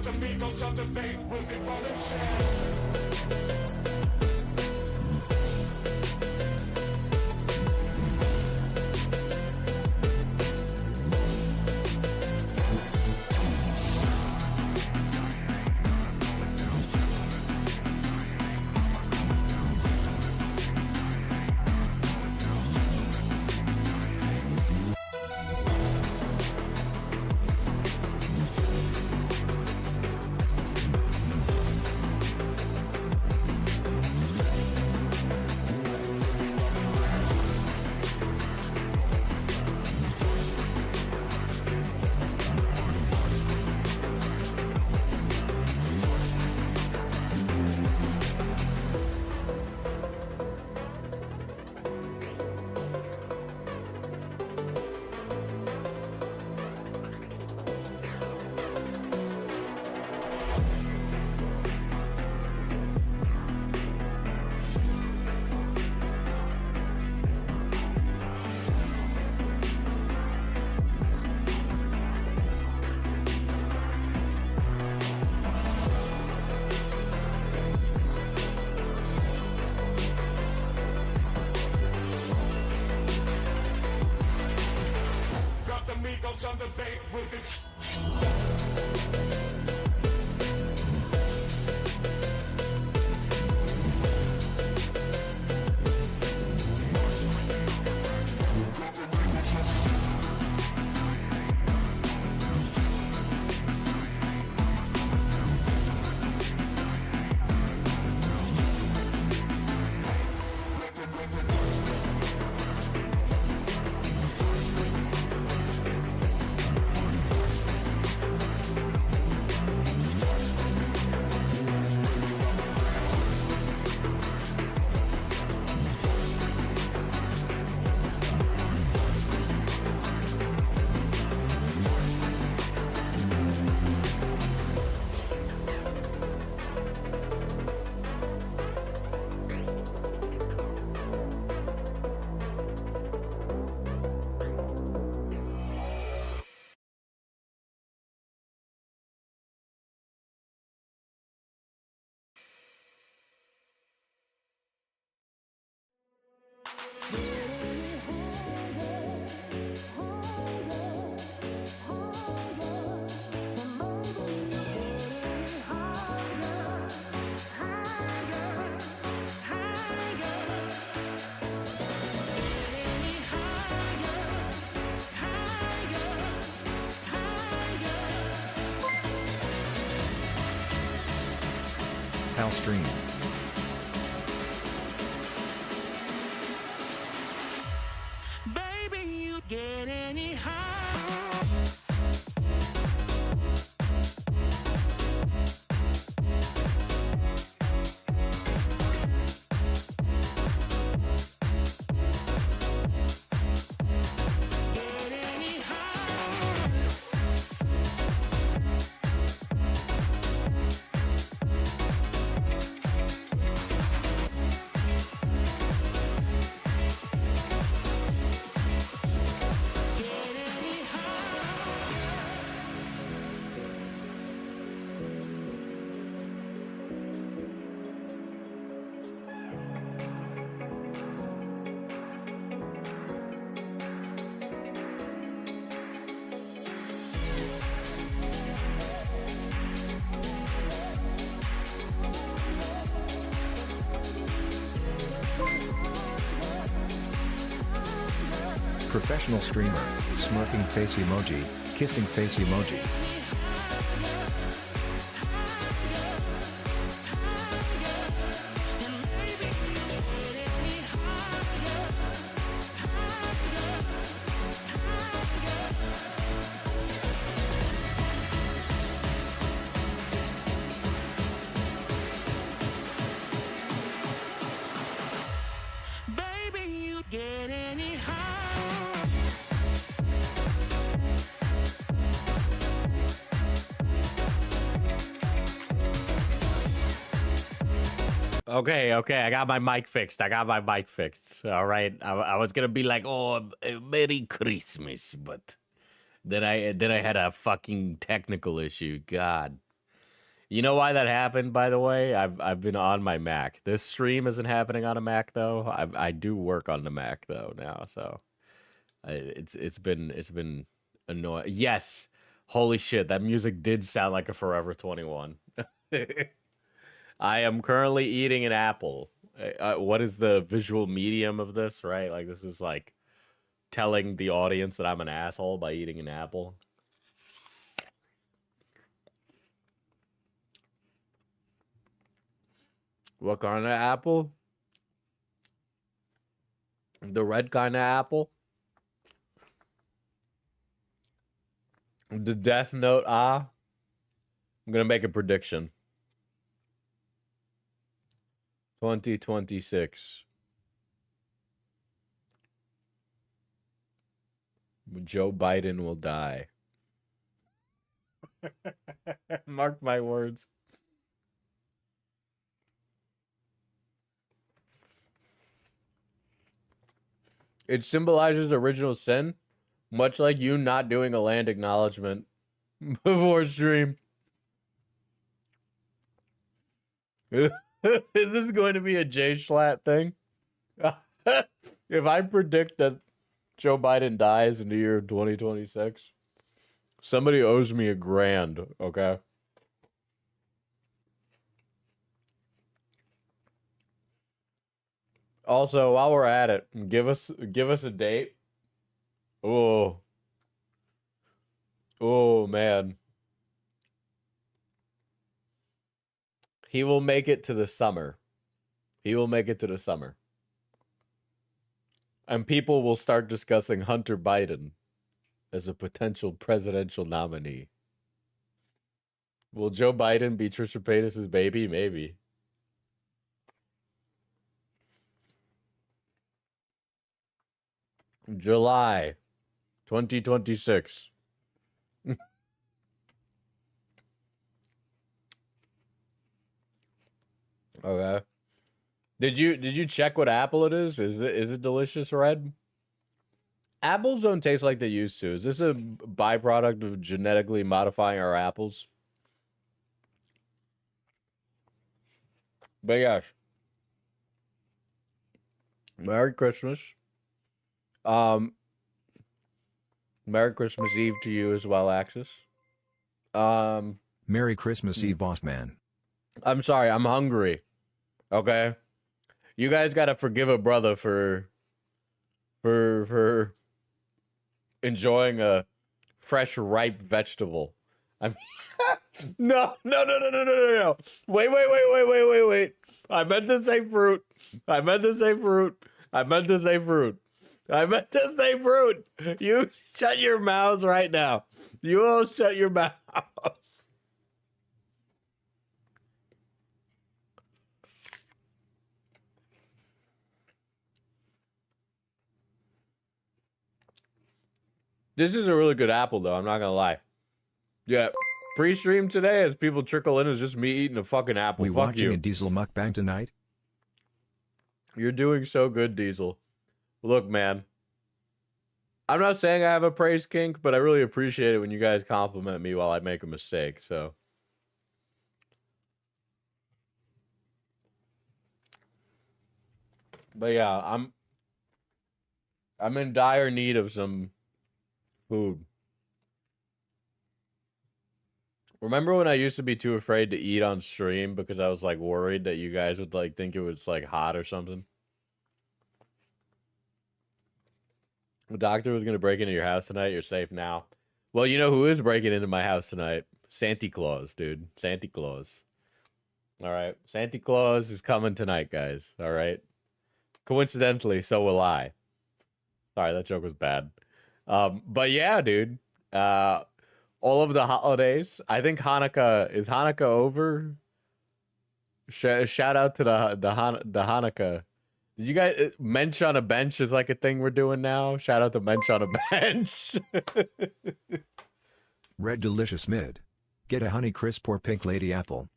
amigos of the debate will be running shit. Amigos on the debate will be Pal stream. Baby, you get any higher. Professional streamer, smirking face emoji, kissing face emoji. Baby, you get any higher. Okay, I got my mic fixed. All right. I was gonna be like, oh, Merry Christmas, but then I had a fucking technical issue. God. You know why that happened, by the way? I've been on my Mac. This stream isn't happening on a Mac though. I do work on the Mac though now, so it's been annoying. Yes. Holy shit, that music did sound like a Forever 21. I am currently eating an apple. What is the visual medium of this, right? Like, this is like telling the audience that I'm an asshole by eating an apple. What kind of apple? The red kind of apple? The Death Note, I'm gonna make a prediction. 2026. Joe Biden will die. Mark my words. It symbolizes original sin, much like you not doing a land acknowledgement before stream. Is this going to be a J Schlatt thing? If I predict that Joe Biden dies in the year 2026, somebody owes me $1,000, okay? Also, while we're at it, give us a date. Oh. Oh man. He will make it to the summer. He will make it to the summer. And people will start discussing Hunter Biden as a potential presidential nominee. Will Joe Biden be Trisha Paytas' baby? Maybe. July 2026. Okay. Did you check what apple it is? Is it delicious red? Apples don't taste like they used to. Is this a byproduct of genetically modifying our apples? But yes. Merry Christmas. Merry Christmas Eve to you as well, Axis. Merry Christmas Eve, boss man. I'm sorry, I'm hungry. Okay? You guys gotta forgive a brother for enjoying a fresh, ripe vegetable. I mean, no. Wait. I meant to say fruit. You shut your mouths right now. You all shut your mouths. This is a really good apple, though. I'm not gonna lie. Yeah, pre-stream today, as people trickle in, is just me eating a fucking apple. We Fuck watching you. a Diesel mukbang tonight? You're doing so good, Diesel. Look, man. I'm not saying I have a praise kink, but I really appreciate it when you guys compliment me while I make a mistake, so. But yeah, I'm in dire need of some food. Remember when I used to be too afraid to eat on stream because I was like worried that you guys would like think it was like hot or something? The doctor was gonna break into your house tonight. You're safe now. Well, you know who is breaking into my house tonight? Santa Claus, dude. Santa Claus. All right. Santa Claus is coming tonight, guys. All right. Coincidentally, so will I. Sorry, that joke was bad. But yeah, dude. All of the holidays. I think Hanukkah is Hanukkah over. Shout out to the Hanukkah. Did you guys mensch on a bench is like a thing we're doing now? Shout out to mensch on a bench. Red Delicious Mid. Get a Honey Crisp or Pink Lady Apple.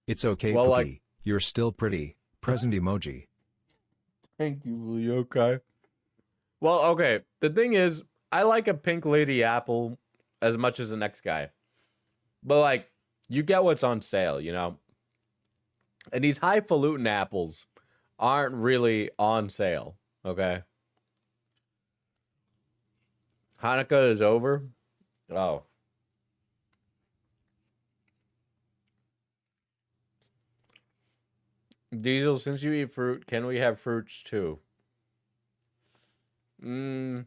It's okay, Well, Pookie. like- You're still pretty. Present emoji. Thank you, Willie. Okay. Well, okay. The thing is, I like a Pink Lady Apple as much as the next guy. But, like, you get what's on sale, you know? And these highfalutin apples aren't really on sale, okay? Hanukkah is over? Oh. Diesel, since you eat fruit, can we have fruits too? We're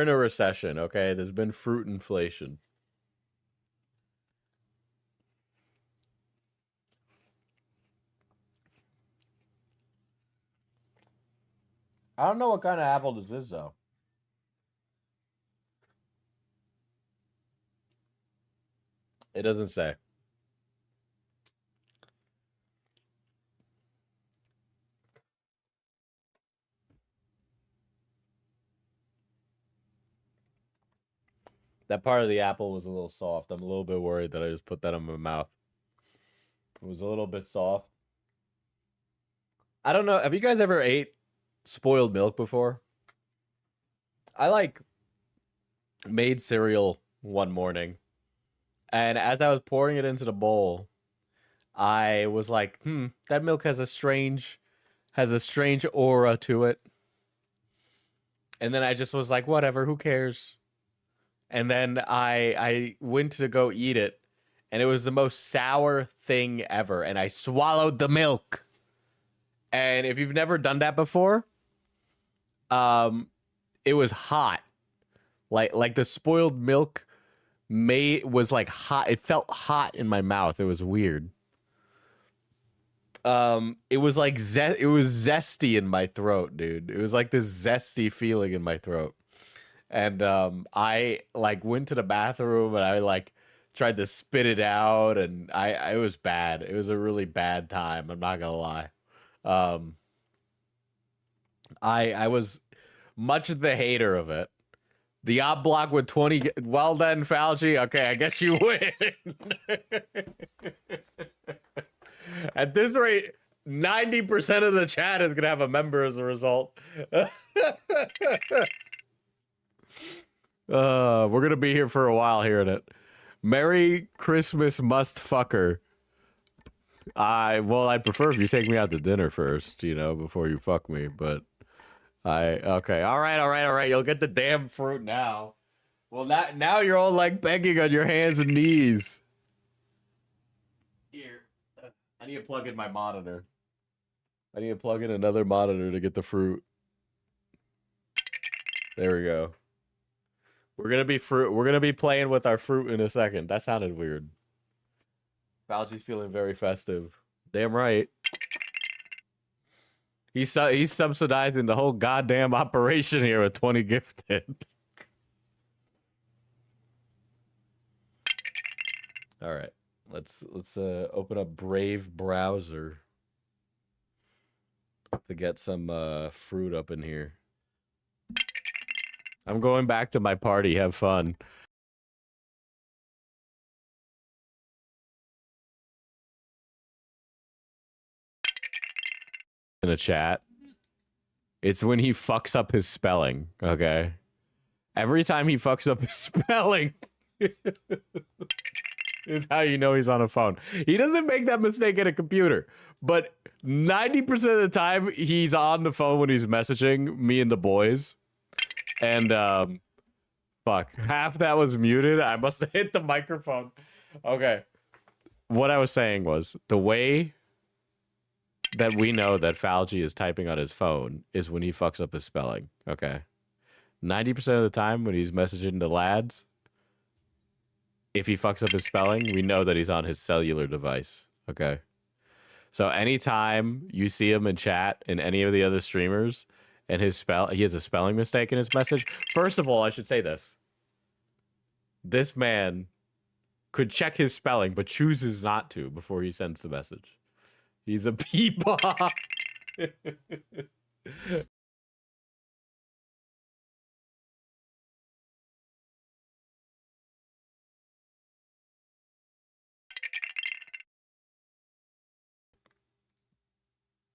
in a recession, okay? There's been fruit inflation. I don't know what kind of apple this is, though. It doesn't say. That part of the apple was a little soft. I'm a little bit worried that I just put that in my mouth. It was a little bit soft. I don't know. Have you guys ever ate spoiled milk before? I like made cereal one morning, and as I was pouring it into the bowl, I was like, that milk has a strange aura to it. And then I just was like, whatever, who cares? And then I went to go eat it, and it was the most sour thing ever, and I swallowed the milk. And if you've never done that before, it was hot. Like the spoiled milk was like hot. It felt hot in my mouth. It was weird. It was like it was zesty in my throat, dude. It was like this zesty feeling in my throat. And I like went to the bathroom and I like tried to spit it out, and it was bad. It was a really bad time. I'm not gonna lie. I was much the hater of it. The op block with 20. Well done, Fauci. Okay, I guess you win. At this rate, 90% of the chat is gonna have a member as a result. We're gonna be here for a while hearing it. Merry Christmas, must fucker. I'd prefer if you take me out to dinner first, you know, before you fuck me, but okay. All right. You'll get the damn fruit now. Well, now you're all like begging on your hands and knees. Here. I need to plug in my monitor. I need to plug in another monitor to get the fruit. There we go. We're gonna be playing with our fruit in a second. That sounded weird. Fauci's feeling very festive. Damn right. He's subsidizing the whole goddamn operation here with 20 gifted. All right. Let's open up Brave browser to get some fruit up in here. I'm going back to my party. Have fun. In a chat. It's when he fucks up his spelling, okay? Every time he fucks up his spelling is how you know he's on a phone. He doesn't make that mistake at a computer, but 90% of the time he's on the phone when he's messaging me and the boys. And fuck, half that was muted. I must have hit the microphone. Okay. What I was saying was the way that we know that Fauci is typing on his phone is when he fucks up his spelling. Okay. 90% of the time when he's messaging the lads, if he fucks up his spelling, we know that he's on his cellular device. Okay. So anytime you see him in chat in any of the other streamers and he has a spelling mistake in his message. First of all, I should say this. This man could check his spelling, but chooses not to before he sends the message. He's a peepaw.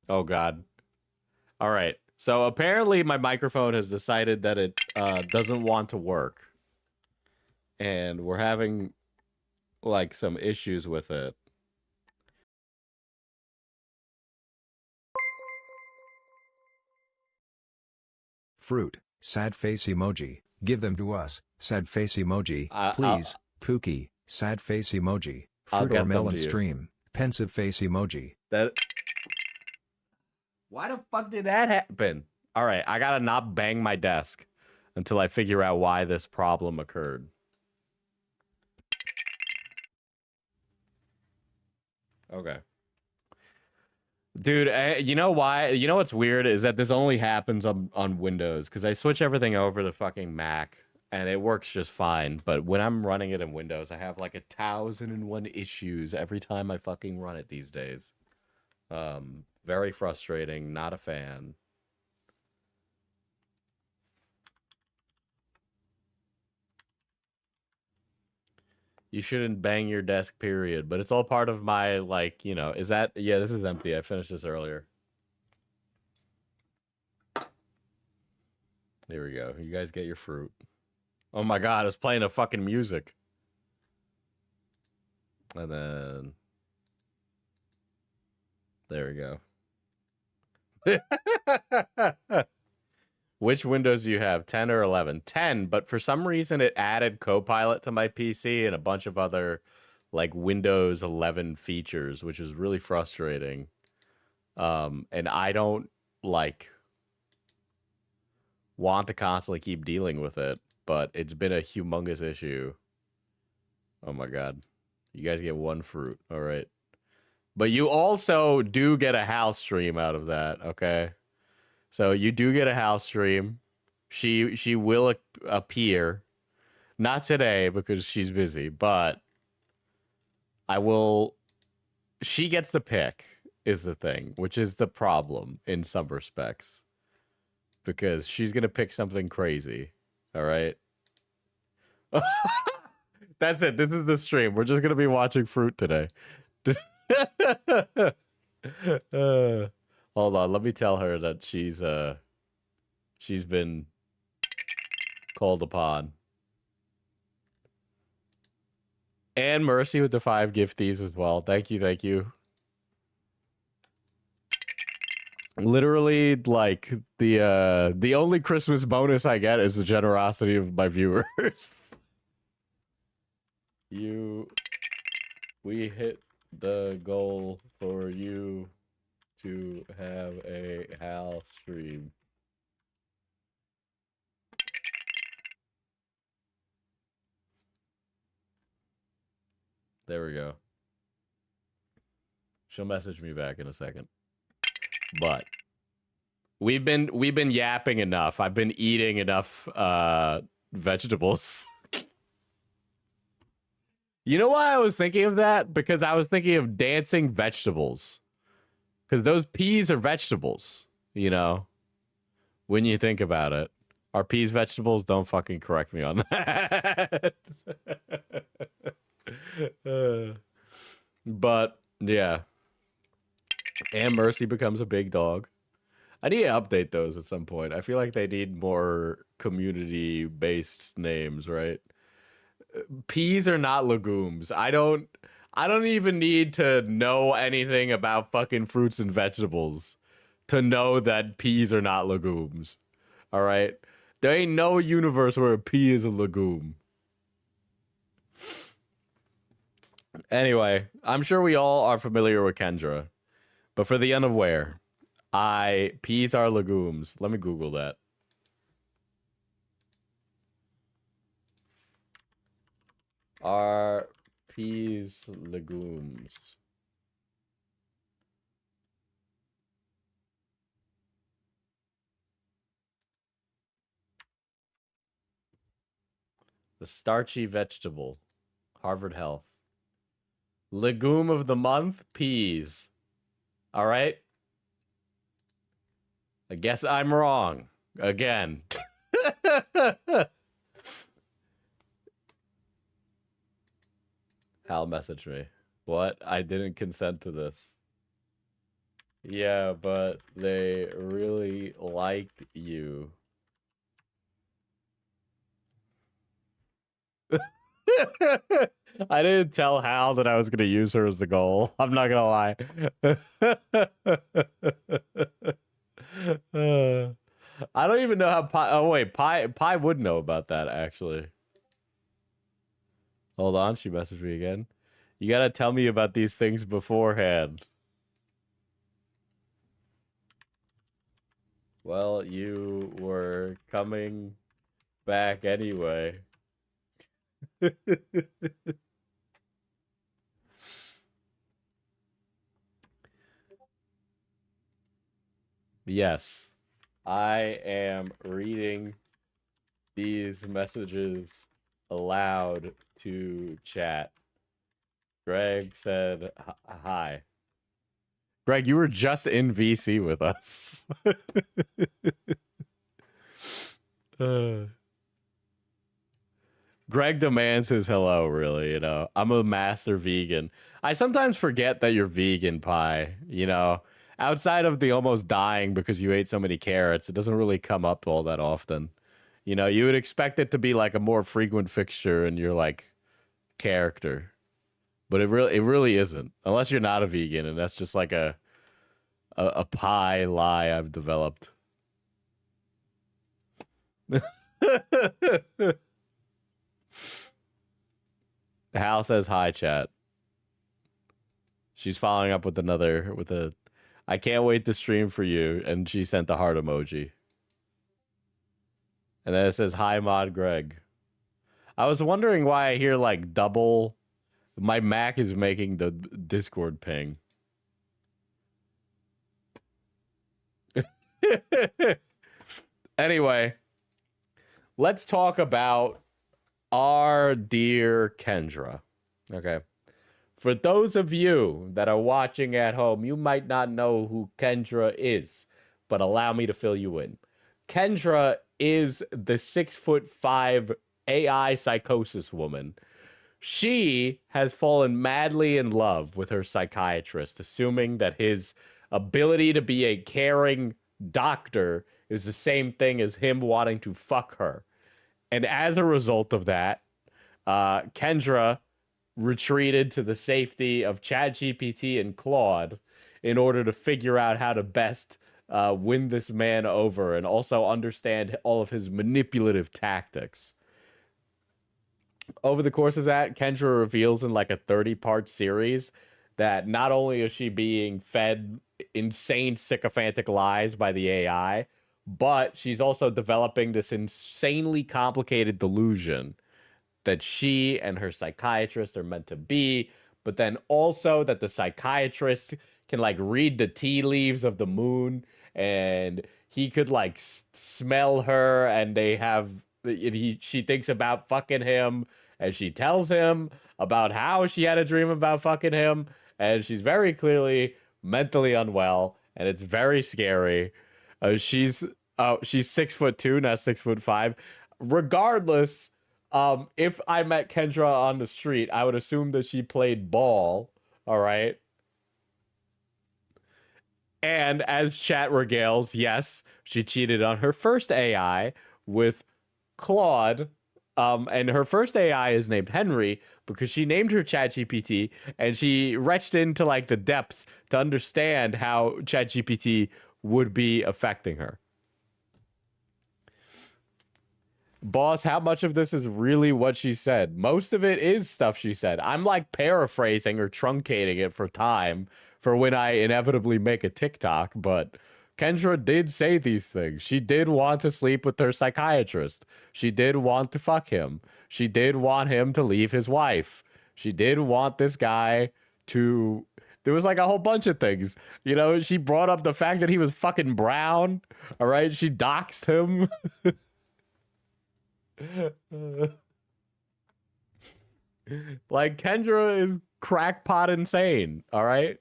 Oh, God. All right. So apparently my microphone has decided that it doesn't want to work. And we're having, like, some issues with it. Fruit, sad face emoji. Give them to us, sad face emoji. Please, Pookie, sad face emoji. Fruit or melon stream, pensive face emoji. Why the fuck did that happen? All right, I gotta not bang my desk until I figure out why this problem occurred. Okay. Dude, you know why? You know what's weird is that this only happens on Windows because I switch everything over to fucking Mac and it works just fine. But when I'm running it in Windows, I have like 1,001 issues every time I fucking run it these days. Very frustrating. Not a fan. You shouldn't bang your desk, period. But it's all part of my, like, you know, is that... Yeah, this is empty. I finished this earlier. There we go. You guys get your fruit. Oh my God, I was playing a fucking music. And then... There we go. Which Windows do you have? 10 or 11? 10, but for some reason it added Copilot to my PC and a bunch of other like Windows 11 features, which is really frustrating. And I don't like want to constantly keep dealing with it, but it's been a humongous issue. Oh my God. You guys get one fruit. All right. But you also do get a house stream out of that, okay? So you do get a house stream. She will appear. Not today because she's busy, but I will... She gets the pick is the thing, which is the problem in some respects. Because she's going to pick something crazy, all right? That's it. This is the stream. We're just going to be watching fruit today. Hold on, let me tell her that she's been called upon. And Mercy with the 5 gifties as well. Thank you, thank you. Literally, like, the only Christmas bonus I get is the generosity of my viewers. We hit the goal for you to have a HAL stream. There we go. She'll message me back in a second. But we've been yapping enough. I've been eating enough vegetables. You know why I was thinking of that? Because I was thinking of dancing vegetables. Because those peas are vegetables, you know, when you think about it. Are peas vegetables? Don't fucking correct me on that. But, yeah. And Mercy becomes a big dog. I need to update those at some point. I feel like they need more community-based names, right? Peas are not legumes. I don't even need to know anything about fucking fruits and vegetables to know that peas are not legumes. All right? There ain't no universe where a pea is a legume. Anyway, I'm sure we all are familiar with Kendra. But for the unaware, peas are legumes. Let me Google that. Are peas legumes? The starchy vegetable. Harvard Health. Legume of the month, peas. All right. I guess I'm wrong. Again. Hal messaged me. What? I didn't consent to this. Yeah, but they really liked you. I didn't tell Hal that I was going to use her as the goal. I'm not going to lie. I don't even know how Pi... Oh, wait. Pi would know about that, actually. Hold on. She messaged me again. You got to tell me about these things beforehand. Well, you were coming back anyway. Yes, I am reading these messages aloud to chat. Greg said hi. Greg, you were just in VC with us. Greg demands his hello, really, you know. I'm a master vegan. I sometimes forget that you're vegan, Pi, you know. Outside of the almost dying because you ate so many carrots, it doesn't really come up all that often. You know, you would expect it to be like a more frequent fixture in your like character. But it really isn't. Unless you're not a vegan, and that's just like a pie lie I've developed. Hal says hi, chat. She's following up with a I can't wait to stream for you, and she sent the heart emoji. And then it says hi, Mod Greg. I was wondering why I hear like double. My Mac is making the Discord ping. Anyway, let's talk about our dear Kendra. Okay. For those of you that are watching at home, you might not know who Kendra is, but allow me to fill you in. Kendra is the 6'5" AI psychosis woman. She has fallen madly in love with her psychiatrist, assuming that his ability to be a caring doctor is the same thing as him wanting to fuck her. And as a result of that, Kendra retreated to the safety of ChatGPT and Claude in order to figure out how to best win this man over and also understand all of his manipulative tactics. Over the course of that, Kendra reveals in like a 30-part series that not only is she being fed insane sycophantic lies by the AI, but she's also developing this insanely complicated delusion that she and her psychiatrist are meant to be, but then also that the psychiatrist can like read the tea leaves of the moon and he could like smell her and she thinks about fucking him and she tells him about how she had a dream about fucking him and she's very clearly mentally unwell and it's very scary. She's 6'2", not 6'5". Regardless, if I met Kendra on the street, I would assume that she played ball. All right. And as chat regales, yes, she cheated on her first AI with Claude. And her first AI is named Henry because she named her ChatGPT and she reached into like the depths to understand how ChatGPT would be affecting her. Boss, how much of this is really what she said? Most of it is stuff she said. I'm like paraphrasing or truncating it for time for when I inevitably make a TikTok, but Kendra did say these things. She did want to sleep with her psychiatrist. She did want to fuck him. She did want him to leave his wife. She did want this guy to... There was like a whole bunch of things. You know, she brought up the fact that he was fucking brown. All right, she doxed him. Like Kendra is crackpot insane, all right?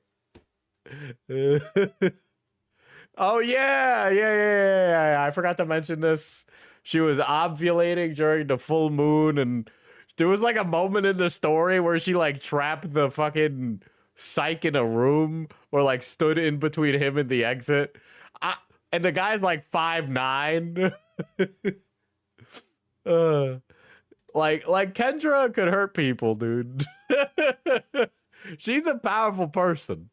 Oh yeah. I forgot to mention this. She was ovulating during the full moon and there was like a moment in the story where she like trapped the fucking psych in a room or like stood in between him and the exit. And the guy's like 5'9". Like Kendra could hurt people, dude. She's a powerful person.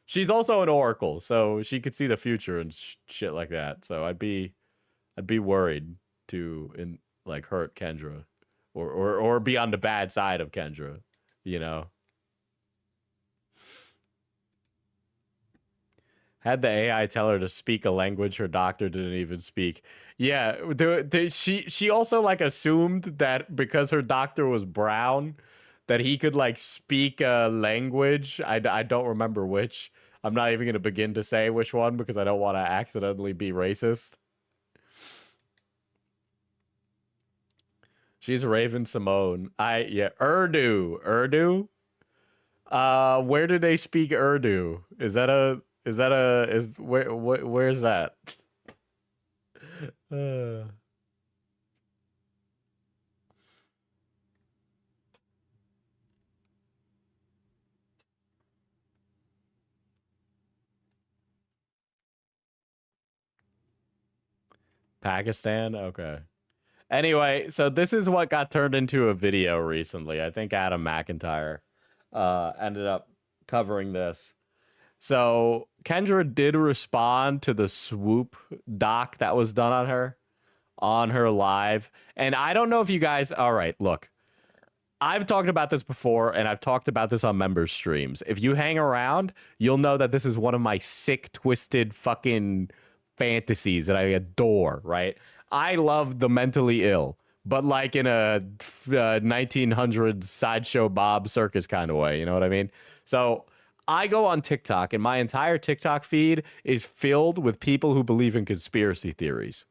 She's also an oracle, so she could see the future and shit like that. So I'd be worried to like hurt Kendra or be on the bad side of Kendra, you know. Had the AI tell her to speak a language her doctor didn't even speak. Yeah, she also like assumed that because her doctor was brown, that he could like speak a language. I don't remember which. I'm not even going to begin to say which one because I don't want to accidentally be racist. She's Raven Simone. Urdu. Where do they speak Urdu? Where's that? Pakistan? Okay. Anyway, so this is what got turned into a video recently. I think Adam McIntyre ended up covering this. So Kendra did respond to the Swoop doc that was done on her live. And I don't know if you guys... All right, look. I've talked about this before, and I've talked about this on members' streams. If you hang around, you'll know that this is one of my sick, twisted fucking fantasies that I adore, right? I love the mentally ill, but like in a 1900s Sideshow Bob circus kind of way, you know what I mean? So I go on TikTok, and my entire TikTok feed is filled with people who believe in conspiracy theories.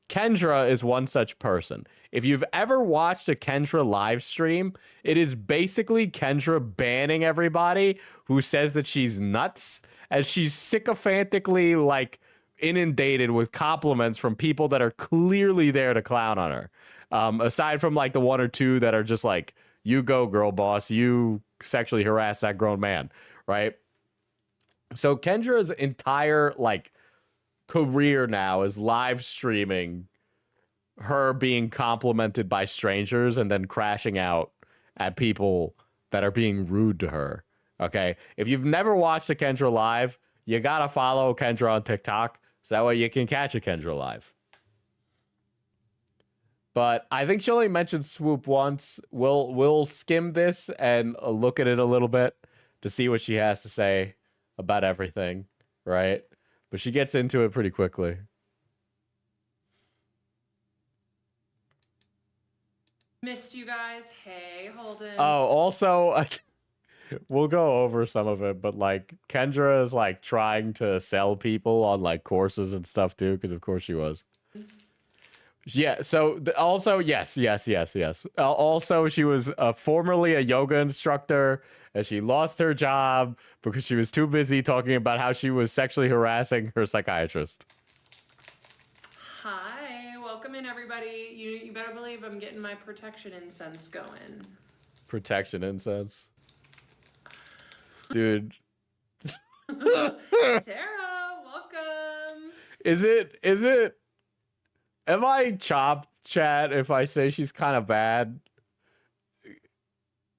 Kendra is one such person. If you've ever watched a Kendra live stream, it is basically Kendra banning everybody who says that she's nuts, as she's sycophantically like inundated with compliments from people that are clearly there to clown on her. Aside from like the one or two that are just like, you go girl boss, you sexually harass that grown man, right? So Kendra's entire like career now is live streaming her being complimented by strangers and then crashing out at people that are being rude to her. Okay, if you've never watched a Kendra live, you gotta follow Kendra on TikTok so that way you can catch a Kendra live. But I think she only mentioned Swoop once. We'll skim this and look at it a little bit to see what she has to say about everything, right? But she gets into it pretty quickly. Missed you guys. Hey, Holden. Oh, also, we'll go over some of it, but like Kendra is like trying to sell people on like courses and stuff too, because of course she was. Yeah, so also, yes. Also, she was formerly a yoga instructor, and she lost her job because she was too busy talking about how she was sexually harassing her psychiatrist. Hi, welcome in, everybody. You better believe I'm getting my protection incense going. Protection incense? Dude. Sarah, welcome. Is it... Am I chopped, chat, if I say she's kind of bad?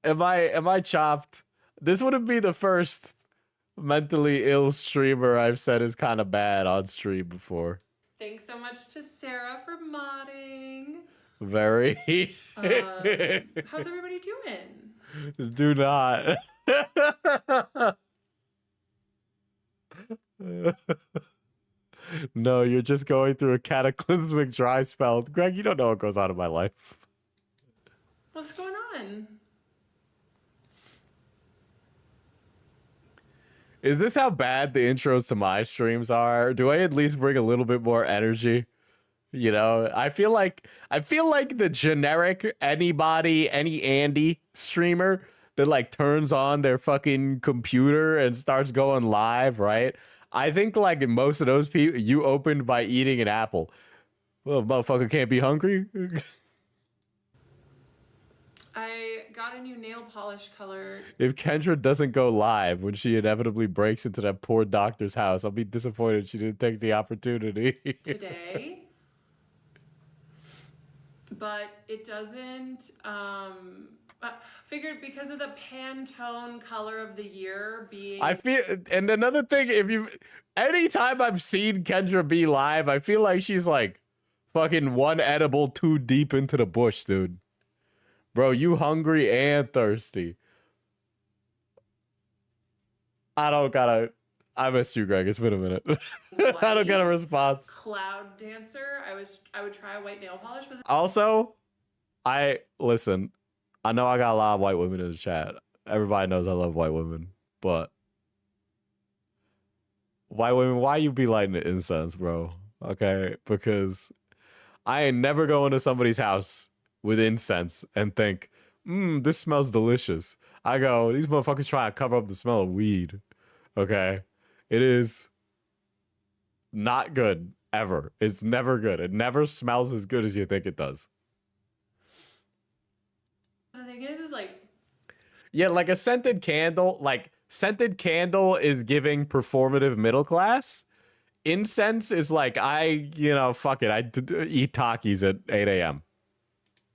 Am I chopped? This wouldn't be the first mentally ill streamer I've said is kind of bad on stream before. Thanks so much to Sarah for modding. Very. How's everybody doing? Do not. No, you're just going through a cataclysmic dry spell. Greg, you don't know what goes on in my life. What's going on? Is this how bad the intros to my streams are? Do I at least bring a little bit more energy? You know, I feel like the generic anybody, any Andy streamer that like turns on their fucking computer and starts going live, right? I think like most of those people, you opened by eating an apple. Well, motherfucker can't be hungry. I got a new nail polish color. If Kendra doesn't go live when she inevitably breaks into that poor doctor's house, I'll be disappointed she didn't take the opportunity. Today. But it doesn't, figured because of the Pantone color of the year being... I feel, and another thing, anytime I've seen Kendra be live, I feel like she's like fucking one edible too deep into the bush, dude. Bro, you hungry and thirsty. I missed you, Greg. It's been a minute. I don't get a response. Cloud dancer. I would try a white nail polish with. Also, listen. I know I got a lot of white women in the chat. Everybody knows I love white women, but white women, why you be lighting the incense, bro? Okay, because I ain't never going to somebody's house with incense and think, this smells delicious. I go, these motherfuckers try to cover up the smell of weed. Okay, it is not good ever. It's never good. It never smells as good as you think it does. The thing is like... Yeah, like a scented candle, is giving performative middle class. Incense is like, fuck it. I eat Takis at 8 a.m.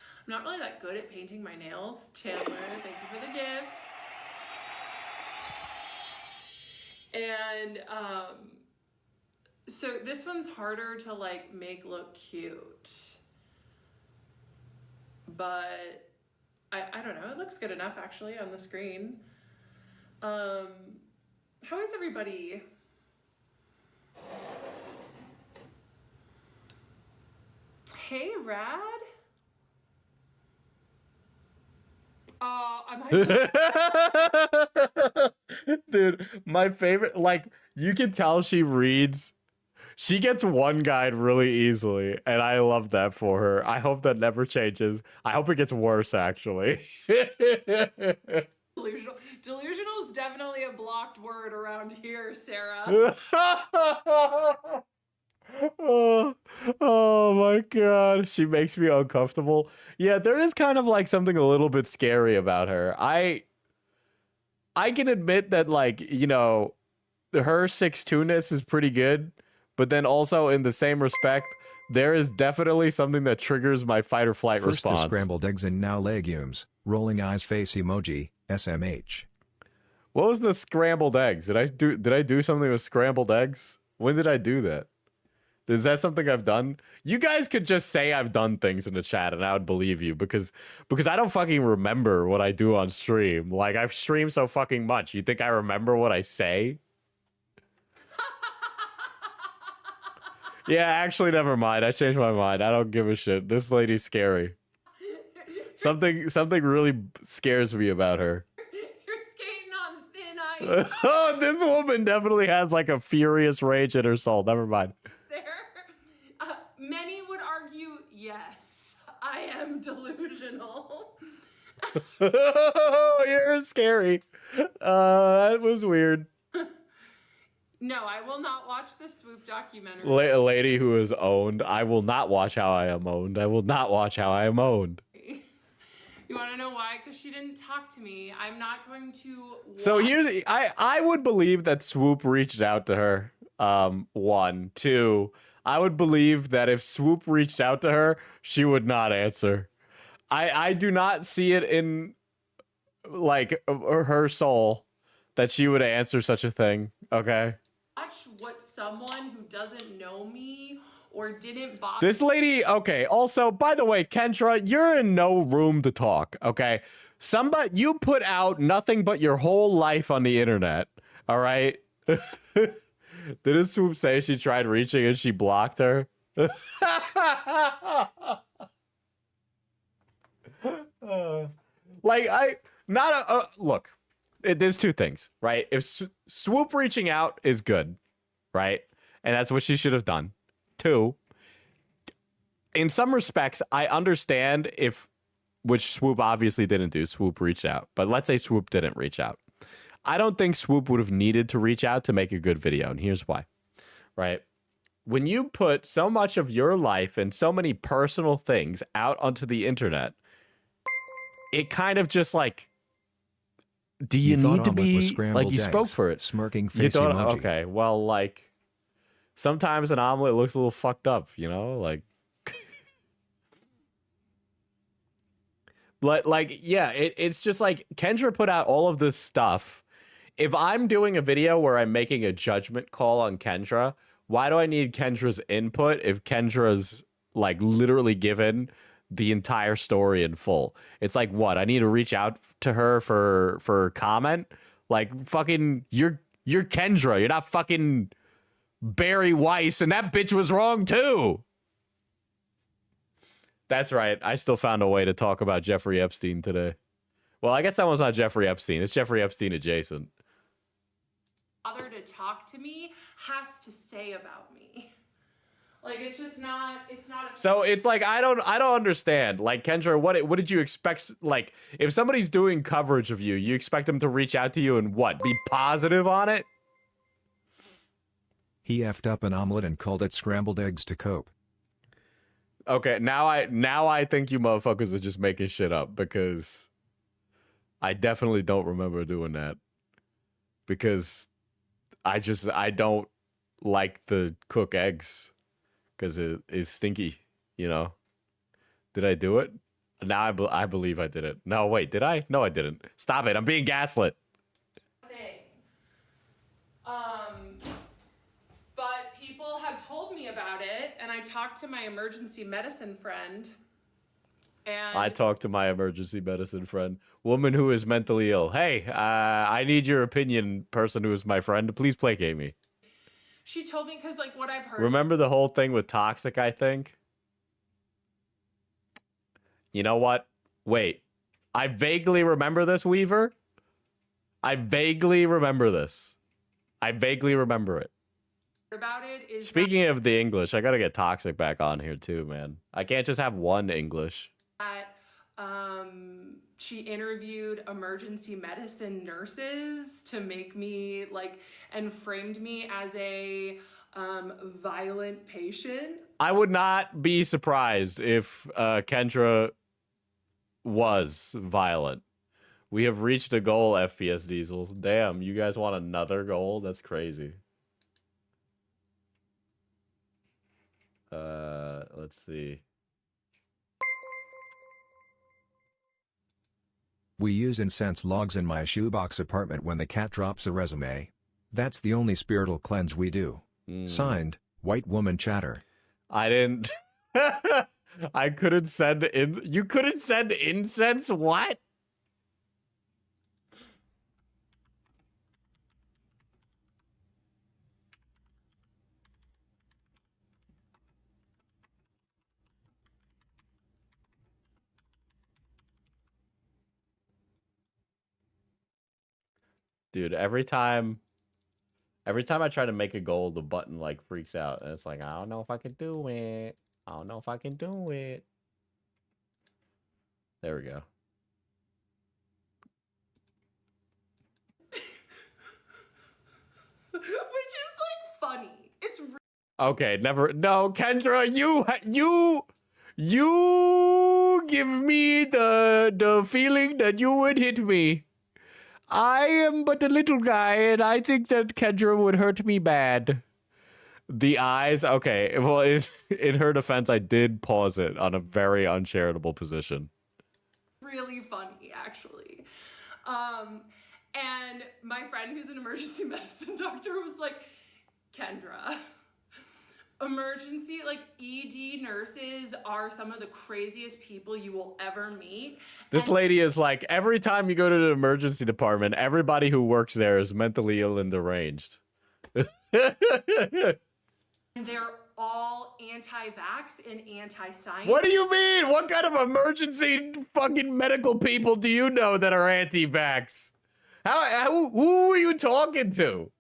I'm not really that good at painting my nails. Chandler, thank you for the gift. And, so this one's harder to like make look cute. But... I don't know, it looks good enough actually on the screen. How is everybody? Hey, Rad. I might. Dude, my favorite, like, you can tell she reads. She gets one guide really easily, and I love that for her. I hope that never changes. I hope it gets worse, actually. Delusional. Delusional is definitely a blocked word around here, Sarah. Oh my god. She makes me uncomfortable. Yeah, there is kind of like something a little bit scary about her. I can admit that, like, you know, her 6'2"ness is pretty good. But then also, in the same respect, there is definitely something that triggers my fight or flight First response. the scrambled eggs and now legumes. Rolling eyes face emoji. SMH. What was the scrambled eggs? Did I do something with scrambled eggs? When did I do that? Is that something I've done? You guys could just say I've done things in the chat and I would believe you because I don't fucking remember what I do on stream. Like, I've streamed so fucking much. You think I remember what I say? Yeah, actually, never mind. I changed my mind. I don't give a shit. This lady's scary. Something really scares me about her. You're skating on thin ice. Oh, this woman definitely has like a furious rage in her soul. Never mind. There. Many would argue, yes, I am delusional. You're scary. That was weird. No, I will not watch the Swoop documentary. A lady who is owned. I will not watch How I Am Owned. I will not watch How I Am Owned. You want to know why? Because she didn't talk to me. I'm not going to watch. So here's, I would believe that Swoop reached out to her. One. Two, I would believe that if Swoop reached out to her, she would not answer. I do not see it in, like, her soul that she would answer such a thing, okay? Watch what someone who doesn't know me or didn't bother. This lady, okay, also, by the way, Kendra, you're in no room to talk, okay? You put out nothing but your whole life on the internet, all right? Didn't Swoop say she tried reaching and she blocked her? Look, there's two things, right? If Swoop reaching out is good, right? And that's what she should have done. Two, in some respects, I understand which Swoop obviously didn't do, Swoop reached out. But let's say Swoop didn't reach out. I don't think Swoop would have needed to reach out to make a good video, and here's why, right? When you put so much of your life and so many personal things out onto the internet, it kind of just like, do you need to be, like, you spoke for it. Smirking face emoji. Okay, well, like, sometimes an omelet looks a little fucked up, you know? Like, but, like, yeah, it's just like, Kendra put out all of this stuff. If I'm doing a video where I'm making a judgment call on Kendra, why do I need Kendra's input if Kendra's, like, literally given the entire story in full? It's like, what? I need to reach out to her for comment? Like, fucking, you're Kendra. You're not fucking Barry Weiss, and that bitch was wrong too. That's right. I still found a way to talk about Jeffrey Epstein today. Well, I guess that one's not Jeffrey Epstein. It's Jeffrey Epstein adjacent. Other to talk to me has to say about me. Like, it's just not, it's not. So it's like, I don't understand. Like, Kendra, what did you expect? Like, if somebody's doing coverage of you, you expect them to reach out to you and what? Be positive on it? He effed up an omelet and called it scrambled eggs to cope. Okay, now I think you motherfuckers are just making shit up, because I definitely don't remember doing that. Because I don't like the cook eggs, because it is stinky, you know? Did I do it? Now I believe I did it. No, wait, did I? No, I didn't. Stop it, I'm being gaslit. But people have told me about it, and I talked to my emergency medicine friend. And I talked to my emergency medicine friend, woman who is mentally ill. Hey, I need your opinion, person who is my friend. Please placate me. she told me, because, like, what I've heard. Remember the whole thing with Toxic, I think? You know what? Wait. I vaguely remember this, Weaver. I vaguely remember this. I vaguely remember it. About it is Speaking of the English, I gotta get Toxic back on here too, man. I can't just have one English. that she interviewed emergency medicine nurses to make me, like, and framed me as a violent patient. I would not be surprised if Kendra was violent. We have reached a goal, FPS Diesel. Damn, you guys want another goal? That's crazy. Let's see. We use incense logs in my shoebox apartment when the cat drops a resume. That's the only spiritual cleanse we do. Signed, White Woman Chatter. I didn't. I couldn't send in. You couldn't send incense? What? Dude, every time I try to make a goal, the button like freaks out, and it's like, I don't know if I can do it. I don't know if I can do it. There we go. Which is like funny. It's Okay, never. No, Kendra, you give me the feeling that you would hit me. I am but a little guy, and I think that Kendra would hurt me bad. The eyes, okay. Well, in her defense, I did pause it on a very uncharitable position. really funny, actually. And my friend who's an emergency medicine doctor was like, Kendra, emergency, like ED nurses are some of the craziest people you will ever meet. This lady is like, every time you go to the emergency department, everybody who works there is mentally ill and deranged. They're all anti-vax and anti-science. What do you mean? What kind of emergency fucking medical people do you know that are anti-vax? Who are you talking to?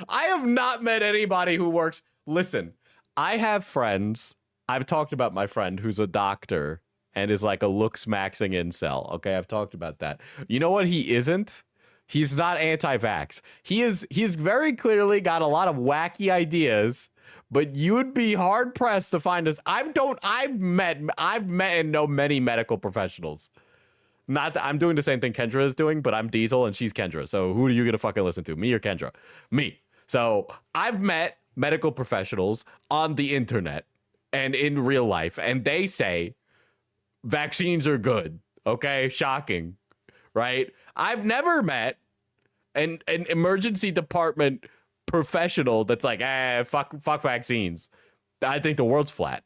I have not met anybody who works. Listen, I have friends. I've talked about my friend who's a doctor and is like a looks-maxing incel. Okay, I've talked about that. You know what he isn't? He's not anti-vax. He's very clearly got a lot of wacky ideas, but you'd be hard pressed to find us. I've met and know many medical professionals. Not that I'm doing the same thing Kendra is doing, but I'm Diesel and she's Kendra. So who are you gonna fucking listen to? Me or Kendra? Me. So I've met medical professionals on the internet and in real life, and they say vaccines are good. Okay, shocking, right? I've never met an emergency department professional that's like, fuck vaccines. I think the world's flat.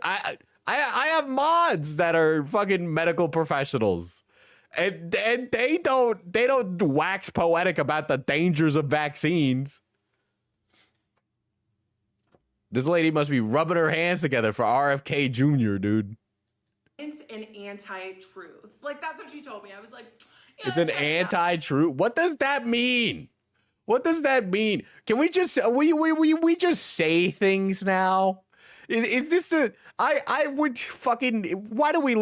I have mods that are fucking medical professionals, and they don't wax poetic about the dangers of vaccines. This lady must be rubbing her hands together for RFK Jr., dude. It's an anti-truth. Like, that's what she told me. I was like, yeah, it's an anti-truth. What does that mean? What does that mean? Can we just we just say things now? Is this the I would fucking why do we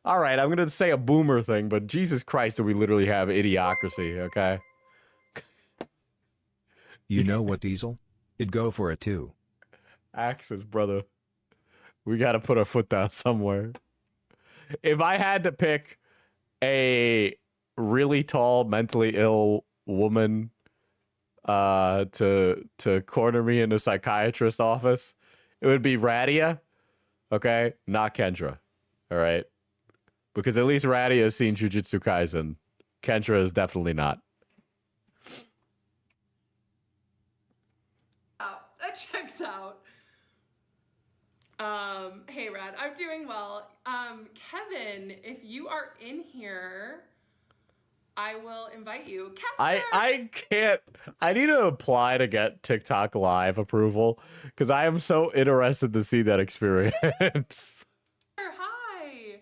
all right, I'm gonna say a boomer thing, but Jesus Christ, do we literally have idiocracy? Okay. You know what, Diesel? It'd go for it too. Axis, brother. We gotta put our foot down somewhere. If I had to pick a really tall, mentally ill woman to corner me in a psychiatrist's office, it would be Radia, okay? Not Kendra, all right? Because at least Radia has seen Jujutsu Kaisen. Kendra is definitely not. Oh, that checks out. Hey, Rad, I'm doing well. Kevin, if you are in here, I will invite you. Casper! I can't. I need to apply to get TikTok Live approval because I am so interested to see that experience. Hi.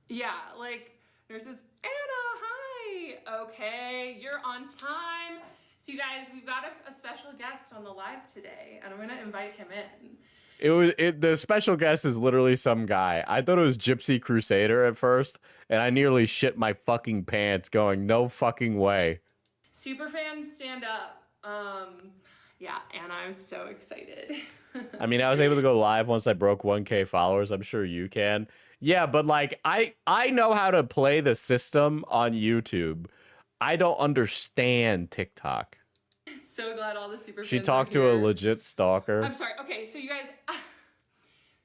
Yeah, like nurses. Anna, hi. Okay, you're on time. So you guys, we've got a special guest on the live today, and I'm gonna invite him in. The special guest is literally some guy. I thought it was Gypsy Crusader at first, and I nearly shit my fucking pants going, no fucking way. Superfans stand up. Yeah, Anna, I'm so excited. I mean, I was able to go live once I broke 1K followers. I'm sure you can. Yeah, but like, I know how to play the system on YouTube. I don't understand TikTok. So glad all the super She fans talked are to a here. legit stalker. I'm sorry. Okay, so you guys,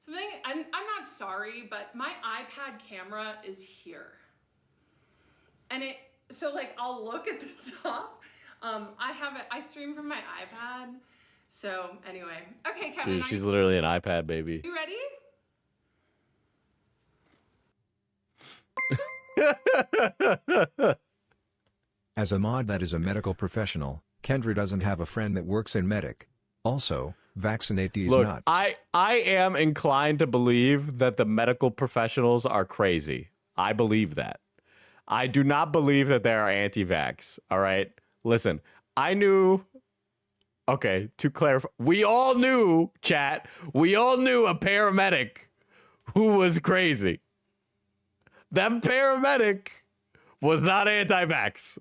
Something, I'm not sorry, but my iPad camera is here. And so like, I'll look at the top. I stream from my iPad. So anyway, okay, Kevin. Dude, she's literally an iPad baby. You ready? As a mod that is a medical professional, Kendra doesn't have a friend that works in medic. Also, vaccinate these Look, nuts. I am inclined to believe that the medical professionals are crazy. I believe that. I do not believe that they are anti-vax. All right? Listen, I knew... Okay, to clarify, we all knew, chat, we all knew a paramedic who was crazy. That paramedic was not anti-vax.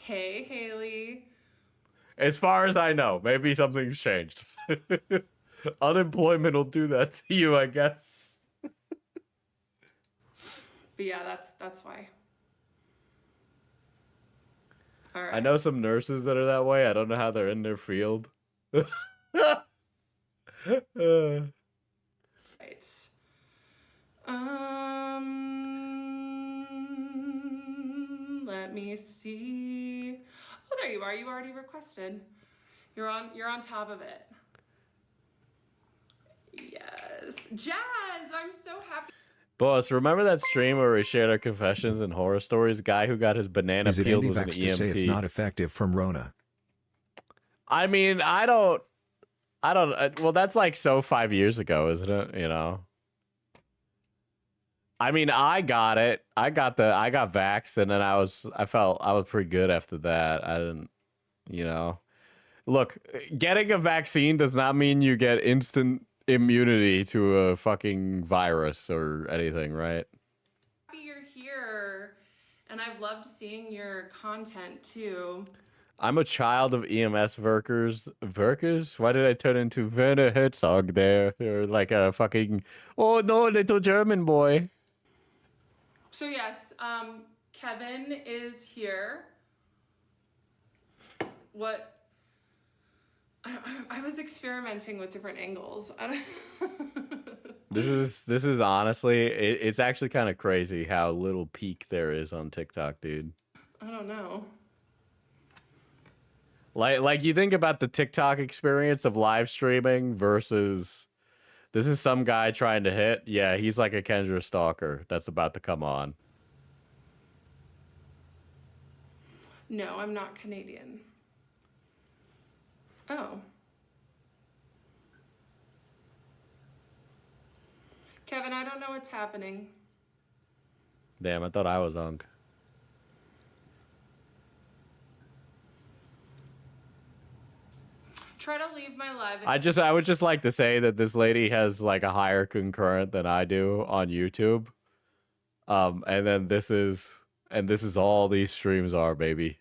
Hey, Haley. As far as I know, maybe something's changed. Unemployment will do that to you, I guess. But yeah, that's why. All right. I know some nurses that are that way. I don't know how they're in their field. Right. Let me see. Oh, there you are. You already requested. You're on top of it. Yes. Jazz, I'm so happy. Boss, remember that stream where we shared our confessions and horror stories? Guy who got his banana Is it peeled was an anti-vax to say it's EMT. not effective from Rona? I mean, I don't, well, that's like so 5 years ago, isn't it? You know? I mean, I got it. I got vaxxed, and then I felt I was pretty good after that. I didn't, you know. Look, getting a vaccine does not mean you get instant immunity to a fucking virus or anything, right? Happy you're here, and I've loved seeing your content too. I'm a child of EMS workers. Workers? Why did I turn into Werner Herzog there? Or like a fucking, oh no, little German boy. So yes, Kevin is here. What? I was experimenting with different angles. This is honestly, it's actually kind of crazy how little peak there is on TikTok, dude. I don't know. Like you think about the TikTok experience of live streaming versus this is some guy trying to hit. Yeah, he's like a Kendra stalker that's about to come on. No, I'm not Canadian. Oh. Kevin, I don't know what's happening. Damn, I thought I was on. Try to leave my live. I would just like to say that this lady has like a higher concurrent than I do on YouTube. And then this is all these streams are, baby.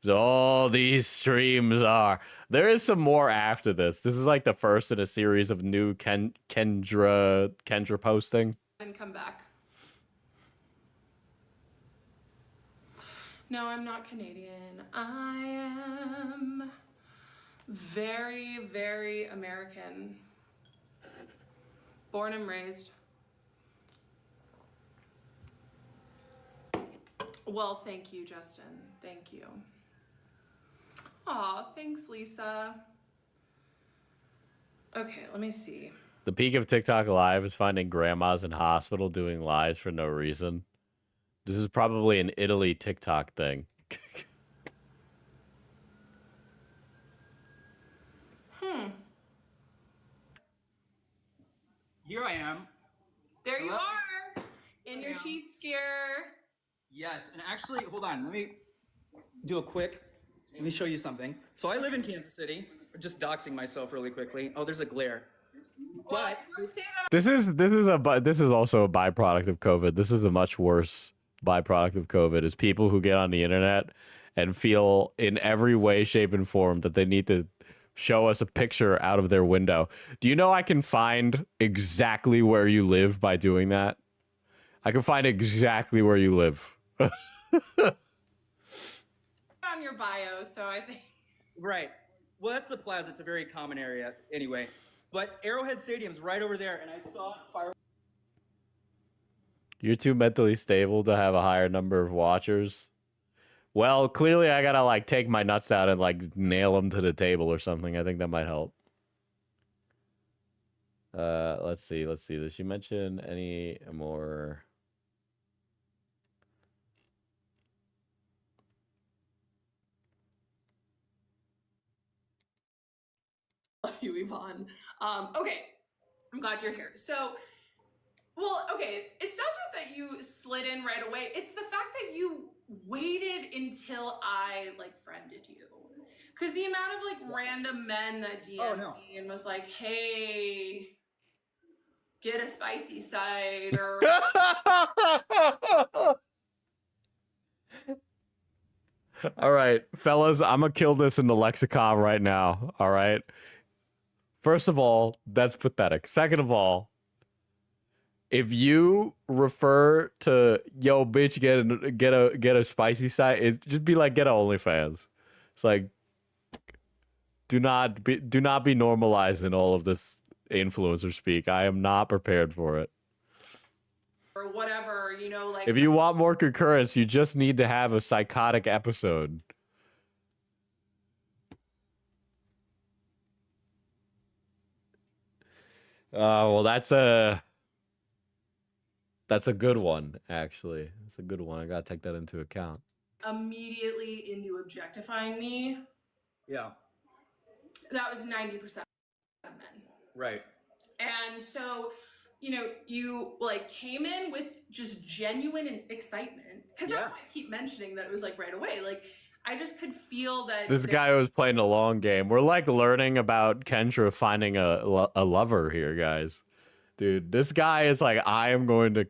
So all these streams are. There is some more after this. This is like the first in a series of new Kendra posting. And come back. No, I'm not Canadian. I am very, very American. Born and raised. Well, thank you, Justin. Thank you. Aw, thanks, Lisa. Okay, let me see. The peak of TikTok Live is finding grandmas in hospital doing lives for no reason. This is probably an Italy TikTok thing. Here I am. There you Hello? are, in your chief scare. Yes, and actually, hold on. Let me do a quick. Let me show you something. So I live in Kansas City. Just doxing myself really quickly. Oh, there's a glare. But Don't say that. This is also a byproduct of COVID. This is a much worse byproduct of COVID is people who get on the internet and feel in every way, shape, and form that they need to show us a picture out of their window. Do you know I can find exactly where you live by doing that? I can find exactly where you live. On your bio, so I think. right. Well, that's the plaza. It's a very common area anyway. But Arrowhead Stadium's right over there, and I saw fireworks. You're too mentally stable to have a higher number of watchers. Well, clearly I gotta like take my nuts out and like nail them to the table or something. I think that might help. Let's see. Did she mention any more? Love you, Yvonne. Okay, I'm glad you're here. So, well, okay, it's not just that you slid in right away. It's the fact that you waited until I like friended you. Because the amount of like random men that DM'd me and was like, hey, get a spicy side or All right, fellas, I'm gonna kill this in the lexicon right now. All right. First of all, that's pathetic. Second of all, if you refer to yo bitch get a spicy side, it just be like get a OnlyFans. It's like do not be normalizing all of this influencer speak. I am not prepared for it. or whatever, you know, like If you want more concurrence, you just need to have a psychotic episode. Well, that's a good one, actually. It's a good one. I gotta take that into account. immediately into objectifying me. Yeah. That was 90% of men. Right. And so, you know, you like came in with just genuine excitement. Because that's why I keep mentioning that it was like right away. Like, I just could feel that This guy was playing a long game. We're like learning about Kendra finding a lover here, guys. Dude, this guy is like, I am going to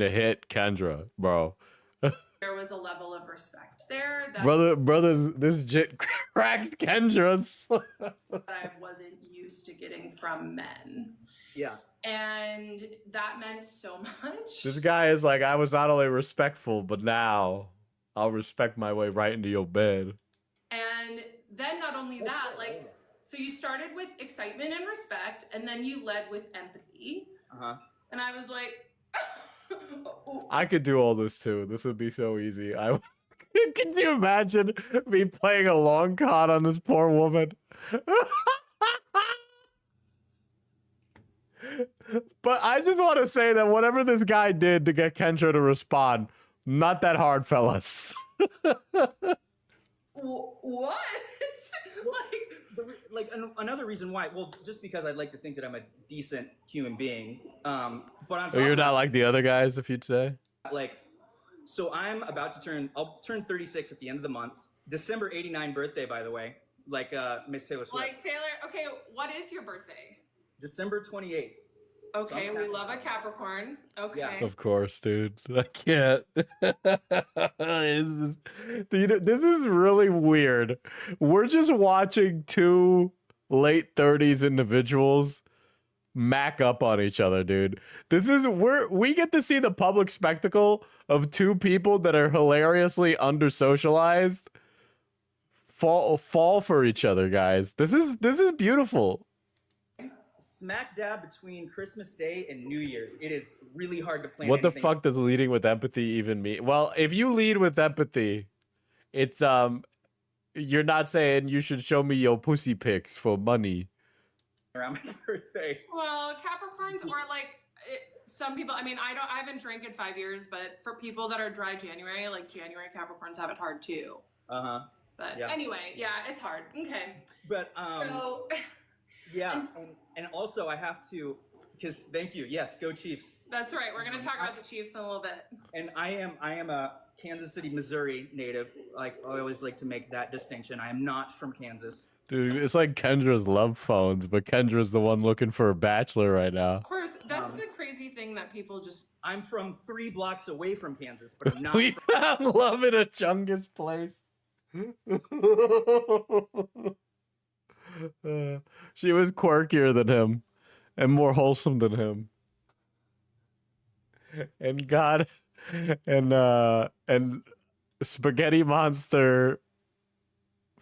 hit Kendra, bro. there was a level of respect there that Brothers, this jit cracks Kendra. I wasn't used to getting from men. Yeah. And that meant so much. This guy is like, I was not only respectful, but now I'll respect my way right into your bed. And then not only that, like, so you started with excitement and respect, and then you led with empathy. Uh-huh. And I was like, I could do all this too. This would be so easy. Can you imagine me playing a long con on this poor woman? But I just want to say that whatever this guy did to get Kendra to respond, not that hard, fellas. what? Another reason why, well, just because I'd like to think that I'm a decent human being, but on top You're of not that, like the other guys, if you'd say? like, so I'm about to I'll turn 36 at the end of the month. December 89 birthday, by the way, like Miss Taylor Swift. Like, Taylor, okay, what is your birthday? December 28th. Okay, we love a Capricorn. Okay. Yeah. Of course, dude. I can't. This is really weird. We're just watching two late 30s individuals mac up on each other, dude. We get to see the public spectacle of two people that are hilariously under-socialized fall for each other, guys. This is beautiful. Smack dab between Christmas Day and New Year's. It is really hard to plan. What the anything. fuck does leading with empathy even mean? Well, if you lead with empathy, it's you're not saying you should show me your pussy pics for money. Around my birthday. Well, Capricorns are like some people. I mean, I haven't drank in 5 years, but for people that are dry January, like January Capricorns have it hard too. But anyway, yeah, it's hard. Okay. But so. Yeah, and also I have to, because thank you. Yes, go Chiefs. That's right. We're gonna talk about the Chiefs in a little bit. And I am a Kansas City, Missouri native. Like I always like to make that distinction. I am not from Kansas. Dude, it's like Kendra's love phones, but Kendra's the one looking for a bachelor right now. Of course, that's the crazy thing that people just. I'm from 3 blocks away from Kansas, but I'm not. We found love in a Chungus place. She was quirkier than him and more wholesome than him. And God and Spaghetti Monster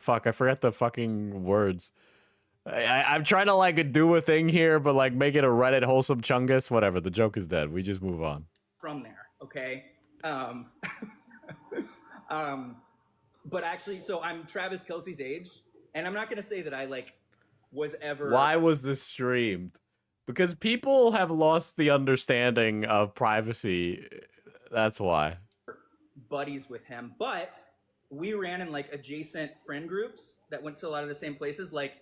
Fuck, I forgot the fucking words. I'm trying to like do a thing here, but like make it a Reddit wholesome chungus. Whatever. The joke is dead. We just move on. From there, okay? But actually, so I'm Travis Kelce's age, and I'm not gonna say that I like was ever. Why was this streamed? Because people have lost the understanding of privacy. That's why. Buddies with him, but we ran in like adjacent friend groups that went to a lot of the same places. Like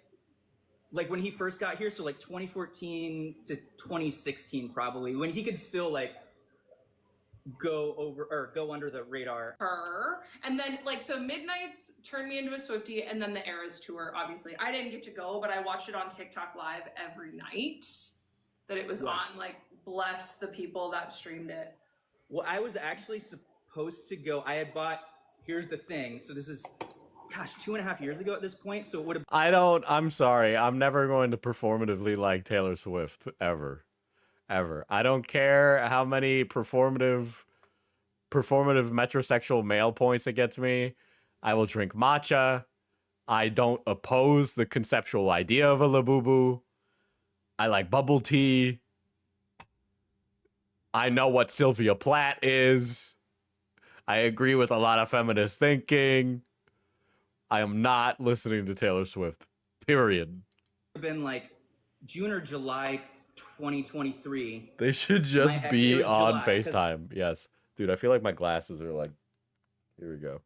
when he first got here, so like 2014 to 2016, probably when he could still like go over or go under the radar. And then like, so Midnights turned me into a Swiftie, and then the Eras tour, obviously I didn't get to go, but I watched it on TikTok live every night that it was on. Like, bless the people that streamed it. Well, I was actually supposed to go. I had bought, here's the thing, so this is, gosh, 2.5 years ago at this point, so it would have. I'm sorry, I'm never going to performatively like Taylor Swift ever. I don't care how many performative metrosexual male points it gets me. I will drink matcha. I don't oppose the conceptual idea of a labubu. I like bubble tea. I know what Sylvia Plath is. I agree with a lot of feminist thinking. I am not listening to Taylor Swift. Period. Been like June or July 2023. They should just be on FaceTime. Yes. Dude, I feel like my glasses are like, here we go.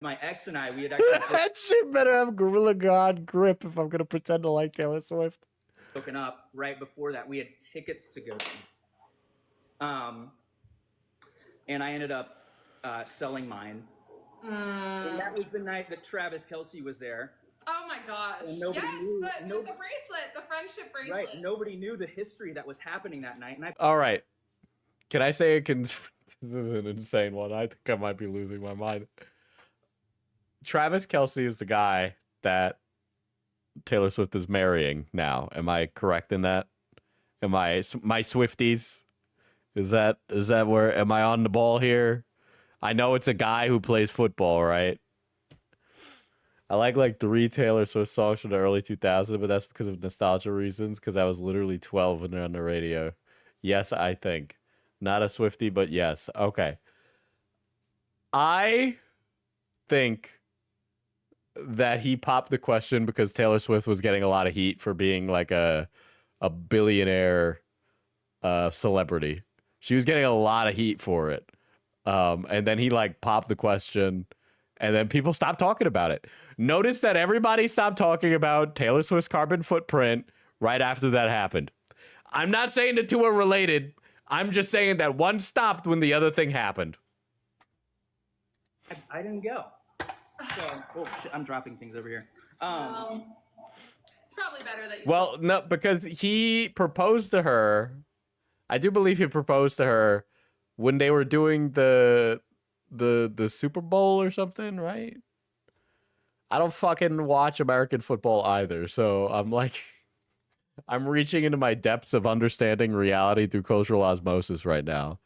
My ex and I, we had actually that shit better have Gorilla God grip if I'm going to pretend to like Taylor Swift. broken up right before that. We had tickets to go see. And I ended up selling mine. And that was the night that Travis Kelce was there. Oh my gosh. And nobody knew, the bracelet, the friendship bracelet. Right. Nobody knew the history that was happening that night. And All right. Can I say this is an insane one? I think I might be losing my mind. Travis Kelce is the guy that Taylor Swift is marrying now. Am I correct in that? Am I my Swifties? Is that where am I on the ball here? I know it's a guy who plays football, right? I like 3 Taylor Swift songs from the early 2000s, but that's because of nostalgia reasons, because I was literally 12 when they're on the radio. Yes, I think. Not a Swiftie, but yes. Okay. I think that he popped the question because Taylor Swift was getting a lot of heat for being like a billionaire celebrity. She was getting a lot of heat for it. And then he like popped the question, and then people stopped talking about it. Notice that everybody stopped talking about Taylor Swift's carbon footprint right after that happened. I'm not saying the two are related. I'm just saying that one stopped when the other thing happened. I didn't go. So, oh shit, I'm dropping things over here. It's probably better that you. Well, no, because he proposed to her. I do believe he proposed to her when they were doing the Super Bowl or something, right? I don't fucking watch American football either, so I'm like, I'm reaching into my depths of understanding reality through cultural osmosis right now,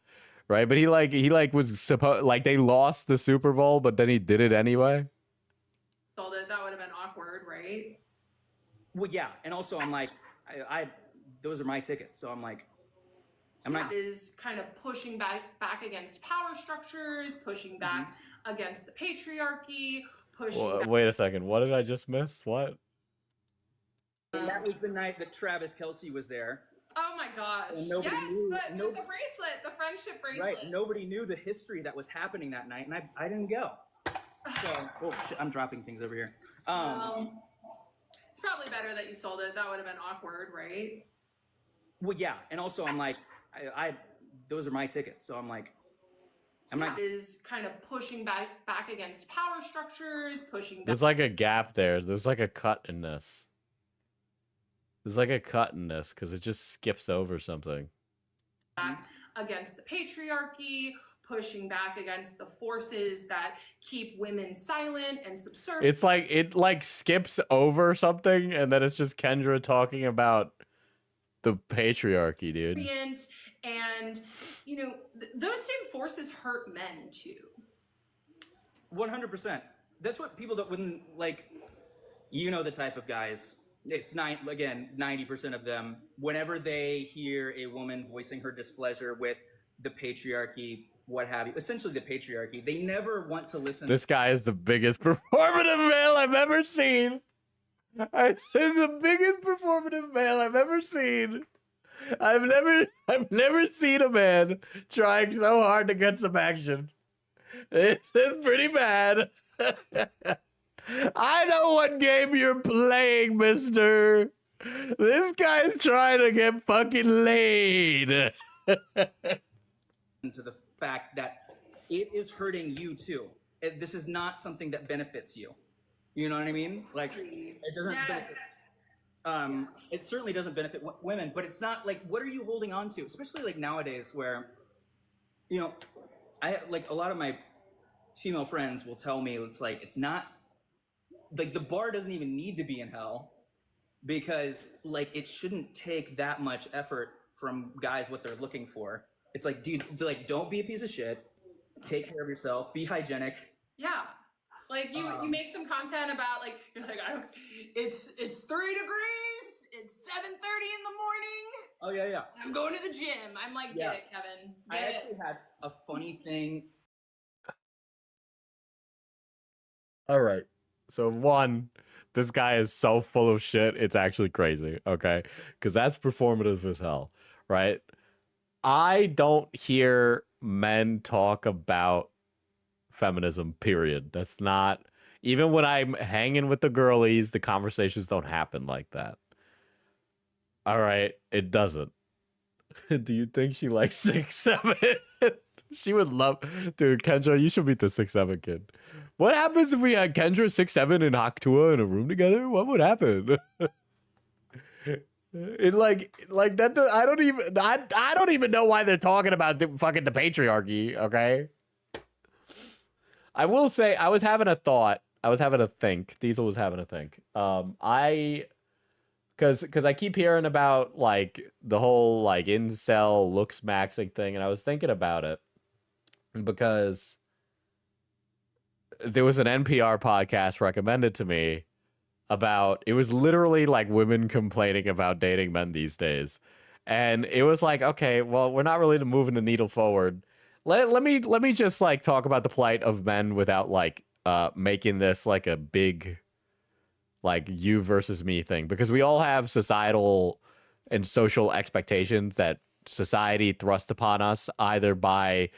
right? But he was supposed, like, they lost the Super Bowl, but then he did it anyway. Sold it. That would have been awkward, right? Well, yeah, and also I'm like, I those are my tickets, so I'm like, I'm not. Is kind of pushing back against power structures, pushing back against the patriarchy, pushing. Back. Wait a second. What did I just miss? What? And that was the night that Travis Kelce was there. Oh my gosh! And nobody knew, the bracelet, the friendship bracelet. Right. Nobody knew the history that was happening that night, and I didn't go. So, oh shit, I'm dropping things over here. It's probably better that you sold it. That would have been awkward, right? Well, yeah, and also I'm like, I those are my tickets, so I'm like, I'm not. Is kind of pushing back against power structures, pushing back. There's like a gap there. There's like a cut in this. There's like a cut in this because it just skips over something. Back against the patriarchy, pushing back against the forces that keep women silent and subservient. It's like it like skips over something, and then it's just Kendra talking about the patriarchy, dude. And you know, those same forces hurt men too. 100%. That's what people don't, when, like, you know the type of guys, it's 90% of them, whenever they hear a woman voicing her displeasure with the patriarchy, what have you, essentially the patriarchy, they never want to listen. This guy is the biggest performative male I've ever seen. I said the biggest performative male I've ever seen. I've never seen a man trying so hard to get some action. It's pretty bad. I know what game you're playing, mister. This guy's trying to get fucking laid. To the fact that it is hurting you too. This is not something that benefits you. You know what I mean? Like, it doesn't benefit. It certainly doesn't benefit women, but it's not like, what are you holding on to? Especially like nowadays where, you know, I like a lot of my female friends will tell me it's like, it's not like the bar doesn't even need to be in hell because like it shouldn't take that much effort from guys what they're looking for. It's like, dude, like don't be a piece of shit. Take care of yourself. Be hygienic. Yeah. Like you make some content about like you're like it's 3 degrees, it's 7:30 in the morning. Oh yeah. I'm going to the gym. I'm like, get it, Kevin. I actually had a funny thing. All right. So one, this guy is so full of shit. It's actually crazy. Okay. Because that's performative as hell. Right. I don't hear men talk about feminism, period. That's not, even when I'm hanging with the girlies, the conversations don't happen like that. All right. It doesn't. Do you think she likes 6'7"? She would love, dude. Kendra, you should meet the 6'7" kid. What happens if we had Kendra 6'7" and Haktua in a room together? What would happen? It like that. I don't even know why they're talking about the patriarchy. Okay. I will say I was having a thought. I was having a think. Diesel was having a think. Because I keep hearing about like the whole like incel looks maxing thing, and I was thinking about it because there was an NPR podcast recommended to me about, it was literally like women complaining about dating men these days. And it was like, okay, well, we're not really moving the needle forward. Let me just like talk about the plight of men without like making this like a big like you versus me thing, because we all have societal and social expectations that society thrusts upon us either by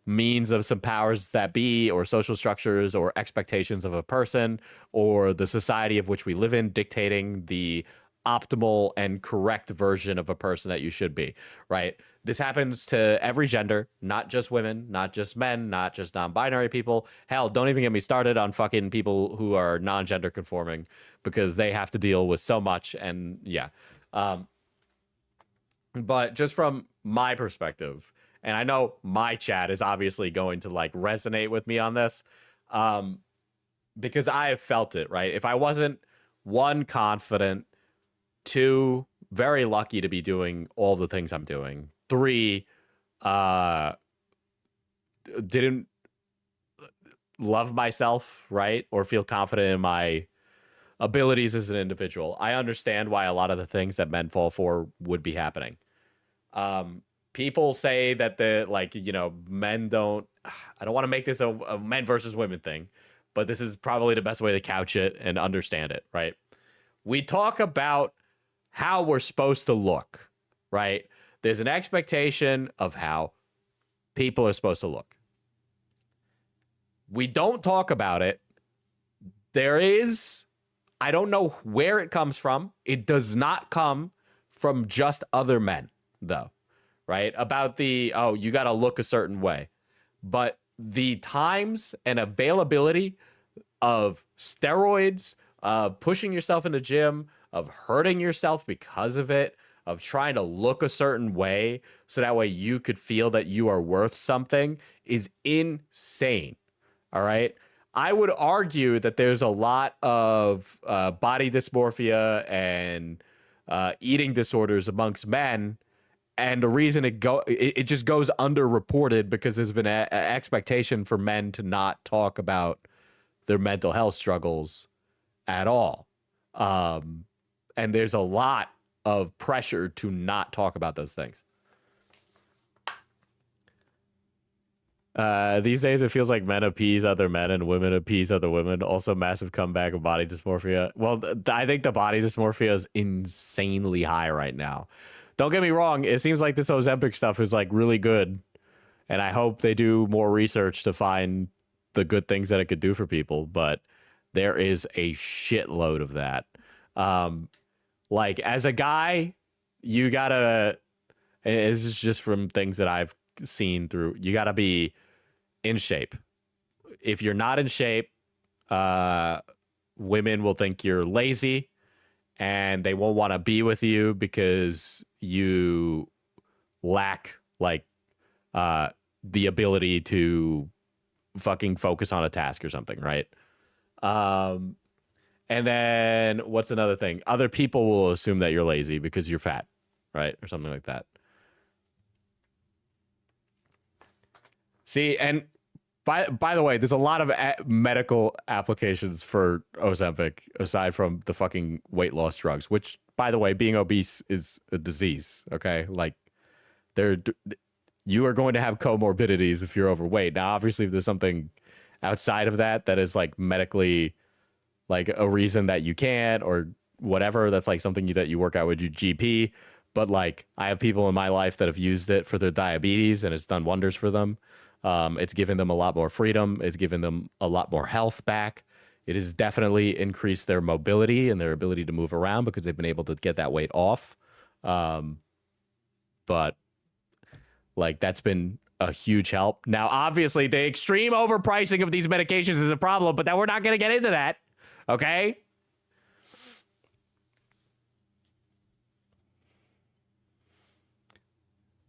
means of some powers that be or social structures or expectations of a person or the society of which we live in dictating the optimal and correct version of a person that you should be, right? This happens to every gender, not just women, not just men, not just non-binary people. Hell, don't even get me started on fucking people who are non-gender conforming, because they have to deal with so much. And yeah. But just from my perspective, and I know my chat is obviously going to like resonate with me on this, because I have felt it, right? If I wasn't, one, confident, two, very lucky to be doing all the things I'm doing, three, didn't love myself, right? Or feel confident in my abilities as an individual, I understand why a lot of the things that men fall for would be happening. People say that the, like, you know, men don't, I don't want to make this a men versus women thing, but this is probably the best way to couch it and understand it, right? We talk about how we're supposed to look, right? There's an expectation of how people are supposed to look. We don't talk about it. There is, I don't know where it comes from. It does not come from just other men, though, right? About the, oh, you got to look a certain way. But the times and availability of steroids, of pushing yourself in the gym, of hurting yourself because of it, of trying to look a certain way so that way you could feel that you are worth something is insane. All right. I would argue that there's a lot of body dysmorphia and eating disorders amongst men. And the reason it just goes underreported because there's been an expectation for men to not talk about their mental health struggles at all. And there's a lot of pressure to not talk about those things. These days, it feels like men appease other men and women appease other women. Also, massive comeback of body dysmorphia. Well, I think the body dysmorphia is insanely high right now. Don't get me wrong. It seems like this Ozempic stuff is like really good. And I hope they do more research to find the good things that it could do for people. But there is a shitload of that. Like, as a guy, you gotta, this is just from things that I've seen through, you gotta be in shape. If you're not in shape, women will think you're lazy and they won't want to be with you because you lack like the ability to fucking focus on a task or something, right? And then what's another thing? Other people will assume that you're lazy because you're fat, right? Or something like that. See, and by the way, there's a lot of medical applications for Ozempic aside from the fucking weight loss drugs, which, by the way, being obese is a disease, okay? Like, you are going to have comorbidities if you're overweight. Now, obviously, if there's something outside of that that is, like, medically, like, a reason that you can't or whatever, that's, like, something that you work out with your GP. But, like, I have people in my life that have used it for their diabetes, and it's done wonders for them. It's given them a lot more freedom. It's given them a lot more health back. It has definitely increased their mobility and their ability to move around because they've been able to get that weight off. But like, that's been a huge help. Now, obviously, the extreme overpricing of these medications is a problem, but we're not going to get into that. Okay?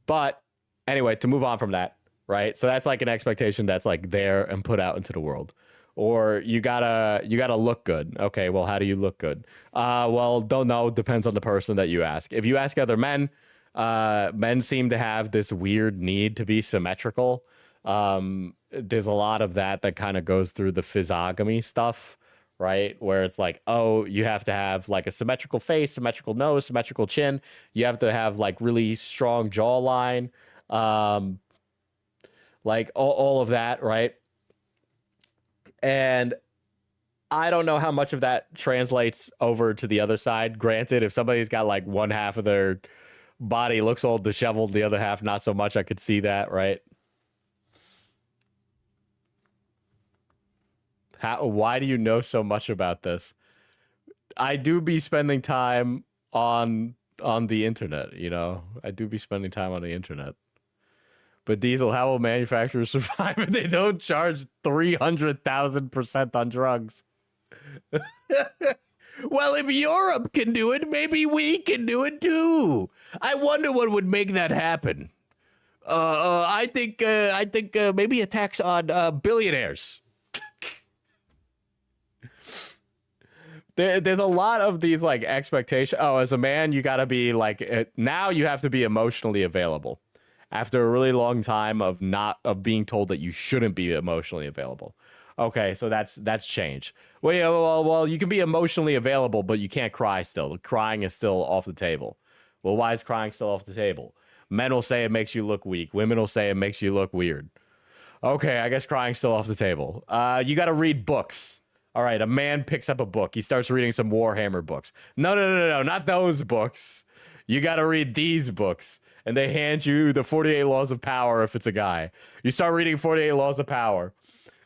But anyway, to move on from that. Right. So that's like an expectation that's like there and put out into the world. Or you gotta look good. Okay, well, how do you look good? Well, don't know. Depends on the person that you ask. If you ask other men, men seem to have this weird need to be symmetrical. There's a lot of that kind of goes through the physiognomy stuff, right? Where it's like, oh, you have to have like a symmetrical face, symmetrical nose, symmetrical chin. You have to have like really strong jawline. Like all of that, right? And I don't know how much of that translates over to the other side. Granted, if somebody's got like one half of their body looks all disheveled, the other half not so much, I could see that, right? Why do you know so much about this? I do be spending time on the internet, you know? I do be spending time on the internet. But Diesel, how will manufacturers survive if they don't charge 300,000% on drugs? Well, if Europe can do it, maybe we can do it too. I wonder what would make that happen. I think maybe a tax on billionaires. There's a lot of these like expectations. Oh, as a man, you got to be like, now you have to be emotionally available. After a really long time of being told that you shouldn't be emotionally available. Okay, so that's change. Well, you can be emotionally available, but you can't cry still. Crying is still off the table. Well, why is crying still off the table? Men will say it makes you look weak. Women will say it makes you look weird. Okay, I guess crying's still off the table. You got to read books. All right, a man picks up a book. He starts reading some Warhammer books. No, not those books. You got to read these books. And they hand you the 48 Laws of Power if it's a guy. You start reading 48 Laws of Power.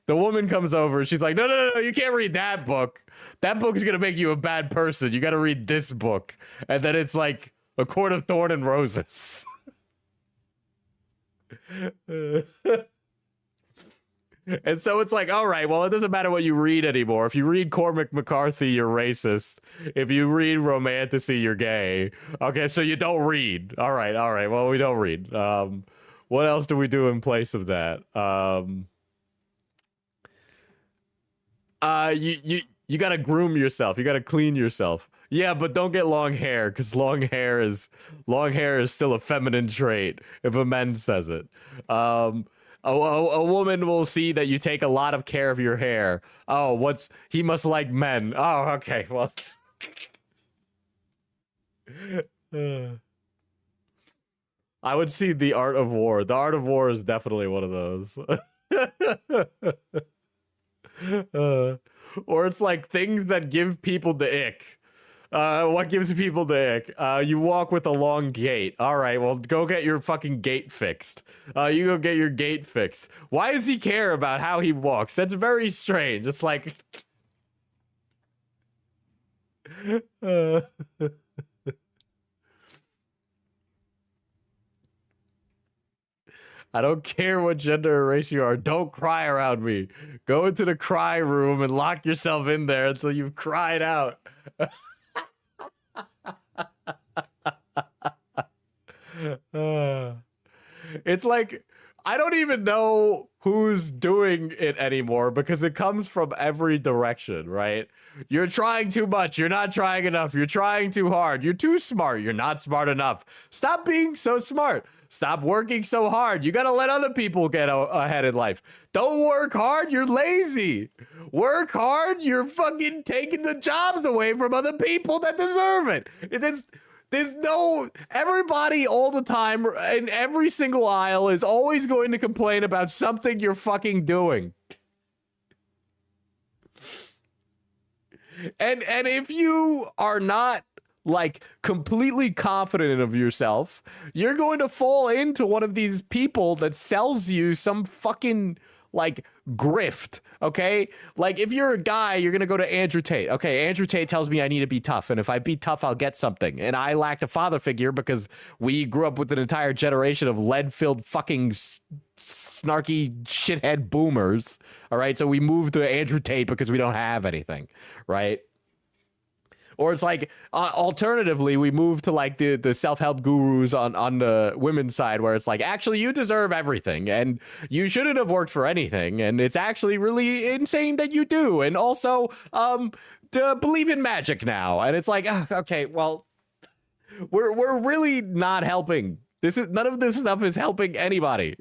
The woman comes over. She's like, no, you can't read that book. That book is going to make you a bad person. You got to read this book. And then it's like A Court of Thorn and Roses. And so it's like, all right, well, it doesn't matter what you read anymore. If you read Cormac McCarthy, you're racist. If you read Romanticy, you're gay. Okay, so you don't read. All right. Well, we don't read. What else do we do in place of that? You got to groom yourself. You got to clean yourself. Yeah, but don't get long hair because long hair is still a feminine trait if a man says it. A woman will see that you take a lot of care of your hair. Oh, he must like men. Oh, okay. Well, I would see The Art of War. The Art of War is definitely one of those. Or it's like things that give people the ick. What gives people the ick? You walk with a long gait. All right, well, go get your fucking gait fixed. You go get your gait fixed. Why does he care about how he walks? That's very strange. It's like... I don't care what gender or race you are. Don't cry around me. Go into the cry room and lock yourself in there until you've cried out. It's like, I don't even know who's doing it anymore because it comes from every direction, right? You're trying too much. You're not trying enough. You're trying too hard. You're too smart. You're not smart enough. Stop being so smart. Stop working so hard. You gotta let other people get ahead in life. Don't work hard. You're lazy. Work hard. You're fucking taking the jobs away from other people that deserve it. There's no... Everybody all the time in every single aisle is always going to complain about something you're fucking doing. And if you are not like completely confident of yourself, you're going to fall into one of these people that sells you some fucking like grift, okay? Like if you're a guy, you're gonna go to Andrew Tate. Okay, Andrew Tate tells me I need to be tough, and if I be tough, I'll get something. And I lacked a father figure because we grew up with an entire generation of lead-filled fucking snarky shithead boomers, all right? So we moved to Andrew Tate because we don't have anything, right? Or it's like, alternatively, we move to like the self-help gurus on the women's side where it's like, actually, you deserve everything and you shouldn't have worked for anything. And it's actually really insane that you do. And also, to believe in magic now. And it's like, okay, well, we're really not helping. None of this stuff is helping anybody.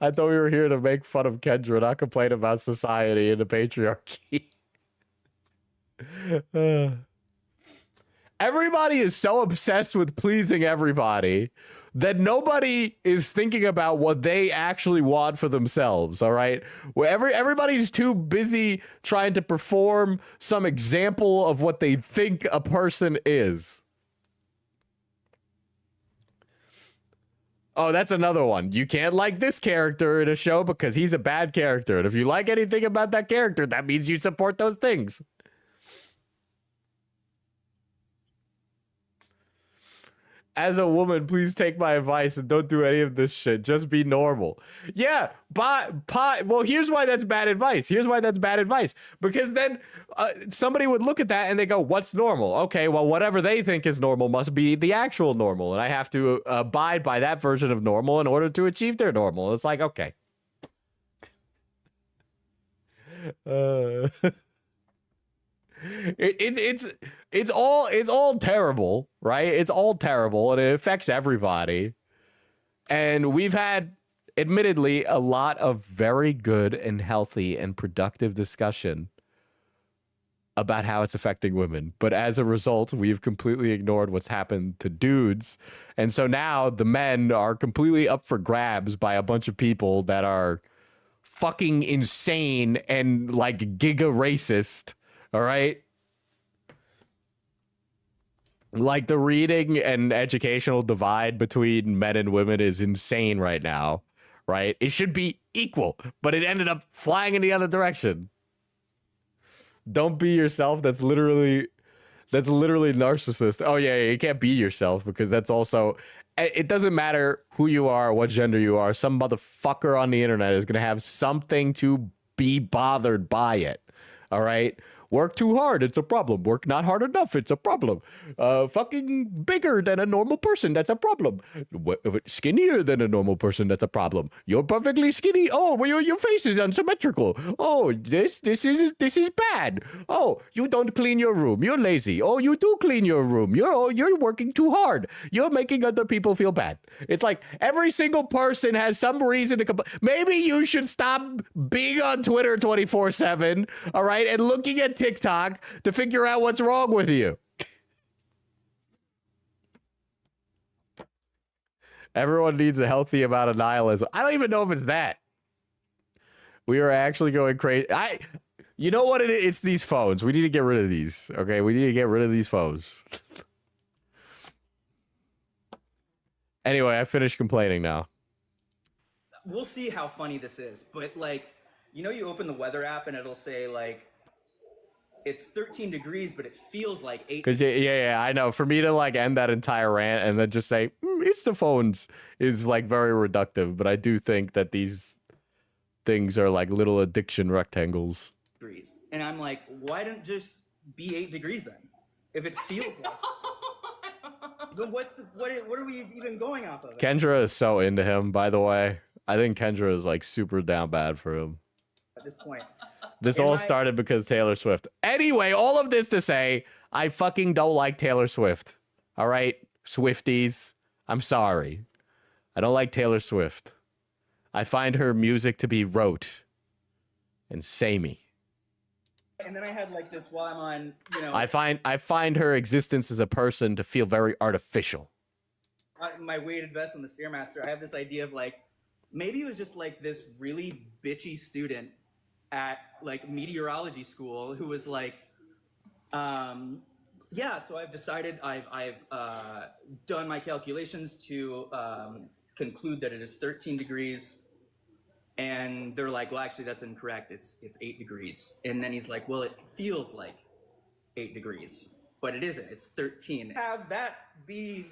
I thought we were here to make fun of Kendra, not complain about society and the patriarchy. Everybody is so obsessed with pleasing everybody that nobody is thinking about what they actually want for themselves, all right? Everybody's too busy trying to perform some example of what they think a person is. Oh, that's another one. You can't like this character in a show because he's a bad character. And if you like anything about that character, that means you support those things. As a woman, please take my advice and don't do any of this shit. Just be normal. Yeah, well, here's why that's bad advice. Here's why that's bad advice. Because then somebody would look at that and they go, what's normal? Okay, well, whatever they think is normal must be the actual normal. And I have to abide by that version of normal in order to achieve their normal. It's like, okay. It's all terrible, right? It's all terrible and it affects everybody. And we've had, admittedly, a lot of very good and healthy and productive discussion about how it's affecting women. But as a result, we've completely ignored what's happened to dudes. And so now the men are completely up for grabs by a bunch of people that are fucking insane and like giga racist. All right. Like the reading and educational divide between men and women is insane right now. Right. It should be equal, but it ended up flying in the other direction. Don't be yourself. That's literally narcissist. Oh, yeah, you can't be yourself because that's also, it doesn't matter who you are, what gender you are. Some motherfucker on the internet is going to have something to be bothered by it. All right. Work too hard, it's a problem. Work not hard enough, it's a problem. Fucking bigger than a normal person, that's a problem. Skinnier than a normal person, that's a problem. You're perfectly skinny. Oh, well, your face is unsymmetrical. Oh, this is bad. Oh, you don't clean your room. You're lazy. Oh, you do clean your room. You're working too hard. You're making other people feel bad. It's like every single person has some reason to complain. Maybe you should stop being on Twitter 24/7, all right, and looking at TikTok to figure out what's wrong with you. Everyone needs a healthy amount of nihilism. I don't even know if it's that. We are actually going crazy. You know what it is? It's these phones. We need to get rid of these. Okay, we need to get rid of these phones. Anyway, I finished complaining now. We'll see how funny this is, but like, you know, you open the weather app and it'll say like, it's 13 degrees, but it feels like 8. Because yeah, I know. For me to like end that entire rant and then just say it's the phones is like very reductive. But I do think that these things are like little addiction rectangles. Degrees, and I'm like, why don't just be 8 degrees then? If it feels like. Then what are we even going off of? Kendra is so into him, by the way. I think Kendra is like super down bad for him. At this point. This all started because Taylor Swift. Anyway, all of this to say, I fucking don't like Taylor Swift. All right, Swifties, I'm sorry. I don't like Taylor Swift. I find her music to be rote and samey. And then I had like this while I'm on, you know. I find her existence as a person to feel very artificial. My weighted vest on the Stairmaster, I have this idea of like, maybe it was just like this really bitchy student at like meteorology school who was like, yeah, so I've decided I've done my calculations to conclude that it is 13 degrees. And they're like, well, actually, that's incorrect. It's 8 degrees. And then he's like, well, it feels like 8 degrees, but it isn't. It's 13. Have that be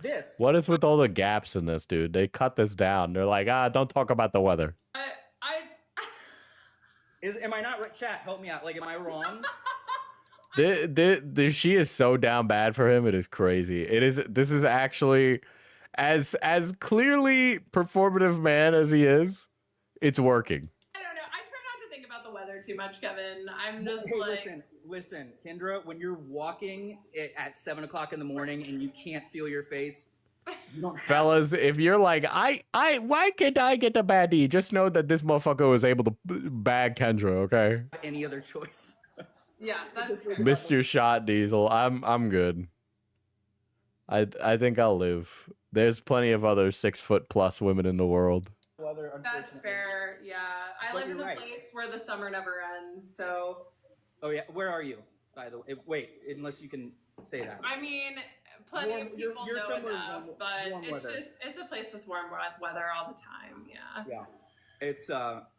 this. What is with all the gaps in this, dude? They cut this down. They're like, don't talk about the weather. Am I not right? Chat, help me out. Like, am I wrong? She is so down bad for him. It is crazy. This is actually as clearly performative man as he is. It's working. I don't know. I try not to think about the weather too much, Kevin. I'm just Listen, Kendra, when you're walking at 7 o'clock in the morning and you can't feel your face, you don't fellas, if you're like, why can't I get the baddie? Just know that this motherfucker was able to bag Kendra, okay? Any other choice. Yeah, that's fair. Missed your shot, Diesel. I'm good. I think I'll live. There's plenty of other 6-foot+ women in the world. That's fair. Yeah, I live in the place where the summer never ends. So. Oh yeah, where are you? By the way, wait, unless you can say that. I mean, plenty of people know enough, but it's a place with warm weather all the time. Yeah.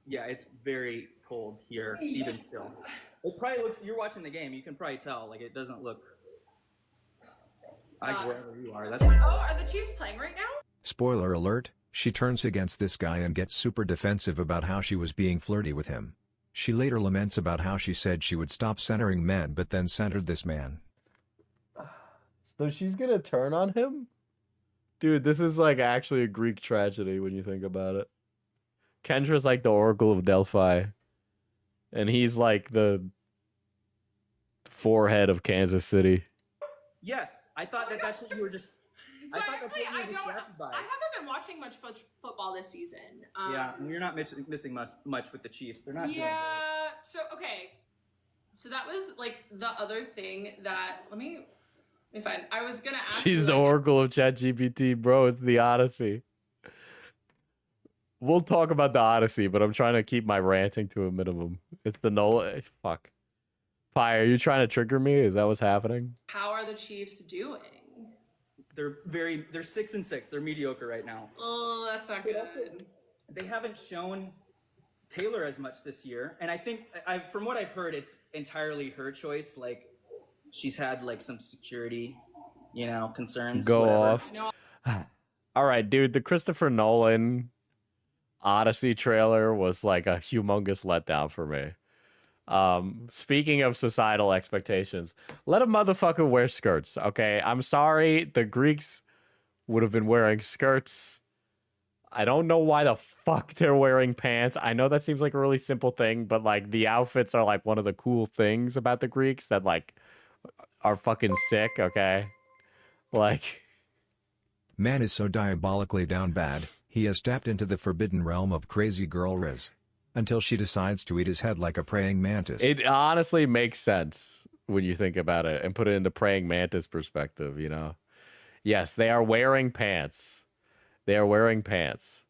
Yeah, it's very cold here, even still. It probably looks. You're watching the game. You can probably tell. Like it doesn't look. Like wherever you are. Are the Chiefs playing right now? Spoiler alert. She turns against this guy and gets super defensive about how she was being flirty with him. She later laments about how she said she would stop centering men but then centered this man. So she's gonna turn on him? Dude, this is like actually a Greek tragedy when you think about it. Kendra's like the Oracle of Delphi. And he's like the forehead of Kansas City. Yes, I thought that's what you were just... So I haven't been watching much football this season. Yeah, you're not missing much with the Chiefs. They're not. Yeah. So okay. So that was like the other thing that let me find. I was gonna ask. She's the Oracle of ChatGPT, bro. It's the Odyssey. We'll talk about the Odyssey, but I'm trying to keep my ranting to a minimum. It's the Nola. Fuck. Fire. Are you trying to trigger me? Is that what's happening? How are the Chiefs doing? They're 6-6. They're mediocre right now. Oh, that's not good. They haven't shown Taylor as much this year, and I think from what I've heard, it's entirely her choice. Like she's had like some security, concerns. Go whatever. off. All right, dude. The Christopher Nolan Odyssey trailer was like a humongous letdown for me. Speaking of societal expectations, let a motherfucker wear skirts, okay? I'm sorry, the Greeks would have been wearing skirts. I don't know why the fuck they're wearing pants. I know that seems like a really simple thing, but like the outfits are like one of the cool things about the Greeks that like are fucking sick, okay? Like, Man is so diabolically down bad, he has tapped into the forbidden realm of crazy girl Riz. Until she decides to eat his head like a praying mantis. it honestly makes sense when you think about it and put it into praying mantis perspective, you know? Yes, they are wearing pants. They are wearing pants.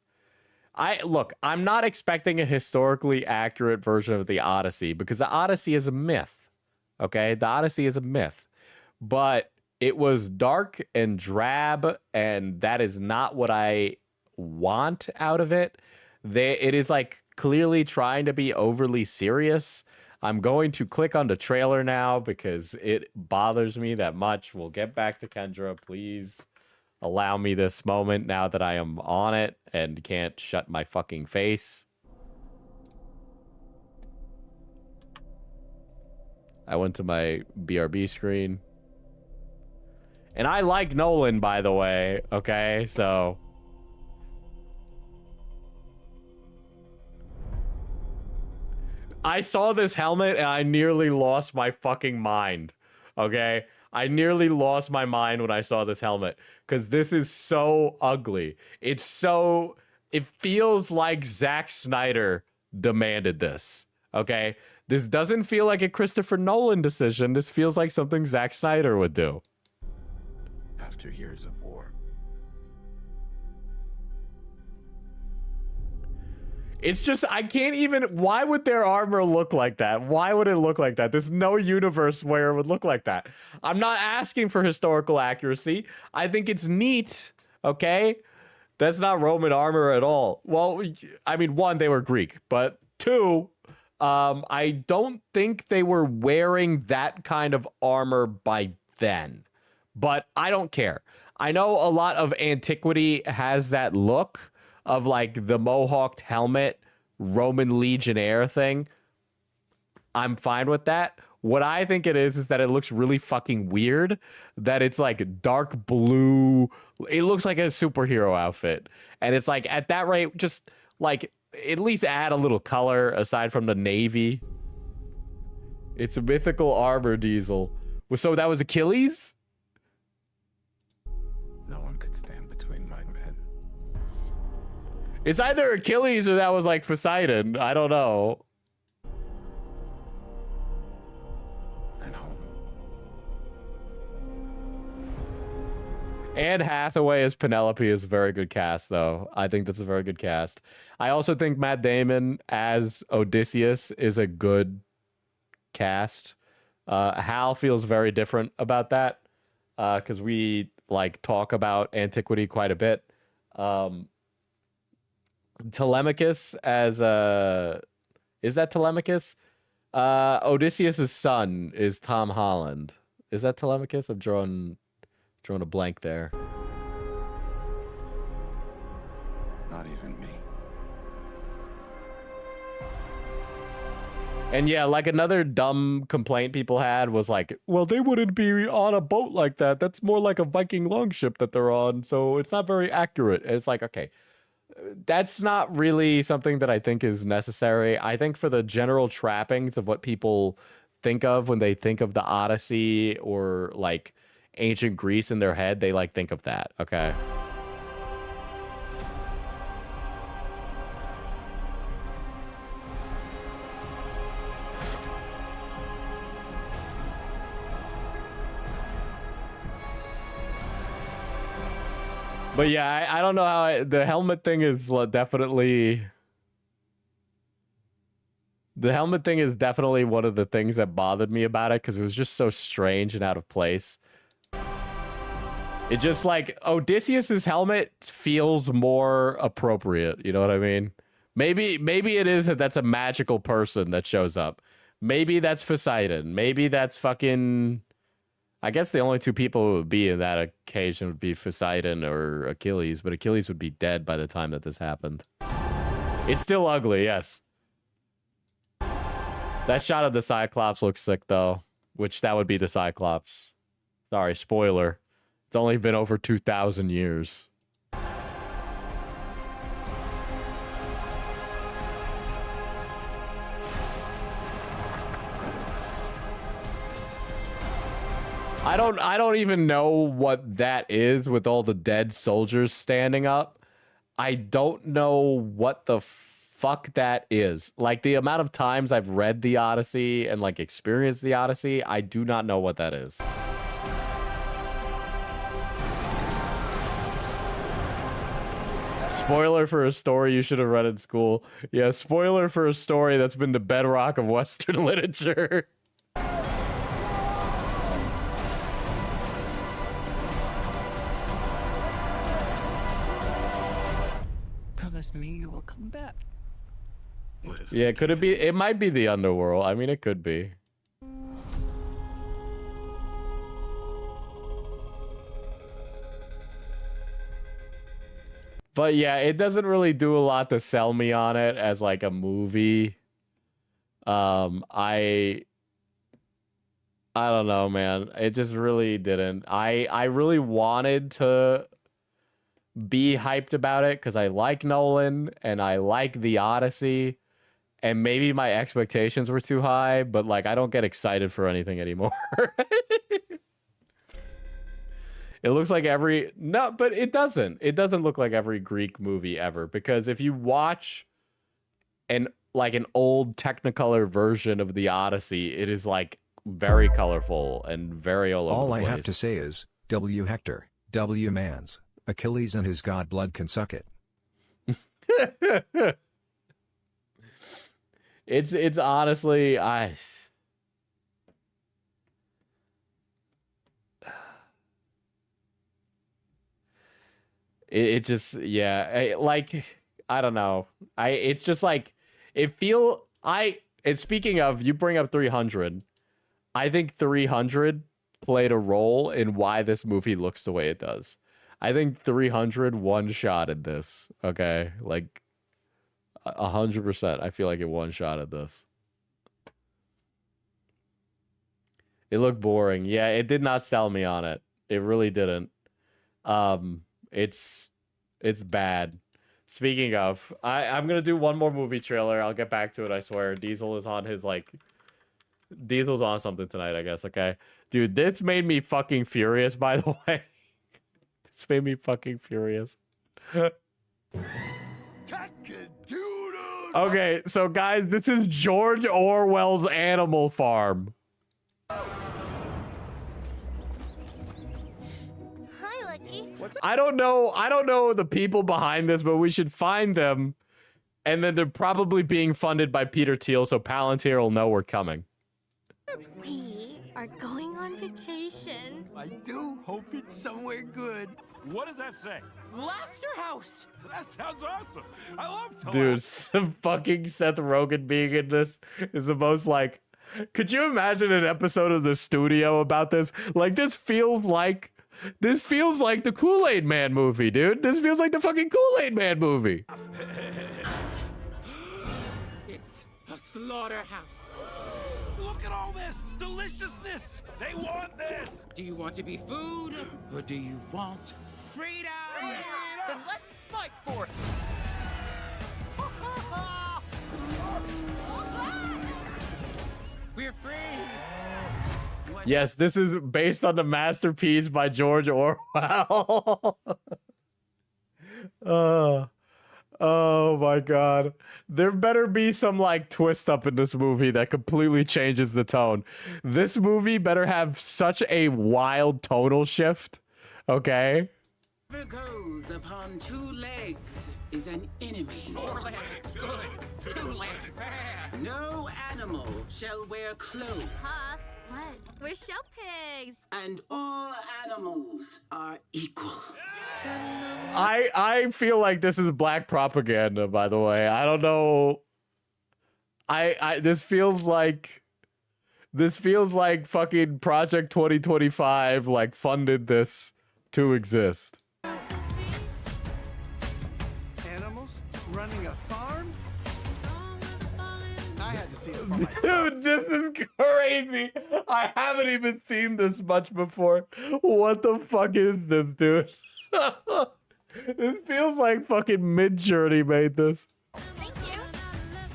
Look, I'm not expecting a historically accurate version of the Odyssey because the Odyssey is a myth. Okay? The Odyssey is a myth. But it was dark and drab, and that is not what I want out of it. It is like clearly trying to be overly serious. I'm going to click on the trailer now because it bothers me that much. We'll get back to Kendra. Please allow me this moment now that I am on it and can't shut my fucking face. I went to my BRB screen. And I like Nolan, by the way, okay? So I saw this helmet and I nearly lost my fucking mind, okay? I nearly lost my mind when I saw this helmet because this is so ugly. It feels like Zack Snyder demanded this, okay? This doesn't feel like a Christopher Nolan decision. This feels like something Zack Snyder would do. After years of war. It's just, I can't even, why would their armor look like that? Why would it look like that? There's no universe where it would look like that. I'm not asking for historical accuracy. I think it's neat, okay? That's not Roman armor at all. Well, I mean, one, they were Greek, but two, I don't think they were wearing that kind of armor by then. But I don't care. I know a lot of antiquity has that look of like the mohawked helmet, Roman legionnaire thing. I'm fine with that. What I think it is that it looks really fucking weird. That it's like dark blue. It looks like a superhero outfit. And it's like at that rate, just like at least add a little color aside from the navy. It's a mythical armor, Diesel. So that was Achilles? No one could stand between my men. It's either Achilles or that was like Poseidon. I don't know. And home. Anne Hathaway as Penelope is a very good cast, though. I think that's a very good cast. I also think Matt Damon as Odysseus is a good cast. Hal feels very different about that because we like talk about antiquity quite a bit. Telemachus as is that Telemachus? Odysseus's son is Tom Holland. Is that Telemachus? I'm drawing a blank there. Not even me. And yeah, like another dumb complaint people had was like, well, they wouldn't be on a boat like that. That's more like a Viking longship that they're on. So it's not very accurate. And it's like, okay, that's not really something that I think is necessary. I think for the general trappings of what people think of when they think of the Odyssey or like ancient Greece in their head, they like think of that. Okay. But yeah, I don't know how the helmet thing is definitely... The helmet thing is definitely one of the things that bothered me about it because it was just so strange and out of place. It just like Odysseus's helmet feels more appropriate. You know what I mean? Maybe it is that's a magical person that shows up. Maybe that's Poseidon. Maybe that's fucking... I guess the only two people who would be in that occasion would be Poseidon or Achilles, but Achilles would be dead by the time that this happened. It's still ugly, yes. That shot of the Cyclops looks sick, though. Which, that would be the Cyclops. Sorry, spoiler. It's only been over 2,000 years. I don't even know what that is with all the dead soldiers standing up. I don't know what the fuck that is. Like, the amount of times I've read the Odyssey and like experienced the Odyssey, I do not know what that is. Spoiler for a story you should have read in school. Yeah, spoiler for a story that's been the bedrock of Western literature. Promise me you will come back. Yeah, could it be? It might be the underworld. I mean, it could be. But yeah, it doesn't really do a lot to sell me on it as like a movie. I don't know, man. It just really didn't. I really wanted to be hyped about it because I like Nolan and I like the Odyssey, and maybe my expectations were too high, but like I don't get excited for anything anymore. It looks like but it doesn't. It doesn't look like every Greek movie ever, because if you watch an old Technicolor version of the Odyssey, it is like very colorful and very all over the place. All I have to say is, W Hector, W Mans, Achilles and his god blood can suck it. It's honestly, it just, yeah, I don't know. It's just like, and speaking of, you bring up 300, I think 300 played a role in why this movie looks the way it does. I think 300 one-shotted this, okay? Like, 100%. I feel like it one-shotted this. It looked boring. Yeah, it did not sell me on it. It really didn't. It's bad. Speaking of, I'm gonna do one more movie trailer. I'll get back to it, I swear. Diesel is on his, like... Diesel's on something tonight, I guess, okay? Dude, this made me fucking furious, by the way. This made me fucking furious. Okay, so guys, this is George Orwell's Animal Farm. I don't know the people behind this, but we should find them. And then they're probably being funded by Peter Thiel, so Palantir will know we're coming. We are going on vacation. I do hope it's somewhere good. What does that say? Laughter House. That sounds awesome. I love to Dude, laugh. fucking Seth Rogen being in this is the most, like... Could you imagine an episode of The Studio about this? Like, this feels like the Kool-Aid Man movie, dude. This feels like the fucking Kool-Aid Man movie. It's a slaughterhouse. Look at all this deliciousness. They want this. Do you want to be food or do you want freedom? Then let's fight for it. We're free. Yes, this is based on the masterpiece by George Orwell. Oh my god. There better be some like twist up in this movie that completely changes the tone. This movie better have such a wild tonal shift. Okay? Whoever goes upon 2 legs is an enemy. 4 legs, good. 2 legs, bad. No animal shall wear clothes. Huh? What? We're show pigs. And all animals are equal. I feel like this is black propaganda, by the way. I don't know. This feels like fucking Project 2025 like funded this to exist. Animals running a farm? I had to see it for myself. Dude, this is crazy. I haven't even seen this much before. What the fuck is this, dude? This feels like fucking Midjourney made this. Thank you.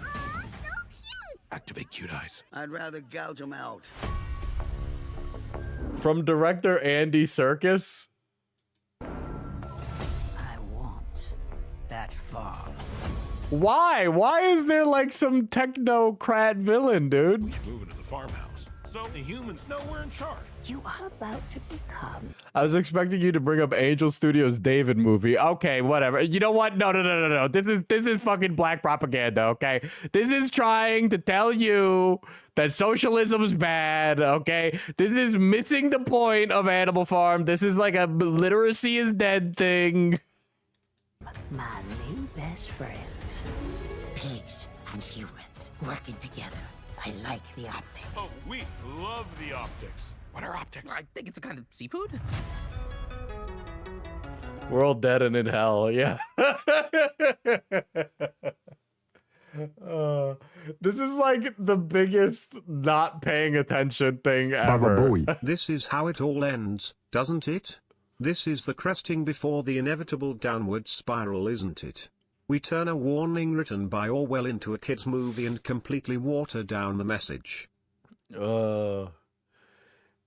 Aw, so cute. Activate cute eyes. I'd rather gouge them out. From director Andy Serkis. I want that farm. Why? Why is there like some technocrat villain, dude? We should move into the farmhouse, so the humans know we're in charge. You are about to become. I was expecting you to bring up Angel Studios' David movie. Okay, whatever. You know what? No. This is fucking black propaganda, okay? This is trying to tell you that socialism is bad, okay? This is missing the point of Animal Farm. This is like a literacy is dead thing. My new best friends. Pigs and humans working together. I like the optics. Oh, we love the optics. What are optics? I think it's a kind of seafood. We're all dead and in hell, yeah. This is like the biggest not paying attention thing ever. This is how it all ends, doesn't it? This is the cresting before the inevitable downward spiral, isn't it? We turn a warning written by Orwell into a kid's movie and completely water down the message.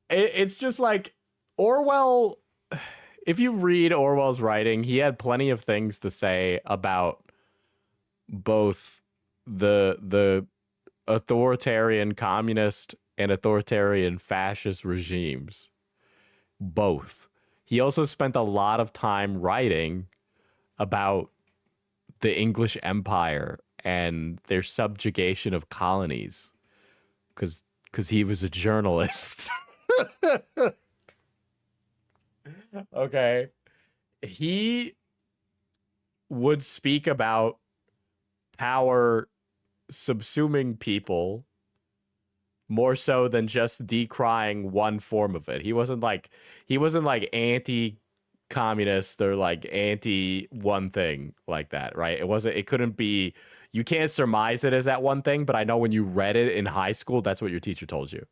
It's just like Orwell. If you read Orwell's writing, he had plenty of things to say about both the authoritarian communist and authoritarian fascist regimes. Both. He also spent a lot of time writing about the English Empire and their subjugation of colonies, because he was a journalist. Okay. He would speak about power subsuming people more so than just decrying one form of it. He wasn't like anti-communist or like anti one thing like that, right? It couldn't be, you can't surmise it as that one thing, but I know when you read it in high school, that's what your teacher told you.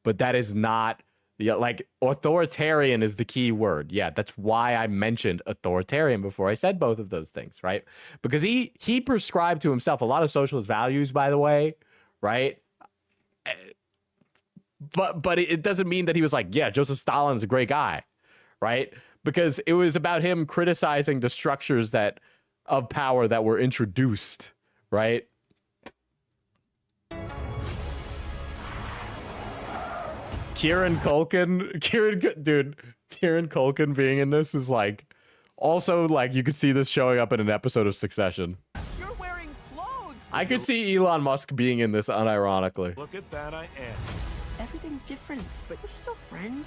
But that is not, like, authoritarian is the key word. Yeah, that's why I mentioned authoritarian before I said both of those things, right? Because he prescribed to himself a lot of socialist values, by the way, right? But it doesn't mean that he was like, yeah, Joseph Stalin's a great guy, right? Because it was about him criticizing the structures of power that were introduced, right? Kieran Culkin being in this is like, also like you could see this showing up in an episode of Succession. You're wearing clothes. I could see Elon Musk being in this unironically. Look at that, I am. Everything's different, but we're still friends.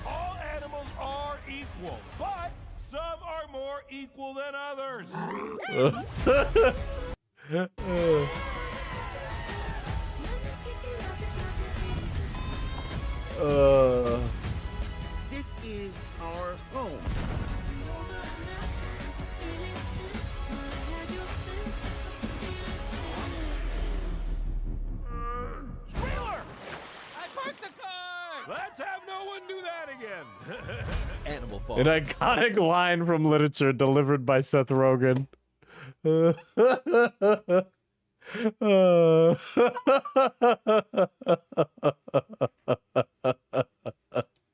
All animals are equal, but some are more equal than others. This is our home. Squealer! I parked the car. Let's have no one do that again. Animal Farm. An iconic line from literature delivered by Seth Rogen.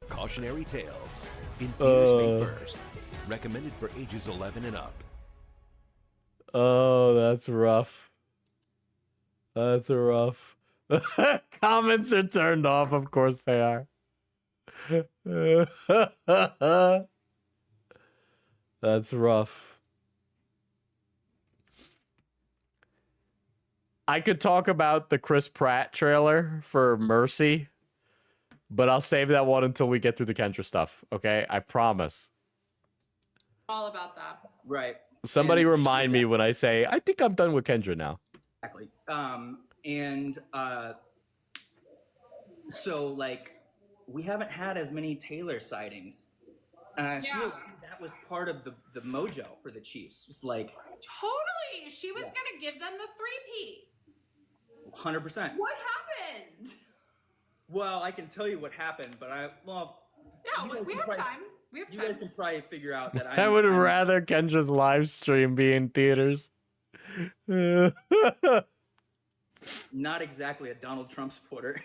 Cautionary tales. In theaters May 1st. Recommended for ages 11 and up. Oh, that's rough. That's rough. Comments are turned off. Of course they are. That's rough. I could talk about the Chris Pratt trailer for Mercy, but I'll save that one until we get through the Kendra stuff, okay? I promise. All about that. Right. Somebody And- remind me when I say, I think I'm done with Kendra now. Exactly. So like we haven't had as many Taylor sightings. And I feel like that was part of the mojo for the Chiefs. It's like Totally. She was gonna give them the 3-peat. 100%. What happened? Well, I can tell you what happened, but Yeah, you guys we can have probably- time. We have you time. guys can probably figure out that I would I'm rather Kendra's live stream be in theaters. not exactly a Donald Trump supporter.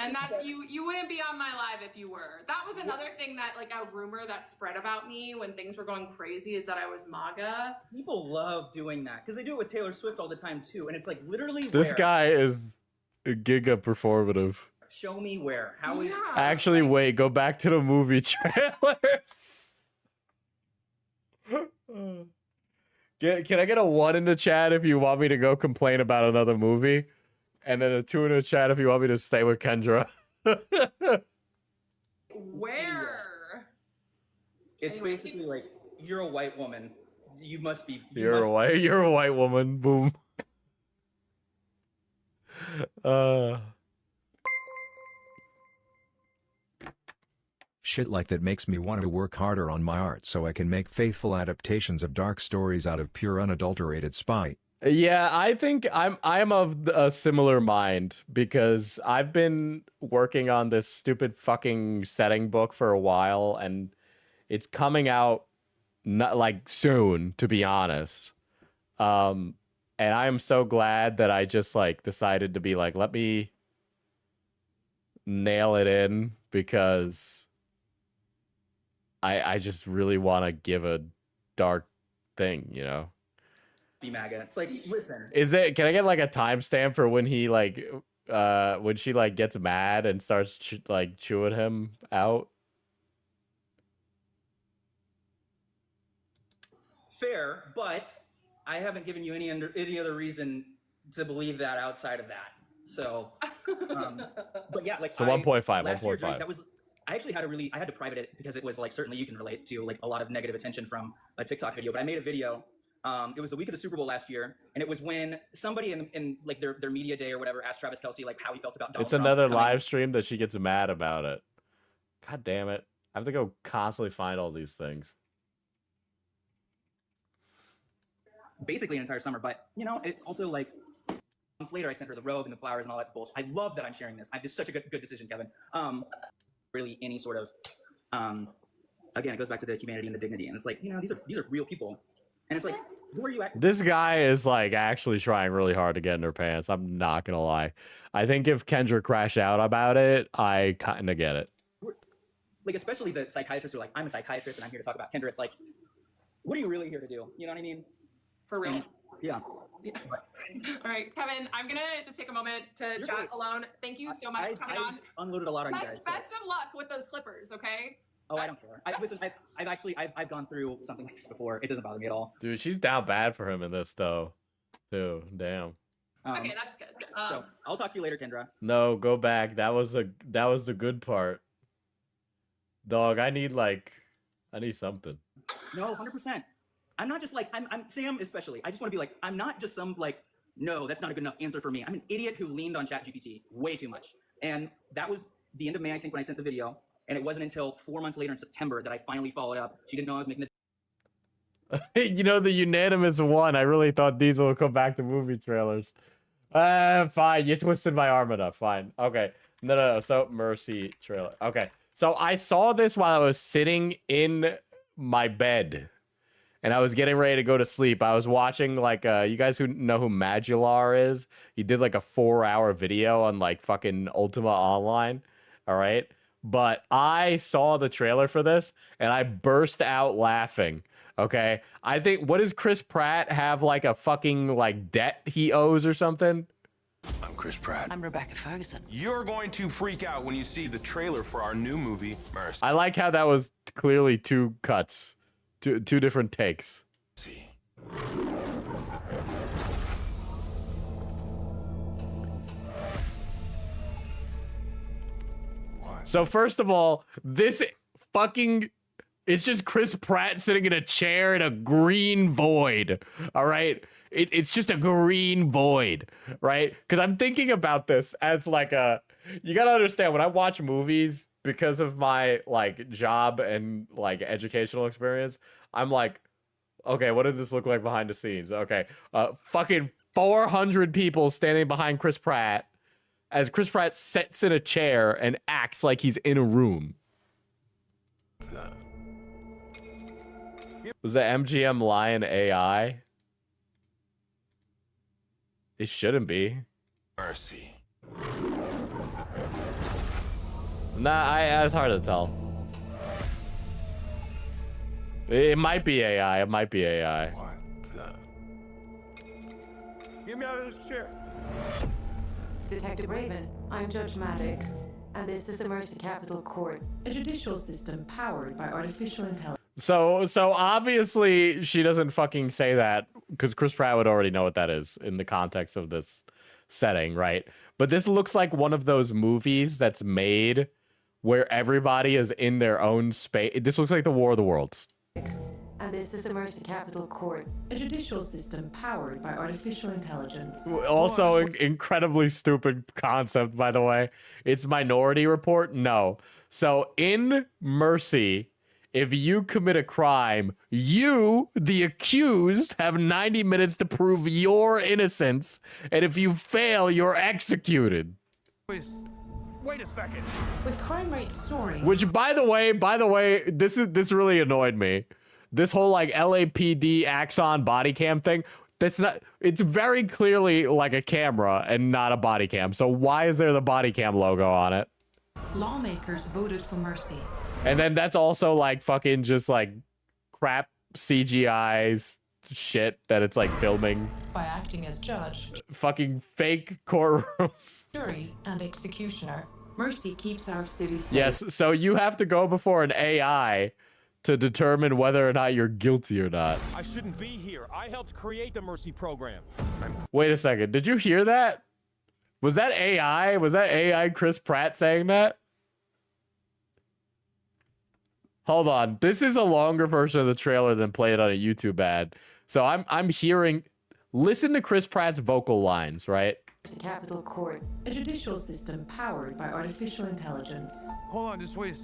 And that you wouldn't be on my live if you were. That was another thing that, like, a rumor that spread about me when things were going crazy, is that I was MAGA. People love doing that because they do it with Taylor Swift all the time too, and it's like literally. This where? guy is giga performative. Show me where. How is? Yeah. Actually, wait, go back to the movie trailers. Can I get a 1 in the chat if you want me to go complain about another movie? And then a 2 in the chat if you want me to stay with Kendra. Where? It's Anyway, basically like you're a white woman. You must be. You're a white woman. Boom. Shit like that makes me want to work harder on my art so I can make faithful adaptations of dark stories out of pure unadulterated spite. Yeah, I think I'm of a similar mind because I've been working on this stupid fucking setting book for a while, and it's coming out not like soon, to be honest. And I am so glad that I just like decided to be like, let me nail it in, because I just really want to give a dark thing, you know? Be MAGA. It's like, listen. Can I get like a timestamp for when he like when she like gets mad and starts like chewing him out? Fair, but I haven't given you any other reason to believe that outside of that. So, but yeah, like So 1.5, last year 1.5. that was. I actually I had to private it because it was like, certainly you can relate to like a lot of negative attention from a TikTok video. But I made a video. It was the week of the Super Bowl last year, and it was when somebody in like their media day or whatever asked Travis Kelce like how he felt about Donald It's Trump another coming. live stream that she gets mad about it. God damn it. I have to go constantly find all these things. Basically an entire summer, but you know, it's also like a month later I sent her the robe and the flowers and all that bullshit. I love that I'm sharing this. This is such a good decision, Kevin. Really any sort of again, it goes back to the humanity and the dignity, and it's like, you know, these are real people, and it's like, who are you at? This guy is like actually trying really hard to get in her pants. I'm not gonna lie. I think if Kendra crashed out about it, I kind of get it. Like, especially the psychiatrists who are like, I'm a psychiatrist and I'm here to talk about Kendra. It's like, what are you really here to do? You know what I mean? For real. Yeah. All right, Kevin, I'm gonna just take a moment to You're chat good. alone. Thank you so much for coming on. Unloaded a lot on you guys. Best of luck with those clippers, okay? Oh, I don't care. Listen, I've gone through something like this before. It doesn't bother me at all. Dude, she's down bad for him in this though. Too. Damn. Okay, that's good. So I'll talk to you later, Kendra. No, go back. That was the good part. Dog, I need something. No, 100%. I'm not just like, I'm Sam especially. I just want to be like, I'm not just some like, no, that's not a good enough answer for me. I'm an idiot who leaned on ChatGPT way too much. And that was the end of May, I think, when I sent the video. And it wasn't until 4 months later in September that I finally followed up. She didn't know I was making the You know, the unanimous one. I really thought Diesel would come back to movie trailers. Fine. You twisted my arm enough. Fine. Okay. No. So, Mercy trailer. Okay. So, I saw this while I was sitting in my bed. And I was getting ready to go to sleep. I was watching, like, you guys who know who Madular is? He did, like, a 4-hour video on, like, fucking Ultima Online. All right? But I saw the trailer for this, and I burst out laughing. Okay? I think, what does Chris Pratt have, like, a fucking, like, debt he owes or something? I'm Chris Pratt. I'm Rebecca Ferguson. You're going to freak out when you see the trailer for our new movie, Mercy. I like how that was clearly two cuts. Two different takes. See. So first of all, this fucking it's just Chris Pratt sitting in a chair in a green void. All right. It's just a green void, right? Because I'm thinking about this as like you gotta understand, when I watch movies, because of my like job and like educational experience, I'm like, okay, what did this look like behind the scenes? Okay, fucking 400 people standing behind Chris Pratt as Chris Pratt sits in a chair and acts like he's in a room. Was the MGM Lion AI? It shouldn't be. Mercy. Nah, it's hard to tell. It might be AI. It might be AI. What Get me out of this chair. Detective Raven, I'm Judge Maddox, and this is the Mercy Capital Court, a judicial system powered by artificial intelligence. So obviously she doesn't fucking say that because Chris Pratt would already know what that is in the context of this setting, right? But this looks like one of those movies that's made where everybody is in their own space. This looks like the War of the Worlds. And this is the Mercy Capital Court, a judicial system powered by artificial intelligence. Also, incredibly stupid concept, by the way. It's Minority Report? No. So in Mercy, if you commit a crime, you, the accused, have 90 minutes to prove your innocence, and if you fail, you're executed. Wait a second. With crime rates soaring. Which, by the way, this really annoyed me. This whole like LAPD Axon body cam thing. It's very clearly like a camera and not a body cam. So why is there the body cam logo on it? Lawmakers voted for mercy. And then that's also like fucking just like crap CGI shit that it's like filming. By acting as judge, Fucking fake courtroom. jury, and executioner, mercy keeps our city safe. Yes, so you have to go before an AI to determine whether or not you're guilty or not. I shouldn't be here. I helped create the Mercy program. Wait a second. Did you hear that? Was that AI? Was that AI Chris Pratt saying that? Hold on. This is a longer version of the trailer than played on a YouTube ad. So I'm hearing... Listen to Chris Pratt's vocal lines, right? Capital Court, a judicial system powered by artificial intelligence. Hold on, just wait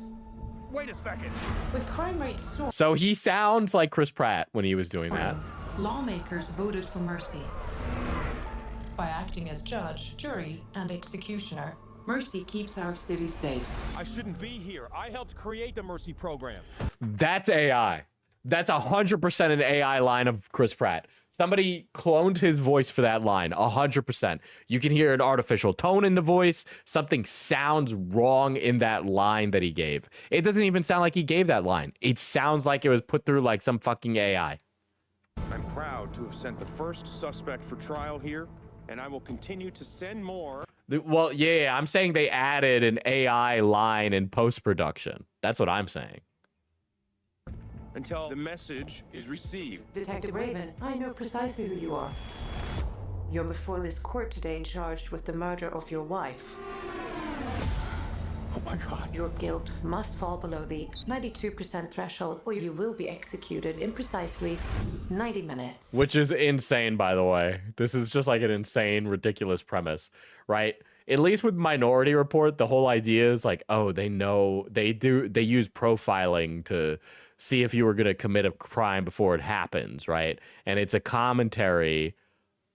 a second. With crime rates soaring. So he sounds like Chris Pratt when he was doing that. Lawmakers voted for mercy. By acting as judge, jury, and executioner, mercy keeps our city safe. I shouldn't be here. I helped create the Mercy program. That's AI. That's 100% an AI line of Chris Pratt. Somebody cloned his voice for that line, 100%. You can hear an artificial tone in the voice. Something sounds wrong in that line that he gave. It doesn't even sound like he gave that line. It sounds like it was put through like some fucking AI. I'm proud to have sent the first suspect for trial here, and I will continue to send more. Well, yeah, I'm saying they added an AI line in post-production. That's what I'm saying. Until the message is received. Detective Raven, I know precisely who you are. You're before this court today and charged with the murder of your wife. Oh my God. Your guilt must fall below the 92% threshold, or you will be executed in precisely 90 minutes. Which is insane, by the way. This is just like an insane, ridiculous premise, right? At least with Minority Report, the whole idea is like, oh, they use profiling to see if you were going to commit a crime before it happens, right? And it's a commentary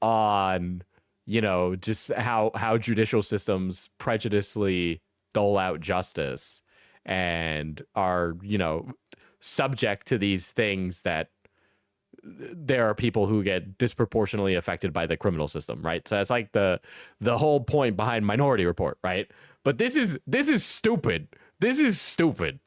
on, you know, just how judicial systems prejudicially dole out justice and are, you know, subject to these things that there are people who get disproportionately affected by the criminal system, right? So that's like the whole point behind Minority Report, right? But this is stupid. This is stupid.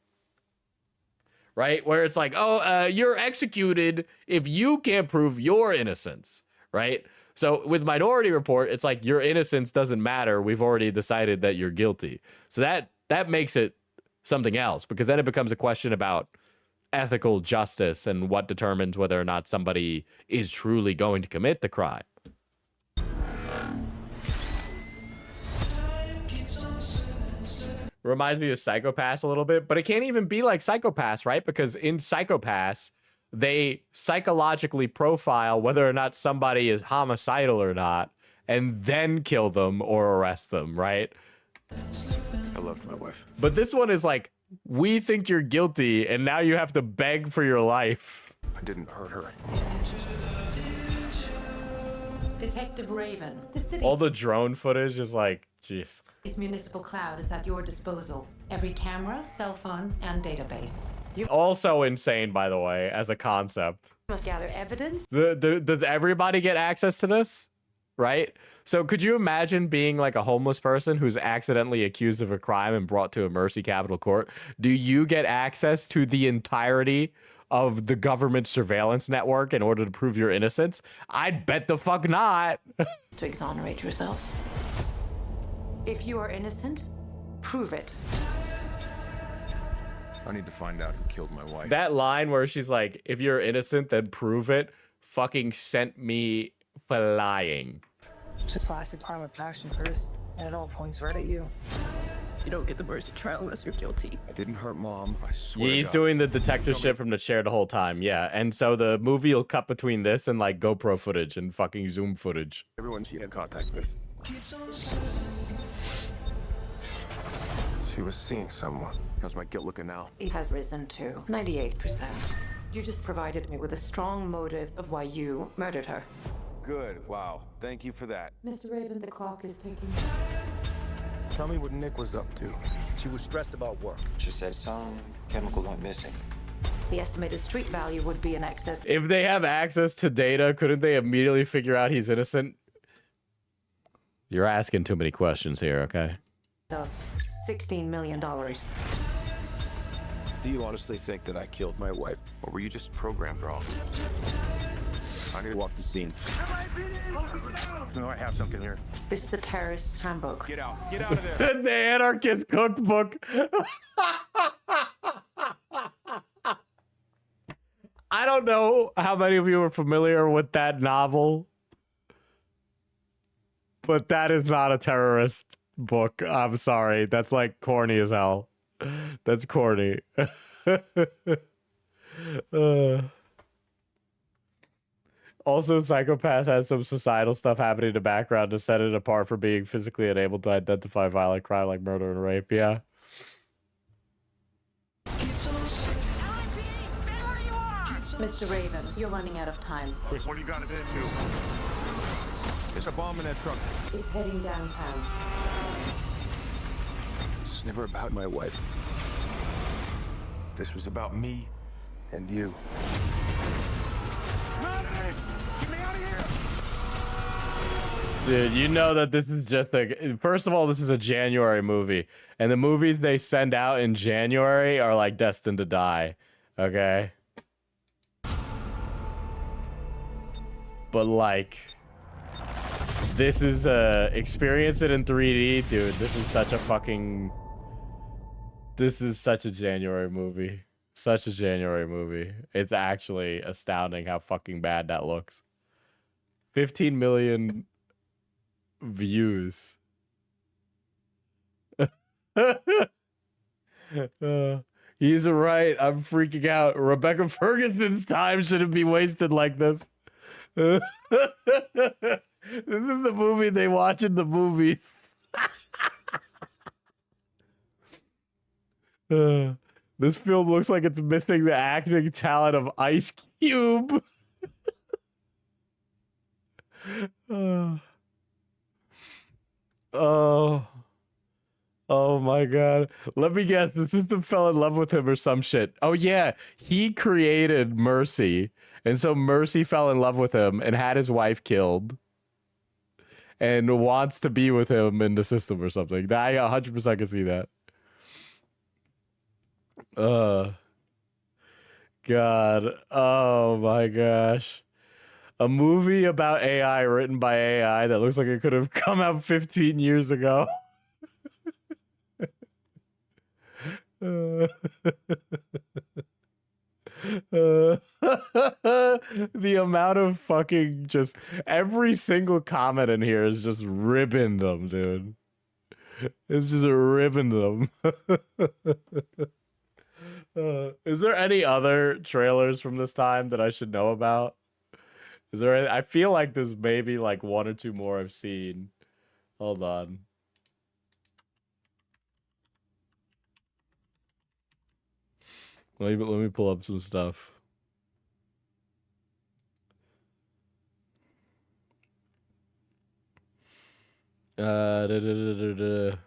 Right? Where it's like, oh, you're executed if you can't prove your innocence, right? So with Minority Report, it's like your innocence doesn't matter. We've already decided that you're guilty. So that makes it something else, because then it becomes a question about ethical justice and what determines whether or not somebody is truly going to commit the crime. Reminds me of Psycho-Pass a little bit, but it can't even be like Psycho-Pass, right? Because in Psycho-Pass, they psychologically profile whether or not somebody is homicidal or not, and then kill them or arrest them, right? I loved my wife. But this one is like, we think you're guilty, and now you have to beg for your life. I didn't hurt her. Detective Raven, the city. All the drone footage is like, jeez. This municipal cloud is at your disposal. Every camera, cell phone, and database. You Also insane, by the way, as a concept. must gather evidence. Does everybody get access to this? Right? So could you imagine being like a homeless person who's accidentally accused of a crime and brought to a Mercy Capital Court? Do you get access to the entirety of the government surveillance network in order to prove your innocence? I'd bet the fuck not. To exonerate yourself. If you are innocent, prove it. I need to find out who killed my wife. That line where she's like, if you're innocent, then prove it, fucking sent me flying. It's a classic crime of passion first, and it all points right at you. You don't get the Mercy trial unless you're guilty. I didn't hurt Mom, I swear Yeah, to he's God. doing the detective shit from the chair the whole time, yeah. And so the movie will cut between this and like GoPro footage and fucking Zoom footage. Everyone she had contact with. She was seeing someone. How's my guilt looking now? It has risen to 98%. You just provided me with a strong motive of why you murdered her. Good, wow. Thank you for that. Mr. Raven, the clock is ticking. Tell me what Nick was up to. She was stressed about work. She said some chemicals went missing. The estimated street value would be in excess. If they have access to data, couldn't they immediately figure out he's innocent? You're asking too many questions here, okay? Of $16 million. Do you honestly think that I killed my wife? Or were you just programmed wrong? I need to walk the scene. No, I have something here. This is a terrorist's handbook. Get out of there. The anarchist cookbook. I don't know how many of you are familiar with that novel, but that is not a terrorist book. I'm sorry. That's like corny as hell. That's corny. Also, Psychopath has some societal stuff happening in the background to set it apart from being physically unable to identify violent crime like murder and rape. Yeah. Mr. Raven, you're running out of time. Chris, what do you got it into? There's a bomb in that truck. It's heading downtown. This was never about my wife. This was about me and you. Get me out of here! Dude, you know that this is just a... First of all, this is a January movie. And the movies they send out in January are like destined to die. Okay? But like... This is experience it in 3D, dude. This is such a fucking... This is such a January movie. Such a January movie. It's actually astounding how fucking bad that looks. 15 million views. He's right. I'm freaking out. Rebecca Ferguson's time shouldn't be wasted like this. This is the movie they watch in the movies. This film looks like it's missing the acting talent of Ice Cube. Oh my god. Let me guess, the system fell in love with him or some shit. Oh yeah, he created Mercy. And so Mercy fell in love with him and had his wife killed. And wants to be with him in the system or something. I 100% can see that. God. Oh my gosh. A movie about AI written by AI that looks like it could have come out 15 years ago. The amount of fucking just every single comment in here is just ribbing them, dude. It's just ribbing them. Is there any other trailers from this time that I should know about? Is there any, I feel like there's maybe like one or two more I've seen. Hold on. Let me pull up some stuff. Ooh,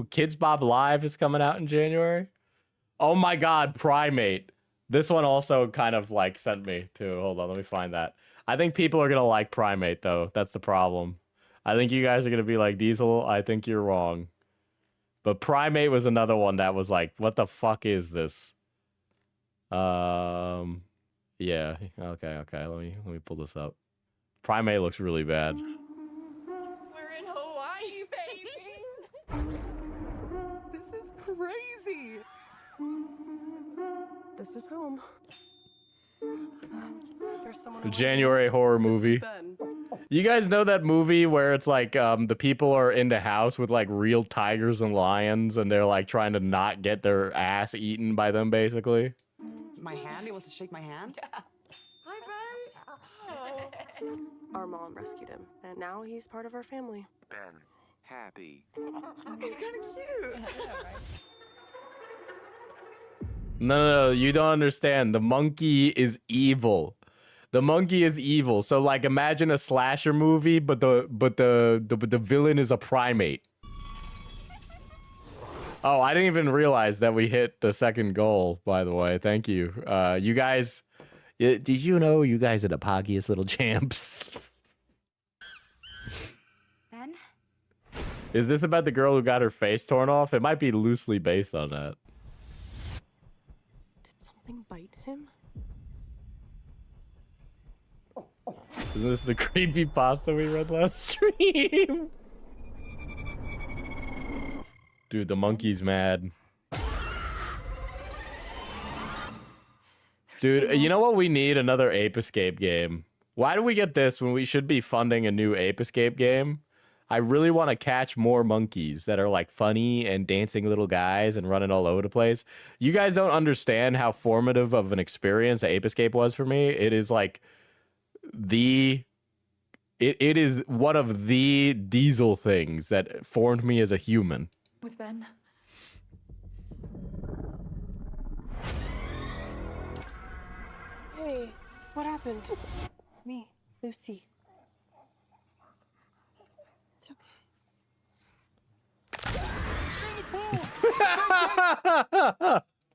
Kids Bop Live is coming out in January. Oh my God, Primate. This one also kind of like sent me to. Hold on, let me find that. I think people are gonna like Primate though. That's the problem. I think you guys are gonna be like Diesel. I think you're wrong. But Primate was another one that was like, what the fuck is this? Yeah. Okay. Let me pull this up. Primate looks really bad. We're in Hawaii, baby. This is crazy. This is home. There's someone. January horror movie. You guys know that movie where it's like the people are in the house with like real tigers and lions and they're like trying to not get their ass eaten by them basically? My hand? He wants to shake my hand? Yeah. Hi, Ben. Our mom rescued him, and now he's part of our family. Ben, happy. He's kind of cute. Yeah, right. No, you don't understand. The monkey is evil. The monkey is evil. So like imagine a slasher movie, but the villain is a primate. Oh, I didn't even realize that we hit the second goal, by the way. Thank you. You guys, did you know you guys are the poggiest little champs? Ben? Is this about the girl who got her face torn off? It might be loosely based on that. Did something bite him? Isn't this the creepy pasta we read last stream? Dude, the monkey's mad. Dude, you know what we need? Another Ape Escape game. Why do we get this when we should be funding a new Ape Escape game? I really want to catch more monkeys that are like funny and dancing little guys and running all over the place. You guys don't understand how formative of an experience Ape Escape was for me. It is like it is one of the Diesel things that formed me as a human. With Ben? Hey, what happened? It's me, Lucy.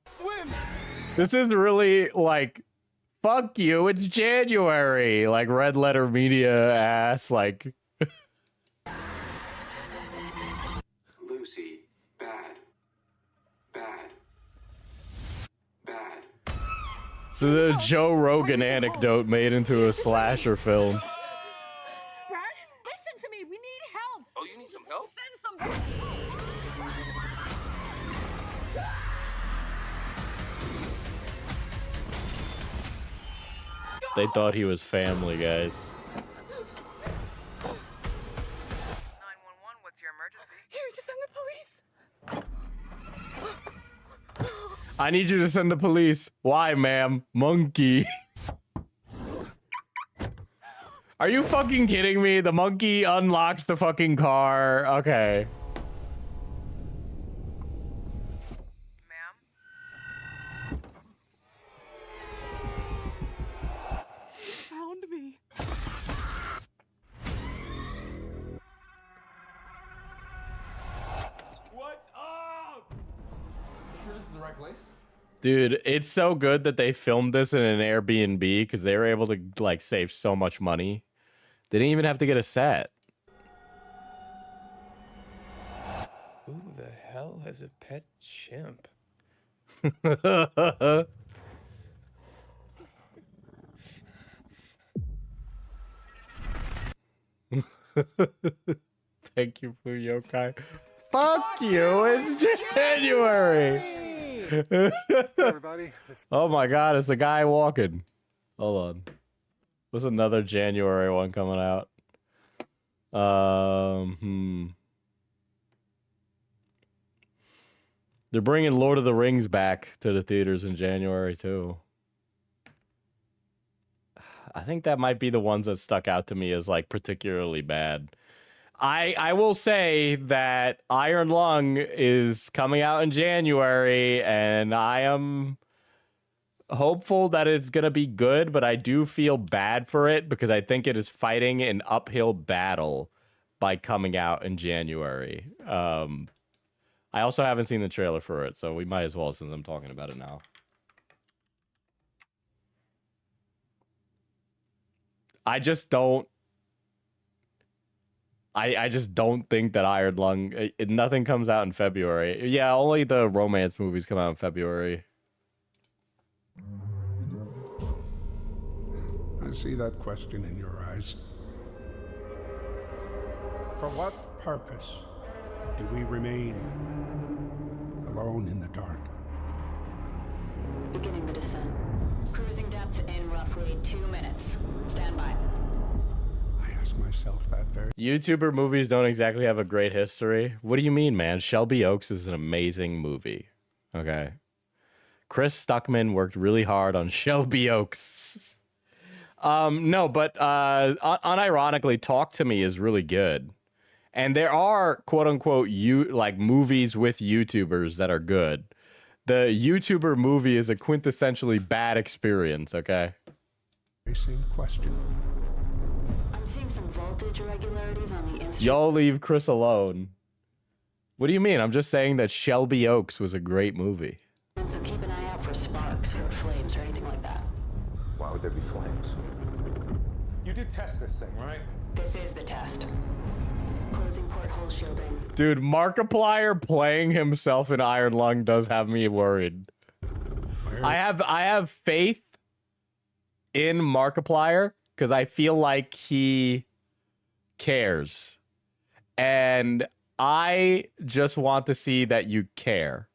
Swim. This is really like, fuck you, it's January. Like red letter media ass, like. Lucy, bad. So the Joe Rogan anecdote made into a slasher film. Brad, listen to me. We need help. Oh, you need some help? Send some. They thought he was family, guys. 911, what's your emergency? Here, just send the police. I need you to send the police. Why, ma'am? Monkey. Are you fucking kidding me? The monkey unlocks the fucking car. Okay. Found me. What's up? Sure this is the right place? Dude, it's so good that they filmed this in an Airbnb because they were able to like save so much money. They didn't even have to get a set. Who the hell has a pet chimp? Thank you, Blue Yokai. Fuck you, it's January! Everybody. Oh my god, it's a guy walking. Hold on. What's another January one coming out? They're bringing Lord of the Rings back to the theaters in January too. I think that might be the ones that stuck out to me as like particularly bad. I will say that Iron Lung is coming out in January, and I am hopeful that it's going to be good, but I do feel bad for it because I think it is fighting an uphill battle by coming out in January. I also haven't seen the trailer for it, so we might as well since I'm talking about it now. I just don't. I just don't think that Iron Lung. Nothing comes out in February. Yeah, only the romance movies come out in February. I see that question in your eyes. For what purpose do we remain alone in the dark? Beginning the descent. Cruising depth in roughly 2 minutes. Stand by. I ask myself that very... YouTuber movies don't exactly have a great history. What do you mean, man? Shelby Oaks is an amazing movie. Okay. Chris Stuckman worked really hard on Shelby Oaks. No, but unironically, Talk to Me is really good. And there are quote unquote movies with YouTubers that are good. The YouTuber movie is a quintessentially bad experience, okay? Same question. I'm seeing some voltage irregularities on the instrument. Y'all leave Chris alone. What do you mean? I'm just saying that Shelby Oaks was a great movie. So keep an eye out for sparks or flames or anything like that. Why would there be flames? You did test this thing, right? This is the test. Closing porthole shielding. Dude, Markiplier playing himself in Iron Lung does have me worried. I have faith in Markiplier because I feel like he cares. And I just want to see that you care.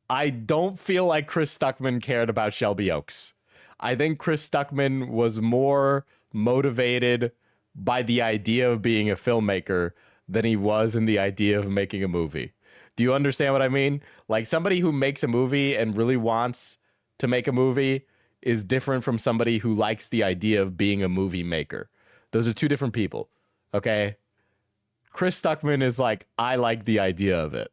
I don't feel like Chris Stuckman cared about Shelby Oaks. I think Chris Stuckman was more motivated by the idea of being a filmmaker than he was in the idea of making a movie. Do you understand what I mean? Like, somebody who makes a movie and really wants to make a movie is different from somebody who likes the idea of being a movie maker. Those are two different people, okay? Chris Stuckman is like, I like the idea of it.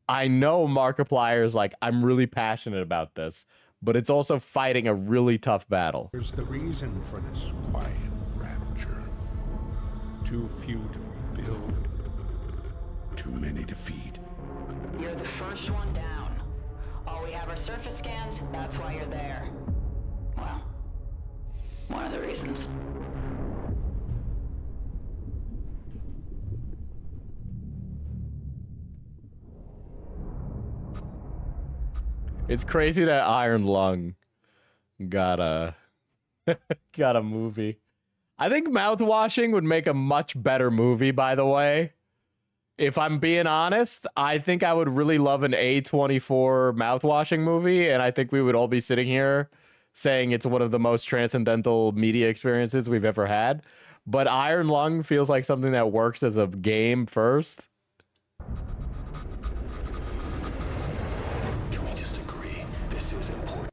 I know Markiplier is like, I'm really passionate about this, but it's also fighting a really tough battle. There's the reason for this quiet rapture. Too few to rebuild, too many to feed. You're the first one down. All we have are surface scans, that's why you're there. Well, one of the reasons. It's crazy that Iron Lung got a got a movie. I think Mouthwashing would make a much better movie, by the way. If I'm being honest, I think I would really love an A24 Mouthwashing movie, and I think we would all be sitting here saying it's one of the most transcendental media experiences we've ever had. But Iron Lung feels like something that works as a game first.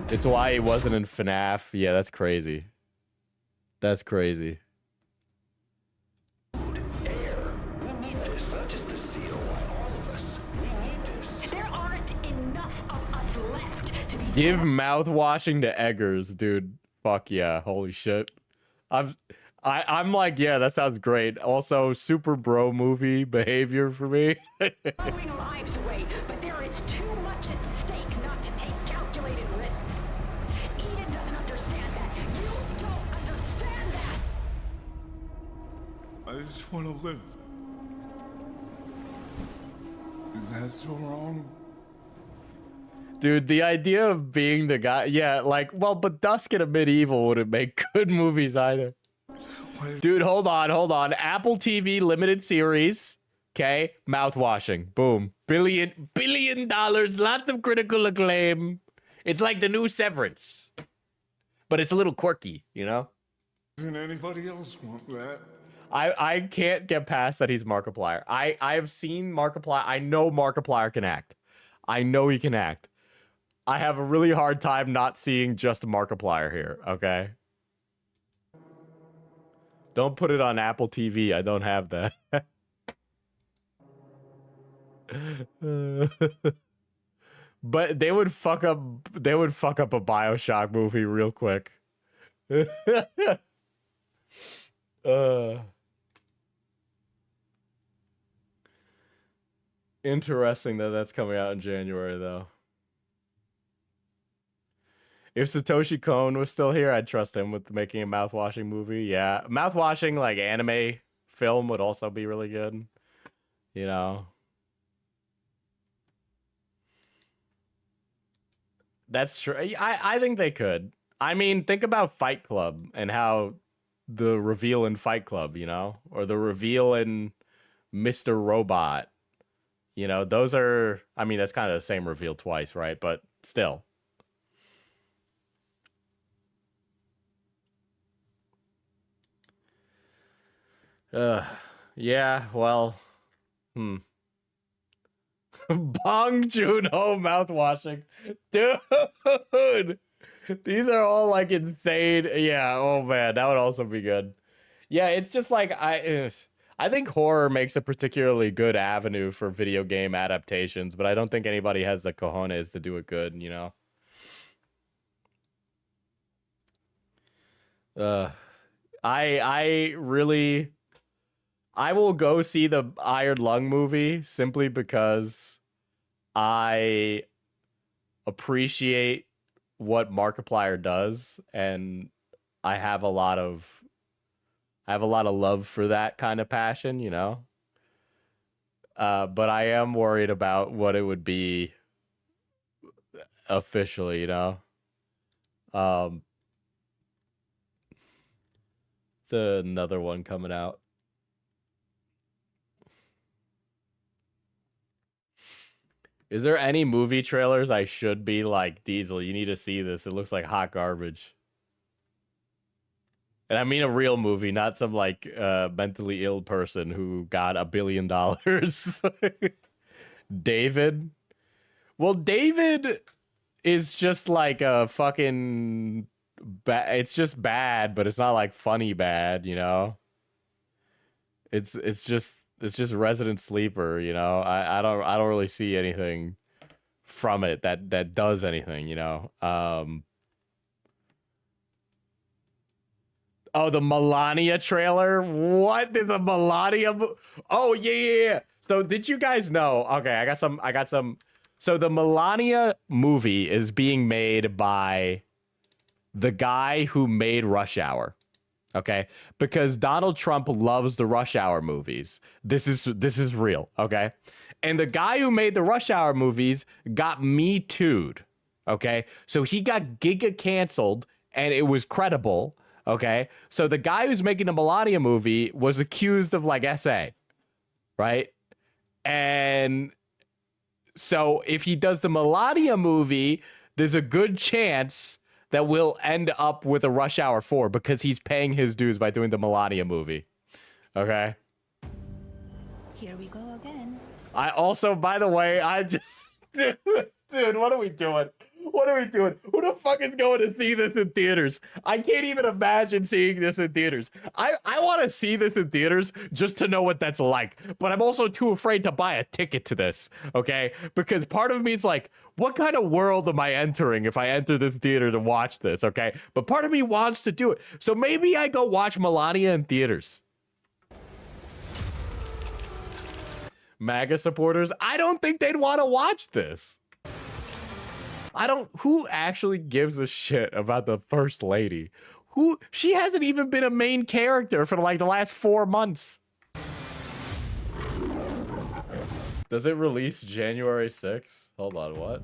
It's why he wasn't in FNAF. Yeah, that's crazy. That's crazy. There aren't enough of us left to be. Give Mouthwashing to Eggers, dude. Fuck yeah. Holy shit. I'm like, yeah, that sounds great. Also, super bro movie behavior for me. Throwing lives away, but there is too much at stake not to take calculated risks. Eden doesn't understand that. You don't understand that. I just want to live. Is that so wrong? Dude, the idea of being the guy, yeah, like, well, but Dusk in a Medieval wouldn't make good movies either. Dude, hold on. Apple TV limited series, okay? Mouthwashing, boom. Billion dollars, lots of critical acclaim. It's like the new Severance, but it's a little quirky, you know? Doesn't anybody else want that? I can't get past that he's Markiplier. I've seen Markiplier. I know Markiplier can act. I know he can act. I have a really hard time not seeing just Markiplier here, okay? Don't put it on Apple TV. I don't have that. But they would fuck up a BioShock movie real quick. Interesting that that's coming out in January, though. If Satoshi Kon was still here, I'd trust him with making a mouthwashing movie. Yeah, mouthwashing like anime film would also be really good. You know, that's true. I think they could. I mean, think about Fight Club and how the reveal in Fight Club, you know, or the reveal in Mr. Robot. You know, those are. I mean, that's kind of the same reveal twice, right? But still. Yeah, well, Bong Joon-ho mouthwashing. Dude, these are all like insane. Yeah, oh man, that would also be good. Yeah, it's just like, I think horror makes a particularly good avenue for video game adaptations, but I don't think anybody has the cojones to do it good, you know? I really... I will go see the Iron Lung movie simply because I appreciate what Markiplier does, and I have a lot of love for that kind of passion, you know. But I am worried about what it would be officially, you know. It's another one coming out. Is there any movie trailers I should be like, Diesel, you need to see this. It looks like hot garbage. And I mean a real movie, not some like mentally ill person who got $1 billion. David? Well, David is just like a fucking... it's just bad, but it's not like funny bad, you know? It's just Resident Sleeper, you know. I don't really see anything from it that does anything, you know. Oh, the Melania trailer? What is the Melania? Oh yeah. So did you guys know? Okay, I got some. So the Melania movie is being made by the guy who made Rush Hour. Okay, because Donald Trump loves the Rush Hour movies. This is real, okay? And the guy who made the Rush Hour movies got Me Too'd, okay? So he got Giga canceled, and it was credible, okay? So the guy who's making the Melania movie was accused of, like, SA, right? And so if he does the Melania movie, there's a good chance that will end up with a Rush Hour 4 because he's paying his dues by doing the Melania movie. Okay? Here we go again. I also, by the way, I just... Dude, what are we doing? What are we doing? Who the fuck is going to see this in theaters? I can't even imagine seeing this in theaters. I want to see this in theaters just to know what that's like. But I'm also too afraid to buy a ticket to this, okay? Because part of me is like, what kind of world am I entering if I enter this theater to watch this, okay? But part of me wants to do it. So maybe I go watch Melania in theaters. MAGA supporters, I don't think they'd want to watch this. Who actually gives a shit about the First Lady? She hasn't even been a main character for like the last 4 months. Does it release January 6th? Hold on, what?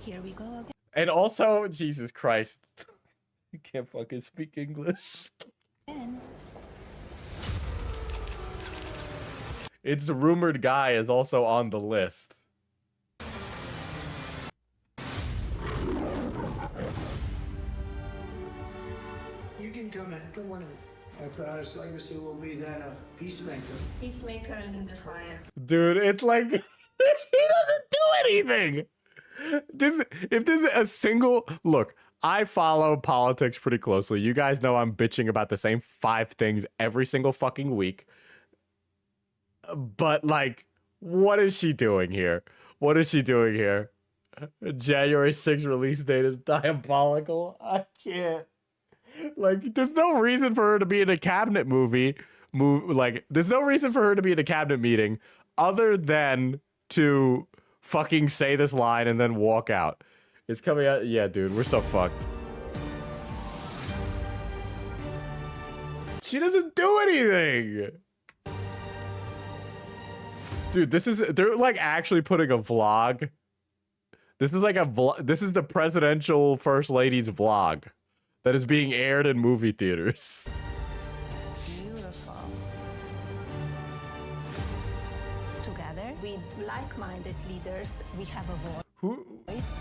Here we go again. And also, Jesus Christ. You can't fucking speak English. Its rumored guy is also on the list. You can come in. Come on in. Our proudest legacy will be that of peacemaker. Peacemaker and in the fire. Dude, it's like he doesn't do anything. If this is a single look, I follow politics pretty closely. You guys know I'm bitching about the same 5 things every single fucking week. But like, what is she doing here? What is she doing here? January 6th release date is diabolical. I can't. Like, there's no reason for her to be in a cabinet movie. Like, there's no reason for her to be in a cabinet meeting other than to fucking say this line and then walk out. It's coming out. Yeah, dude, we're so fucked. She doesn't do anything. Dude, they're like actually putting a vlog. This is like a vlog. This is the presidential first lady's vlog that is being aired in movie theaters. Beautiful. Together with like-minded leaders, we have a voice.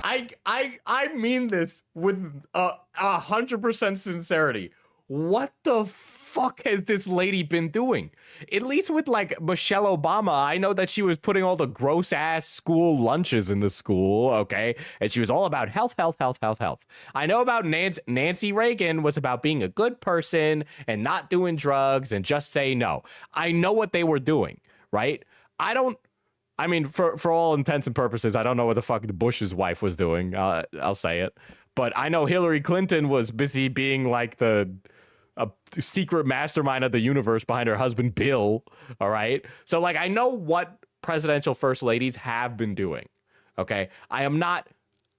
I mean this with 100% sincerity. What the fuck has this lady been doing? At least with like Michelle Obama, I know that she was putting all the gross ass school lunches in the school, okay? And she was all about health. I know about Nancy Reagan was about being a good person and not doing drugs and just say no. I know what they were doing, right? I mean, for all intents and purposes, I don't know what the fuck Bush's wife was doing. I'll say it. But I know Hillary Clinton was busy being like a secret mastermind of the universe behind her husband, Bill. All right. So like, I know what presidential first ladies have been doing. Okay. I am not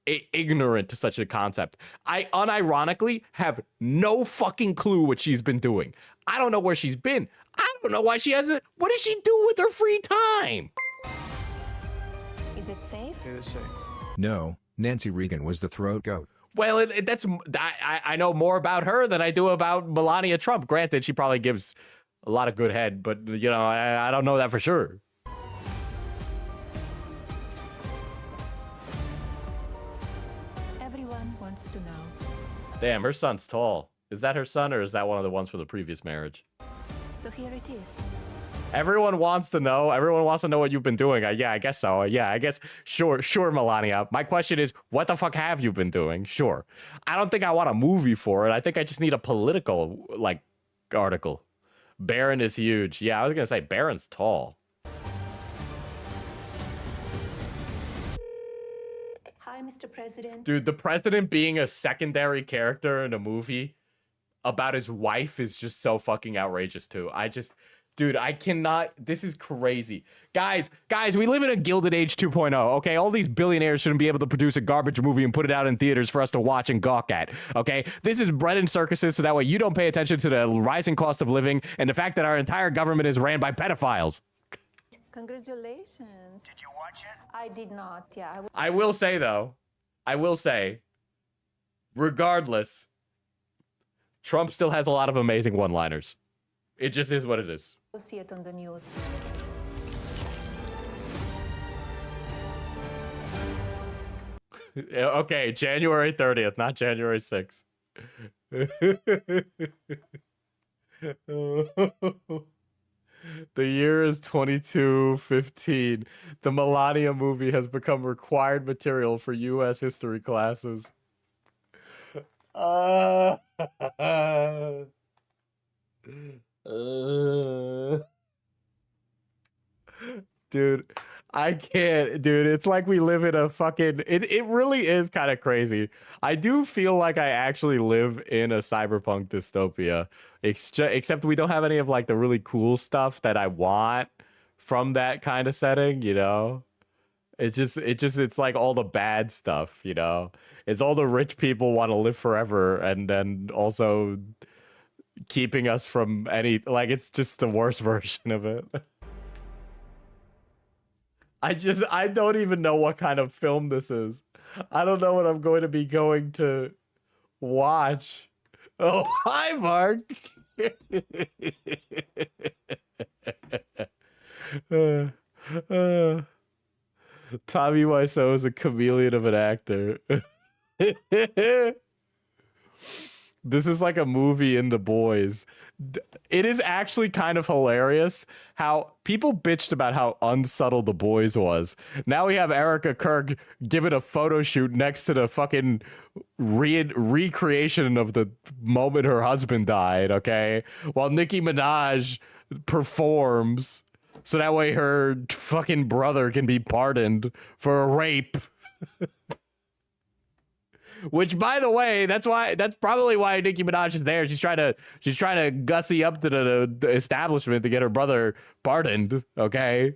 ignorant to such a concept. I unironically have no fucking clue what she's been doing. I don't know where she's been. I don't know why she hasn't. What does she do with her free time? Is it safe? It is safe. No, Nancy Reagan was the throat goat. Well, I know more about her than I do about Melania Trump. Granted, she probably gives a lot of good head, but, you know, I don't know that for sure. Everyone wants to know. Damn, her son's tall. Is that her son, or is that one of the ones from the previous marriage? So here it is. Everyone wants to know. Everyone wants to know what you've been doing. Yeah, I guess so. Yeah, I guess. Sure, Melania. My question is, what the fuck have you been doing? Sure. I don't think I want a movie for it. I think I just need a political, like, article. Barron is huge. Yeah, I was going to say, Barron's tall. Hi, Mr. President. Dude, the president being a secondary character in a movie about his wife is just so fucking outrageous, too. Dude, I cannot. This is crazy. Guys, we live in a Gilded Age 2.0, okay? All these billionaires shouldn't be able to produce a garbage movie and put it out in theaters for us to watch and gawk at, okay? This is bread and circuses, so that way you don't pay attention to the rising cost of living and the fact that our entire government is ran by pedophiles. Congratulations. Did you watch it? I did not, yeah. I will say, though, regardless, Trump still has a lot of amazing one-liners. It just is what it is. We'll see it on the news. Okay, January 30th, not January 6th. The year is 2215. The Melania movie has become required material for U.S. history classes. Dude, I can't, dude. It's like we live in a fucking, it really is kind of crazy. I do feel like I actually live in a cyberpunk dystopia, except we don't have any of like the really cool stuff that I want from that kind of setting, you know? It's like all the bad stuff, you know? It's all the rich people want to live forever and then also keeping us from any, like, it's just the worst version of it. I don't even know what kind of film this is. I don't know what I'm going to be going to watch. Oh, hi, Mark. Tommy Wiseau is a chameleon of an actor. This is like a movie in The Boys. It is actually kind of hilarious how people bitched about how unsubtle The Boys was. Now we have Erica Kirk giving a photo shoot next to the fucking recreation of the moment her husband died, okay? While Nicki Minaj performs so that way her fucking brother can be pardoned for a rape. Which, by the way, that's probably why Nicki Minaj is there. She's trying to gussy up to the establishment to get her brother pardoned. Okay,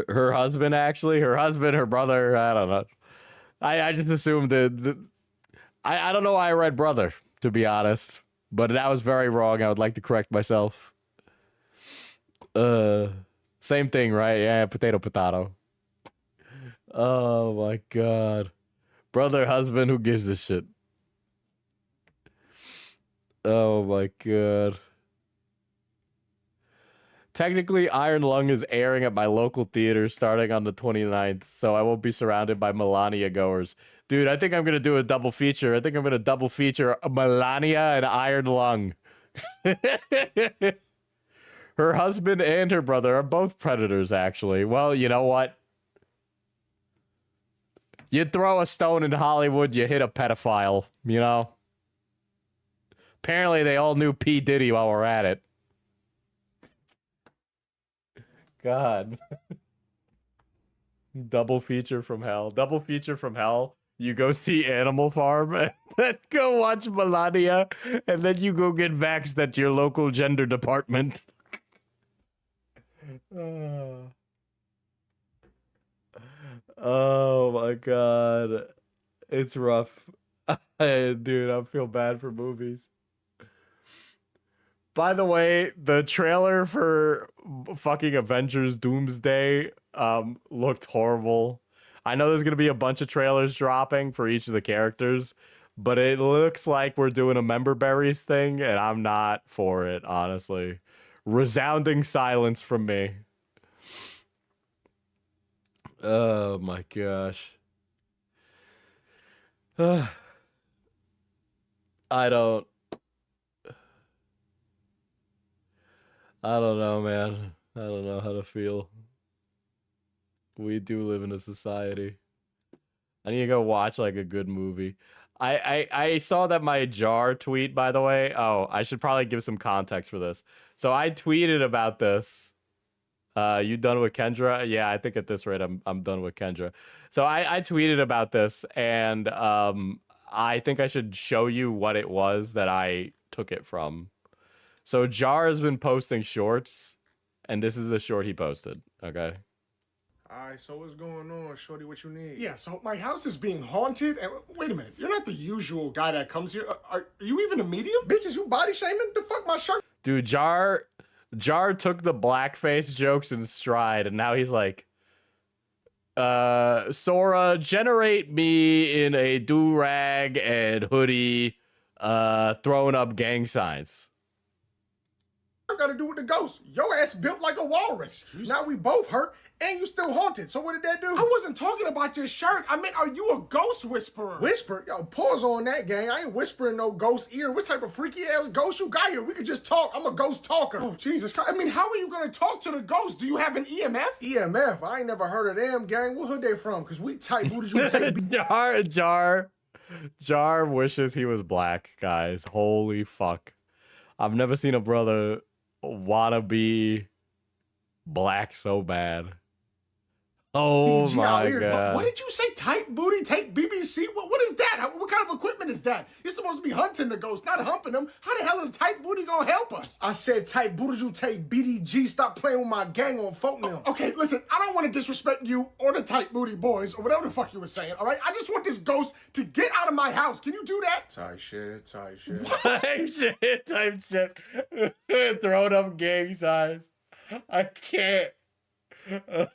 Her husband, actually. Her husband, her brother. I don't know. I just assumed I don't know why I read brother, to be honest. But that was very wrong. I would like to correct myself. Same thing, right? Yeah, potato, potato. Oh my god. Brother, husband, who gives a shit? Oh my god. Technically, Iron Lung is airing at my local theater starting on the 29th, so I won't be surrounded by Melania goers. Dude, I think I'm going to do a double feature. I think I'm going to double feature Melania and Iron Lung. Her husband and her brother are both predators, actually. Well, you know what? You throw a stone in Hollywood, you hit a pedophile, you know? Apparently, they all knew P. Diddy while we're at it. God. Double feature from hell. Double feature from hell. You go see Animal Farm and then go watch Melania, and then you go get vaxxed at your local gender department. Oh my god. It's rough. Dude, I feel bad for movies. By the way, the trailer for fucking Avengers Doomsday looked horrible. I know there's going to be a bunch of trailers dropping for each of the characters, but it looks like we're doing a member berries thing, and I'm not for it, honestly. Resounding silence from me. Oh my gosh. I don't know, man. I don't know how to feel. We do live in a society. I need to go watch like a good movie. I saw that my jar tweet, by the way. Oh, I should probably give some context for this. So I tweeted about this. You done with Kendra? Yeah, I think at this rate I'm done with Kendra. So I tweeted about this, and I think I should show you what it was that I took it from. So Jar has been posting shorts, and this is a short he posted, okay? Alright, so what's going on, shorty? What you need? Yeah, so my house is being haunted, and wait a minute, you're not the usual guy that comes here. Are you even a medium? Bitches, you body shaming? The fuck my shirt? Dude, Jar took the blackface jokes in stride, and now he's like, Sora, generate me in a do-rag and hoodie, throwing up gang signs. I gotta do with the ghost. Your ass built like a walrus. Now we both hurt, and you still haunted. So what did that do? I wasn't talking about your shirt. I meant, are you a ghost whisperer? Whisper? Yo, pause on that, gang. I ain't whispering no ghost ear. What type of freaky ass ghost you got here? We could just talk. I'm a ghost talker. Oh, Jesus Christ. I mean, how are you gonna talk to the ghost? Do you have an EMF? EMF? I ain't never heard of them, gang. What hood they from? Cause we tight booties, you take Jar wishes he was black, guys. Holy fuck. I've never seen a brother wanna be black so bad. Oh my god. What did you say? Tight booty, take BBC? What is that? What kind of equipment is that? You're supposed to be hunting the ghost, not humping them. How the hell is tight booty gonna help us? I said tight booty, you take BDG. Stop playing with my gang on folk now. Okay, listen, I don't want to disrespect you or the tight booty boys or whatever the fuck you were saying, all right? I just want this ghost to get out of my house. Can you do that? Type shit. Type shit. Throwing up gang signs. I can't. It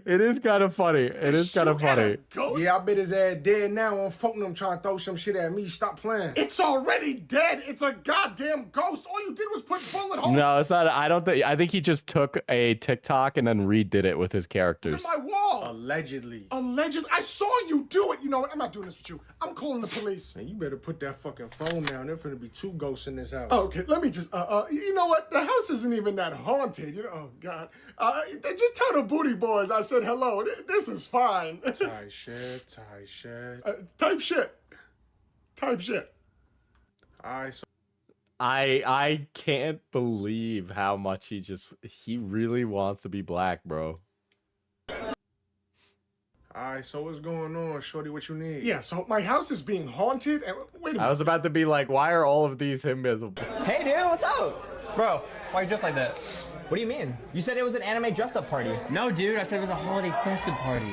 is kind of funny. It is kind of funny. Yeah, I bet his ass dead now on phone them trying to throw some shit at me. Stop playing. It's already dead. It's a goddamn ghost. All you did was put bullet holes. No, it's not. I think he just took a TikTok and then redid it with his characters. It's in my wall. Allegedly. I saw you do it. You know what? I'm not doing this with you. I'm calling the police. Man, you better put that fucking phone down. There's finna be 2 ghosts in this house. Oh, okay, let me just, you know what? The house isn't even that haunted. You know, oh, God. Just tell the booty boys I said hello. This is fine. Type shit. Type shit. Alright, so I can't believe how much he really wants to be black, bro. Alright, so what's going on, shorty? What you need? Yeah, so my house is being haunted, and wait a minute. I was about to be like, why are all of these him miserable? Hey, dude, what's up? Bro, why you dressed like that? What do you mean? You said it was an anime dress-up party. No, dude, I said it was a holiday festive party.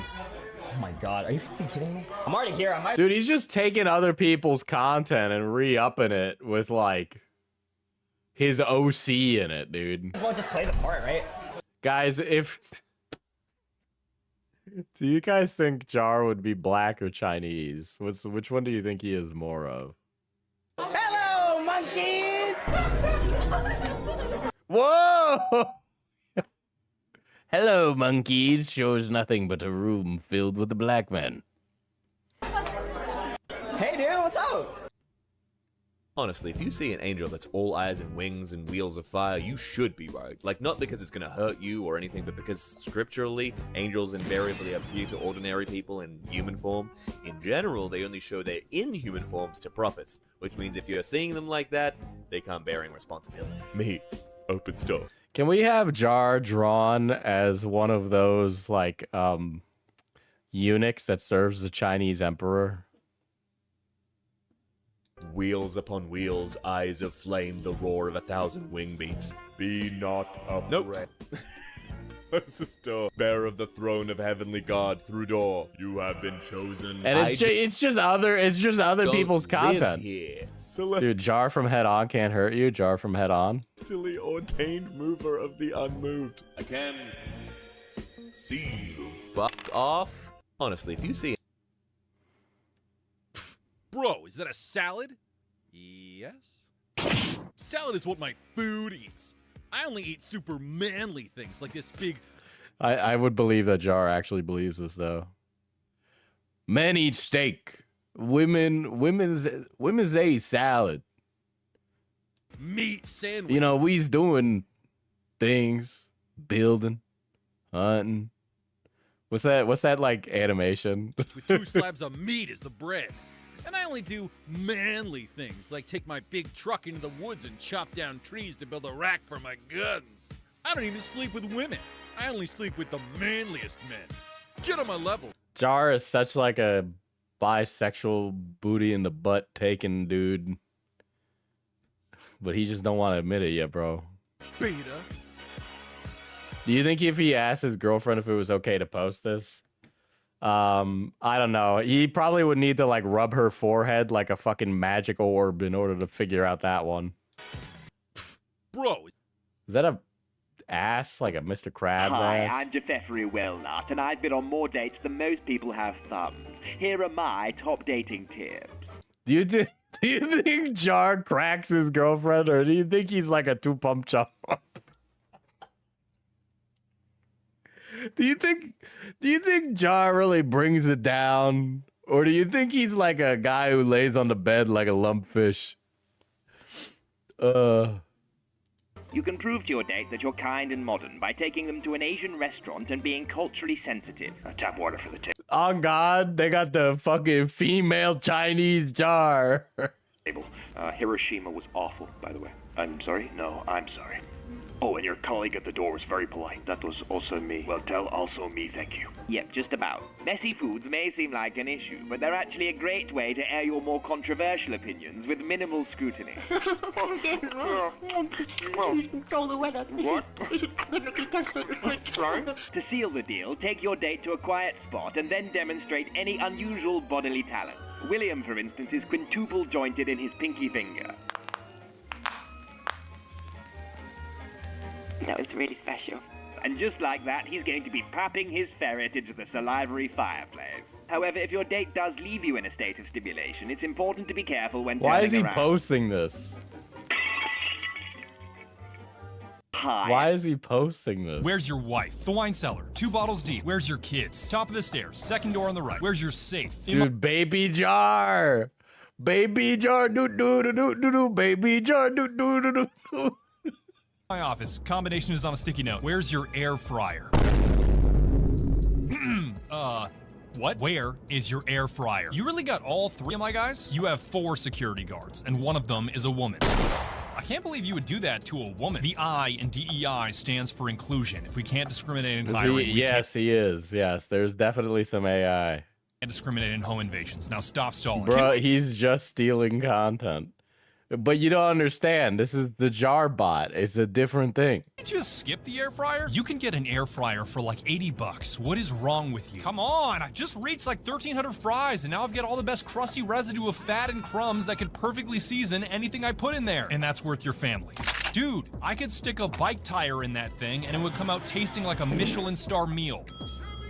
Oh my god, are you fucking kidding me? I'm already here. I might. Dude, he's just taking other people's content and re-upping it with like his OC in it, dude. Well, just play the part, right? Guys, if do you guys think Jar would be black or Chinese? Which one do you think he is more of? Hello, monkeys! Whoa! Hello, monkeys. Shows nothing but a room filled with a black man. Hey, dude, what's up? Honestly, if you see an angel that's all eyes and wings and wheels of fire, you should be worried. Like, not because it's gonna hurt you or anything, but because scripturally, angels invariably appear to ordinary people in human form. In general, they only show their inhuman forms to prophets, which means if you're seeing them like that, they come bearing responsibility. Me, open store. Can we have Jar drawn as one of those, like, eunuchs that serves the Chinese emperor? Wheels upon wheels, eyes of flame, the roar of 1,000 wing beats. Be not afraid. Nope. Close this door. Bearer of the throne of heavenly God, through door. You have been chosen. And it's just other people's content. Here. Dude, Jar from Head On can't hurt you. Jar from Head On. Celestially ordained mover of the unmoved. I can see you. Fuck off. Honestly, if you see Bro, is that a salad? Yes. Salad is what my food eats. I only eat super manly things like this big... I would believe that Jar actually believes this, though. Men eat steak. Women's a salad. Meat sandwich. You know, we's doing things. Building. Hunting. What's that like animation? With 2 slabs of meat as the bread. And I only do manly things, like take my big truck into the woods and chop down trees to build a rack for my guns. I don't even sleep with women. I only sleep with the manliest men. Get on my level. Jar is such like a bisexual booty in the butt taking dude. But he just don't want to admit it yet, bro. Beta. Do you think if he asked his girlfriend if it was okay to post this? I don't know. He probably would need to like rub her forehead like a fucking magic orb in order to figure out that one. Bro. Is that a ass? Like a Mr. Krabs Hi, ass? I'm Jeffrey Wilnut, and I've been on more dates than most people have thumbs. Here are my top dating tips. Do you think Jar cracks his girlfriend, or do you think he's like a 2-pump chop? Do you think Jar really brings it down? Or do you think he's like a guy who lays on the bed like a lumpfish? You can prove to your date that you're kind and modern by taking them to an Asian restaurant and being culturally sensitive. Tap water for the table. Oh God, they got the fucking female Chinese Jar. Hiroshima was awful, by the way. I'm sorry? No, I'm sorry. Oh, and your colleague at the door was very polite. That was also me. Well, tell also me thank you. Yep, just about. Messy foods may seem like an issue, but they're actually a great way to air your more controversial opinions with minimal scrutiny. To seal the deal, take your date to a quiet spot and then demonstrate any unusual bodily talents. William, for instance, is quintuple jointed in his pinky finger. That was really special. And just like that, he's going to be popping his ferret into the salivary fireplace. However, if your date does leave you in a state of stimulation, it's important to be careful when turning around. Why is he posting this? Hi. Why is he posting this? Where's your wife? The wine cellar. 2 bottles deep. Where's your kids? Top of the stairs. Second door on the right. Where's your safe? Dude, baby Jar. Baby Jar. Do do do do do do. Baby Jar. Do do do do do. My office. Combination is on a sticky note. Where's your air fryer? What? Where is your air fryer? You really got all 3 of my guys? You have 4 security guards, and one of them is a woman. I can't believe you would do that to a woman. The I in DEI stands for inclusion. If we can't discriminate in hiring, yes, he is. Yes, there's definitely some AI. Can't discriminate in home invasions. Now stop stalling. Bro, he's just stealing content. But you don't understand. This is the jar bot. It's a different thing. Just skip the air fryer? You can get an air fryer for like 80 bucks. What is wrong with you? Come on, I just reached like 1,300 fries and now I've got all the best crusty residue of fat and crumbs that can perfectly season anything I put in there. And that's worth your family. Dude, I could stick a bike tire in that thing and it would come out tasting like a Michelin star meal.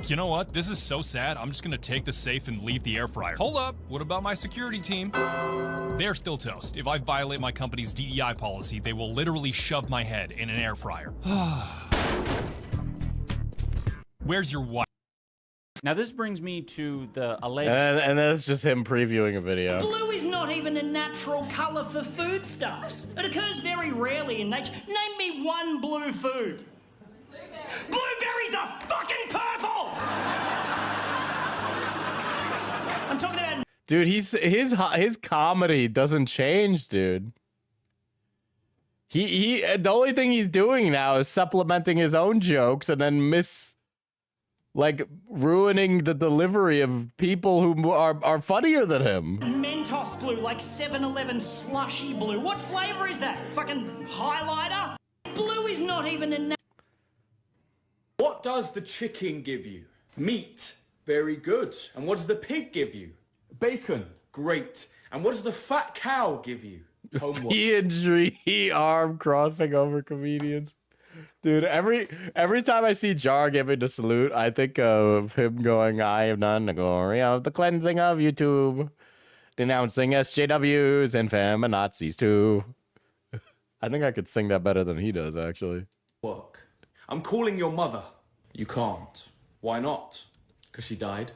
You know what? This is so sad. I'm just gonna take the safe and leave the air fryer. Hold up, what about my security team? They're still toast. If I violate my company's DEI policy, they will literally shove my head in an air fryer. Where's your wife? Now this brings me to the alleged... And that's just him previewing a video. Blue is not even a natural colour for foodstuffs. It occurs very rarely in nature. Name me one blue food. Blueberries are fucking purple! I'm talking about... Dude, his comedy doesn't change, dude. The only thing he's doing now is supplementing his own jokes and then ruining the delivery of people who are funnier than him. Mentos blue, like 7-Eleven slushy blue. What flavor is that? Fucking highlighter? Blue is not even a... What does the chicken give you? Meat. Very good. And what does the pig give you? Bacon. Great. And what does the fat cow give you? Homework. P&G arm crossing over comedians. Dude, every time I see Jar giving the salute, I think of him going, I have done the glory of the cleansing of YouTube, denouncing SJWs and feminazis too. I think I could sing that better than he does, actually. Work. I'm calling your mother. You can't. Why not? Because she died.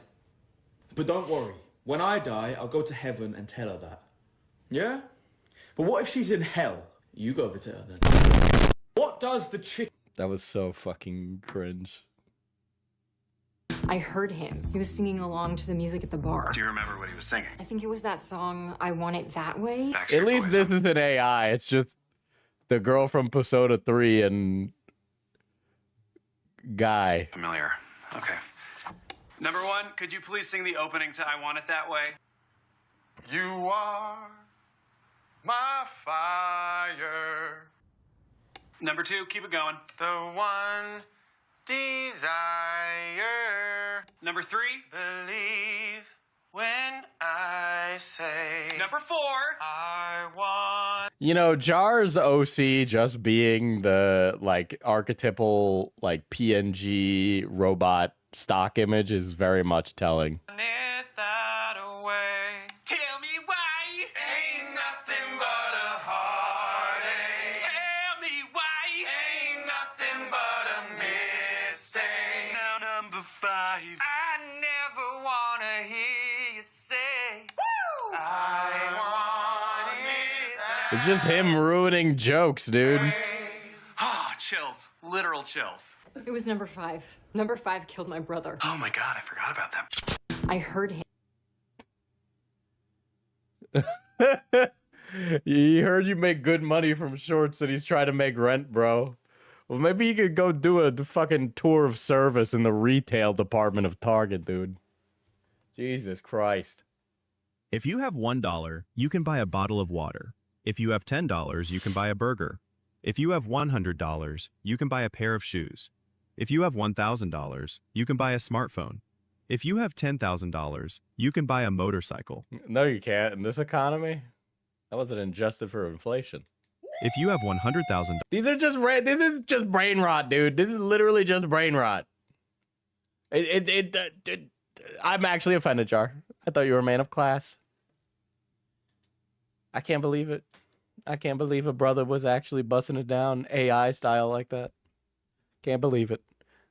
But don't worry. When I die, I'll go to heaven and tell her that. Yeah? But what if she's in hell? You go visit her then. What does the chicken... That was so fucking cringe. I heard him. He was singing along to the music at the bar. Do you remember what he was singing? I think it was that song, I Want It That Way. At least this isn't AI. It's just the girl from Persona 3 and Guy. Familiar. Okay. Number one, could you please sing the opening to I Want It That Way? You are my fire. Number two, keep it going. The one desire. Number three, believe when I say. Number four, I want. You know, Jar's OC just being the archetypal PNG robot stock image is very much telling. Tell me why. Ain't nothing but a heartache. Tell me why. Ain't nothing but a mistake. Now number five. I never wanna hear you say. Woo! I want it that It's just him ruining jokes, dude. oh, chills. Literal chills. It was number 5. Number 5 killed my brother. Oh my god, I forgot about that. I heard him. He heard you make good money from shorts and he's trying to make rent, bro. Well, maybe you could go do a fucking tour of service in the retail department of Target, dude. Jesus Christ. If you have $1, you can buy a bottle of water. If you have $10, you can buy a burger. If you have $100, you can buy a pair of shoes. If you have $1,000, you can buy a smartphone. If you have $10,000, you can buy a motorcycle. No, you can't. In this economy, that wasn't adjusted for inflation. If you have $100,000, this is just brain rot, dude. This is literally just brain rot. I'm actually offended, Jar. I thought you were a man of class. I can't believe it. I can't believe a brother was actually busting it down AI style like that. Can't believe it.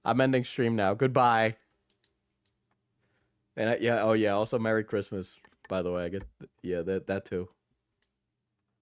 I'm ending stream now. Goodbye. And yeah, oh yeah. Also, Merry Christmas. By the way, I get that too.